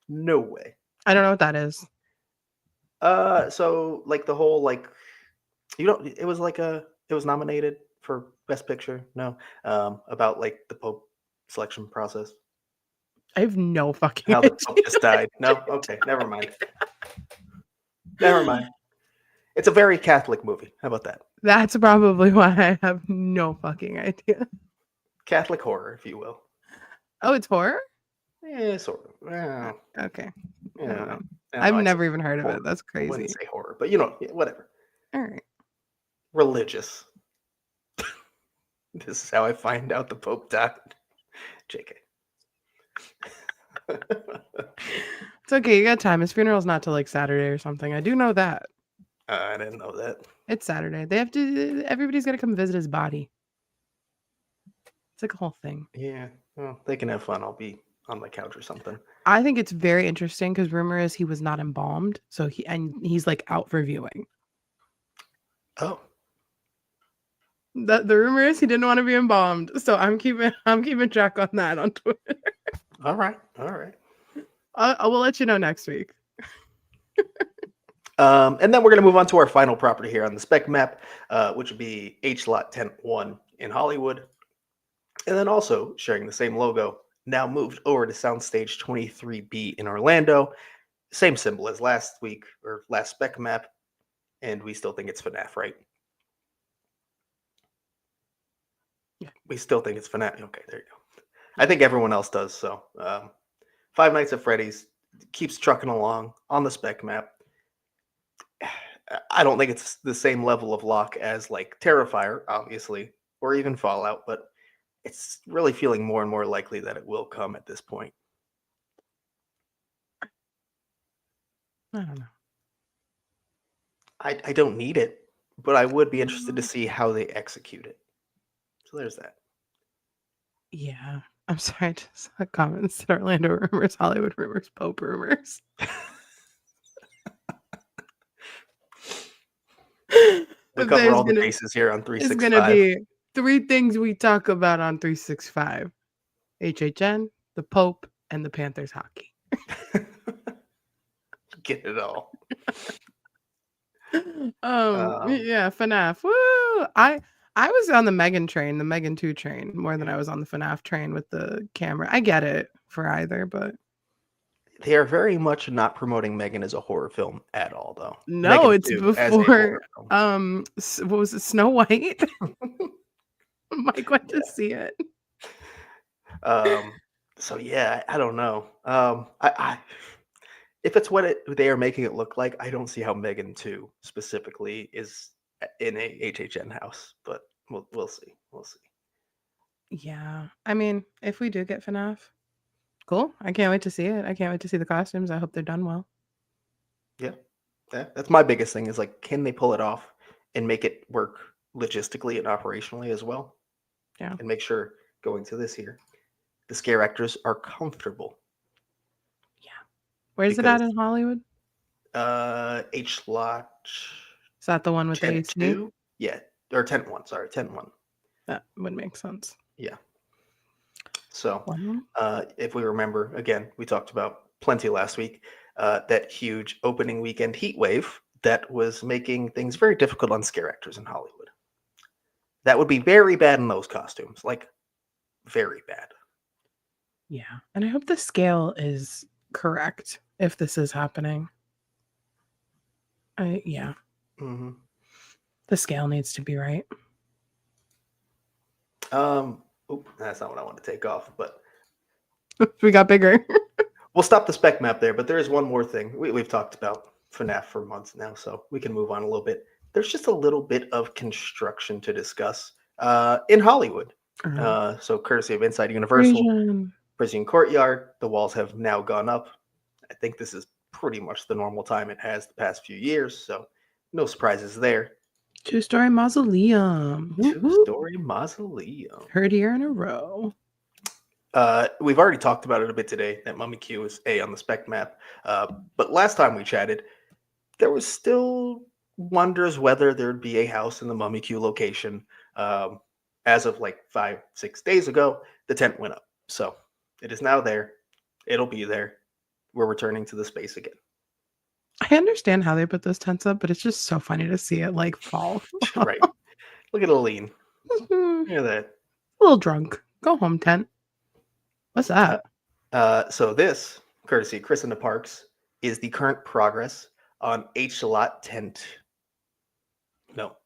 No way. I don't know what that is. So like the whole like it was nominated for Best Picture. No. About like the Pope selection process. I have no fucking How idea. the Pope just died. No, okay, never mind. Never mind. It's a very Catholic movie. How about that? That's probably why I have no fucking idea. Catholic horror, if you will. Oh, it's horror? Yeah, sort of. Well, okay. I don't know. I've never even heard of it. That's crazy. I wouldn't say horror, but you know, whatever. All right. Religious. This is how I find out the Pope died. JK. It's okay. You got time. His funeral's not till like Saturday or something. I do know that. I didn't know that. It's Saturday. They have to. Everybody's got to come visit his body. It's like a whole thing. Yeah. Well, they can have fun. I'll be on my couch or something. I think it's very interesting because rumor is he was not embalmed, so he's like out for viewing. Oh. The rumor is he didn't want to be embalmed, so I'm keeping track on that on Twitter. All right. I will let you know next week. And then we're going to move on to our final property here on the spec map, which would be H-Lot Tent 1 in Hollywood. And then also sharing the same logo, now moved over to Soundstage 23B in Orlando. Same symbol as last week or last spec map. And we still think it's FNAF, right? Yeah. We still think it's FNAF. Okay, there you go. I think everyone else does. So Five Nights at Freddy's keeps trucking along on the spec map. I don't think it's the same level of lock as like Terrifier, obviously, or even Fallout, but it's really feeling more and more likely that it will come at this point. I don't know. I don't need it, but I would be interested to see how they execute it. So there's that. Yeah. I'm sorry, just comments that Orlando rumors, Hollywood rumors, Pope rumors. We cover all the bases here on It's 365. gonna be 3 things we talk about on 365: HHN, the Pope, and the Panthers hockey. Get it all. Yeah, FNAF. Woo! I was on the Megan train, the Megan 2 train, more than I was on the FNAF train with the camera. I get it for either, but they are very much not promoting Megan as a horror film at all, though. no, Megan it's 2 as a before horror film. what was it, Snow White? Mike went to see it. So yeah, I don't know. I if it's what they are making it look like, I don't see how Megan 2 specifically is in a HHN house, but we'll see. We'll see. Yeah. I mean, if we do get FNAF, cool. I can't wait to see it. I can't wait to see the costumes. I hope they're done well. Yeah. That's my biggest thing is like, can they pull it off and make it work logistically and operationally as well? Yeah. And make sure going to this year, the scare actors are comfortable. Yeah. Where's it at in Hollywood? H slot. Is that the one with the AC? 2? Yeah. Or tent 1, sorry, tent 1. That would make sense. Yeah. So, if we remember, again, we talked about plenty last week, that huge opening weekend heat wave that was making things very difficult on scare actors in Hollywood. That would be very bad in those costumes, like very bad. Yeah. And I hope the scale is correct if this is happening. Yeah. Mm-hmm. The scale needs to be right. That's not what I want to take off, but we got bigger. We'll stop the spec map there, but there is one more thing. We've talked about FNAF for months now, so we can move on a little bit. There's just a little bit of construction to discuss in Hollywood. So courtesy of Inside Universal, Prison Courtyard, the walls have now gone up. I think this is pretty much the normal time it has the past few years, so no surprises there. 2-story mausoleum. 2-story mausoleum. Third year in a row. We've already talked about it a bit today, that Mummy Q is on the spec map. But last time we chatted, there was still wonders whether there'd be a house in the Mummy Q location. As of like 5-6 days ago, the tent went up. So it is now there. It'll be there. We're returning to the space again. I understand how they put those tents up, but it's just so funny to see it like fall. Right. Look at Aline. Look at that. A little drunk. Go home tent. What's that? So this, courtesy Chris in the Parks, is the current progress on H-Lot tent. No.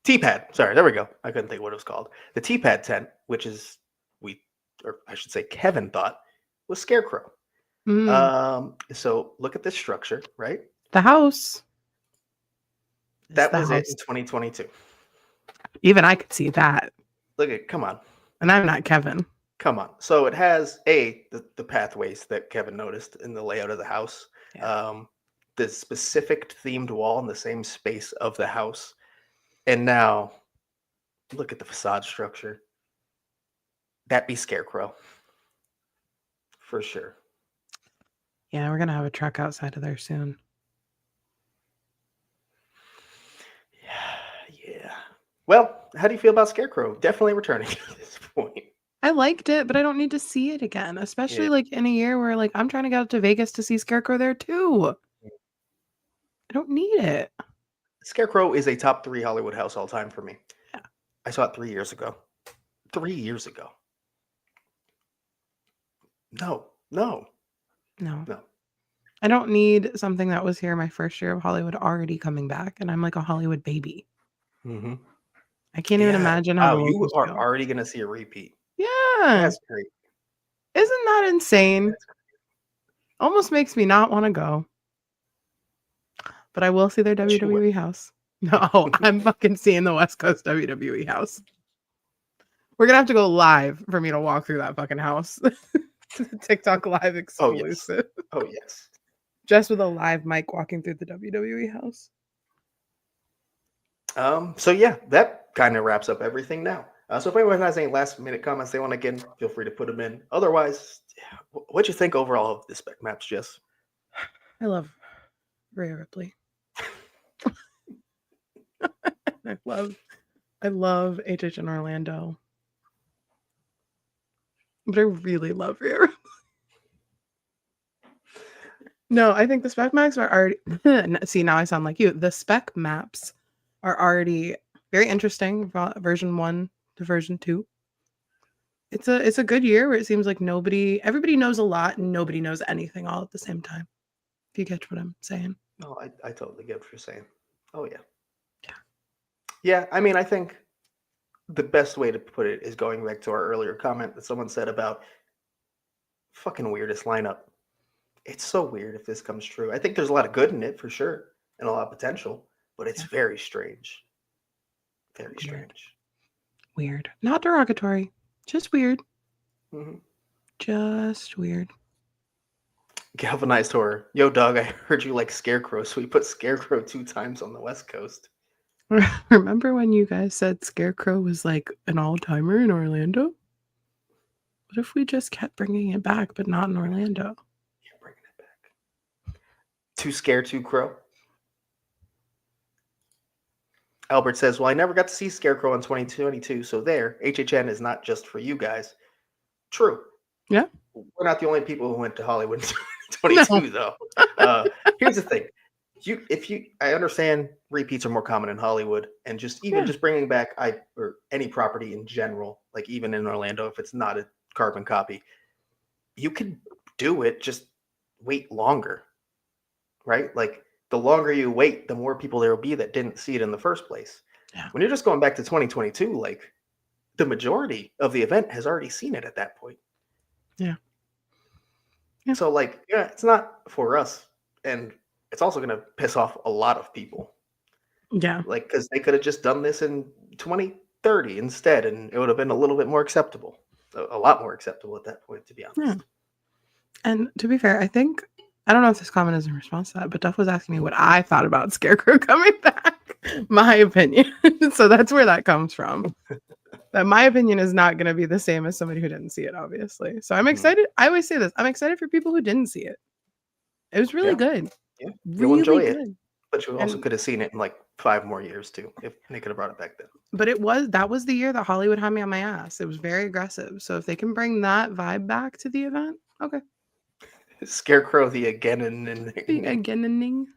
T-pad. Sorry, there we go. I couldn't think what it was called. The T-pad tent, which is Kevin thought was Scarecrow. So look at this structure, right? The house. That was it in 2022. Even I could see that. Look at, come on. And I'm not Kevin. Come on. So it has the pathways that Kevin noticed in the layout of the house. Yeah. The specific themed wall in the same space of the house. And now look at the facade structure. That'd be Scarecrow. For sure. Yeah, we're going to have a truck outside of there soon. Yeah. Well, how do you feel about Scarecrow? Definitely returning at this point. I liked it, but I don't need to see it again, especially like in a year where like I'm trying to get out to Vegas to see Scarecrow there too. I don't need it. Scarecrow is a top 3 Hollywood house all time for me. Yeah. I saw it 3 years ago. 3 years ago. No. I don't need something that was here my first year of Hollywood already coming back, and I'm like a Hollywood baby. Mm-hmm. I can't even imagine how you are already going to see a repeat. Yeah. That's great. Isn't that insane? Almost makes me not want to go. But I will see their WWE house. No, I'm fucking seeing the West Coast WWE house. We're going to have to go live for me to walk through that fucking house. TikTok live exclusive. Oh, yes. Just with a live mic walking through the WWE house. So yeah, that kind of wraps up everything now. So if anyone has any last minute comments they want to get in, feel free to put them in. Otherwise, yeah, what'd you think overall of the spec maps, Jess? I love Rhea Ripley. I love HHN Orlando. But I really love Rhea Ripley. No, I think the spec maps are already see, now I sound like you. The spec maps are already very interesting, version 1 to version 2. It's a good year where it seems like everybody knows a lot and nobody knows anything all at the same time. If you catch what I'm saying. No, I totally get what you're saying. Oh yeah. Yeah. Yeah, I mean, I think the best way to put it is going back to our earlier comment that someone said about fucking weirdest lineup. It's so weird if this comes true. I think there's a lot of good in it for sure and a lot of potential, but it's very strange. Very strange. Weird. Not derogatory. Just weird. Mm-hmm. Just weird. Galvanized horror. Yo, dog, I heard you like Scarecrow, so we put Scarecrow 2 times on the West Coast. Remember when you guys said Scarecrow was like an all-timer in Orlando? What if we just kept bringing it back, but not in Orlando? Yeah, bringing it back. 2 Scare, 2 Crow. Albert says, well, I never got to see Scarecrow in 2022, so there, HHN is not just for you guys. True. Yeah. We're not the only people who went to Hollywood in 2022, though. Here's the thing. I understand repeats are more common in Hollywood, and just bringing back or any property in general, like even in Orlando, if it's not a carbon copy, you could do it, just wait longer, right? Like, the longer you wait, the more people there will be that didn't see it in the first place. Yeah. When you're just going back to 2022, like, the majority of the event has already seen it at that point. Yeah. So, like, yeah, it's not for us. And it's also going to piss off a lot of people. Yeah. Like, because they could have just done this in 2030 instead, and it would have been a little bit more acceptable. A lot more acceptable at that point, to be honest. Yeah. And to be fair, I don't know if this comment is in response to that, but Duff was asking me what I thought about Scarecrow coming back. My opinion. So that's where that comes from. That my opinion is not going to be the same as somebody who didn't see it, obviously. So I'm excited. I always say this. I'm excited for people who didn't see it. It was really good. Yeah. You'll enjoy it. But you also could have seen it in like 5 more years too, if they could have brought it back then. But that was the year that Hollywood had me on my ass. It was very aggressive. So if they can bring that vibe back to the event, okay. Scarecrow the again-ing.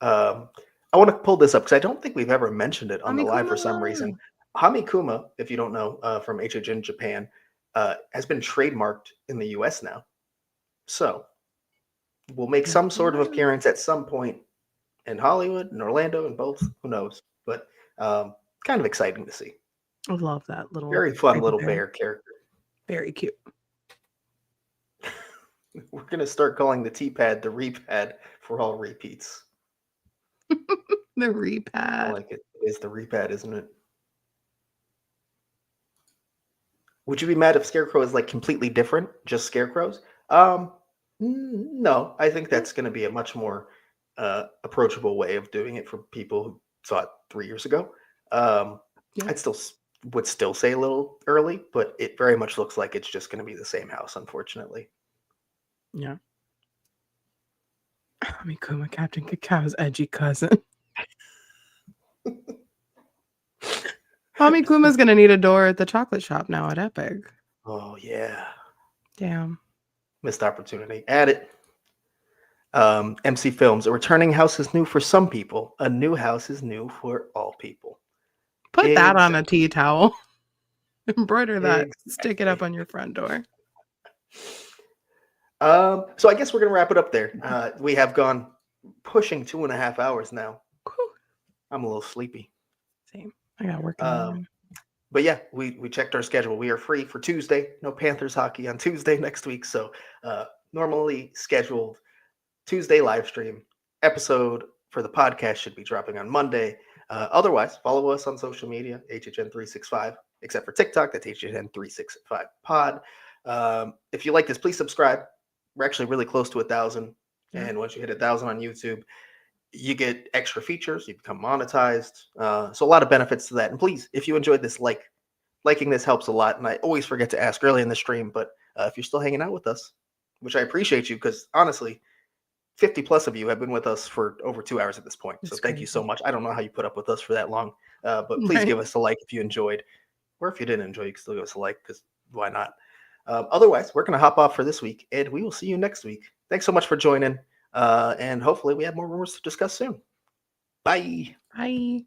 I want to pull this up because I don't think we've ever mentioned it on the live for some reason. Hamikuma, if you don't know, from HHN Japan, has been trademarked in the US now. So we'll make some sort of appearance at some point in Hollywood and Orlando and both. Who knows? But kind of exciting to see. I love that little very fun little bear character. Very cute. We're gonna start calling the T-pad the repad for all repeats. The repad. I like it. It is the repad, isn't it? Would you be mad if Scarecrow is like completely different, just Scarecrows? No, I think that's going to be a much more approachable way of doing it for people who saw it 3 years ago. I'd would still say a little early, but it very much looks like it's just going to be the same house, unfortunately. Yeah. Hamikuma, Captain Cacao,'s edgy cousin. Hamikuma's going to need a door at the chocolate shop now at Epic. Oh, yeah. Damn. Missed opportunity. Add it. MC Films. A returning house is new for some people. A new house is new for all people. Put that on a tea towel. Embroider that. Stick it up on your front door. So I guess we're going to wrap it up there. We have gone pushing 2.5 hours now. I'm a little sleepy. Same. I got work. But yeah, we checked our schedule. We are free for Tuesday. No Panthers hockey on Tuesday next week. So normally scheduled Tuesday live stream episode for the podcast should be dropping on Monday. Otherwise, follow us on social media, HHN365, except for TikTok. That's HHN365 pod. If you like this, please subscribe. We're actually really close to 1,000. And once you hit 1,000 on YouTube, you get extra features, you become monetized. So a lot of benefits to that. And please, if you enjoyed this, liking this helps a lot. And I always forget to ask early in the stream, but if you're still hanging out with us, which I appreciate you, because honestly, 50 plus of you have been with us for over 2 hours at this point. So thank you so much. I don't know how you put up with us for that long, but please give us a like if you enjoyed, or if you didn't enjoy, you can still give us a like, because why not? Otherwise, we're going to hop off for this week, and we will see you next week. Thanks so much for joining, and hopefully we have more rumors to discuss soon. Bye. Bye.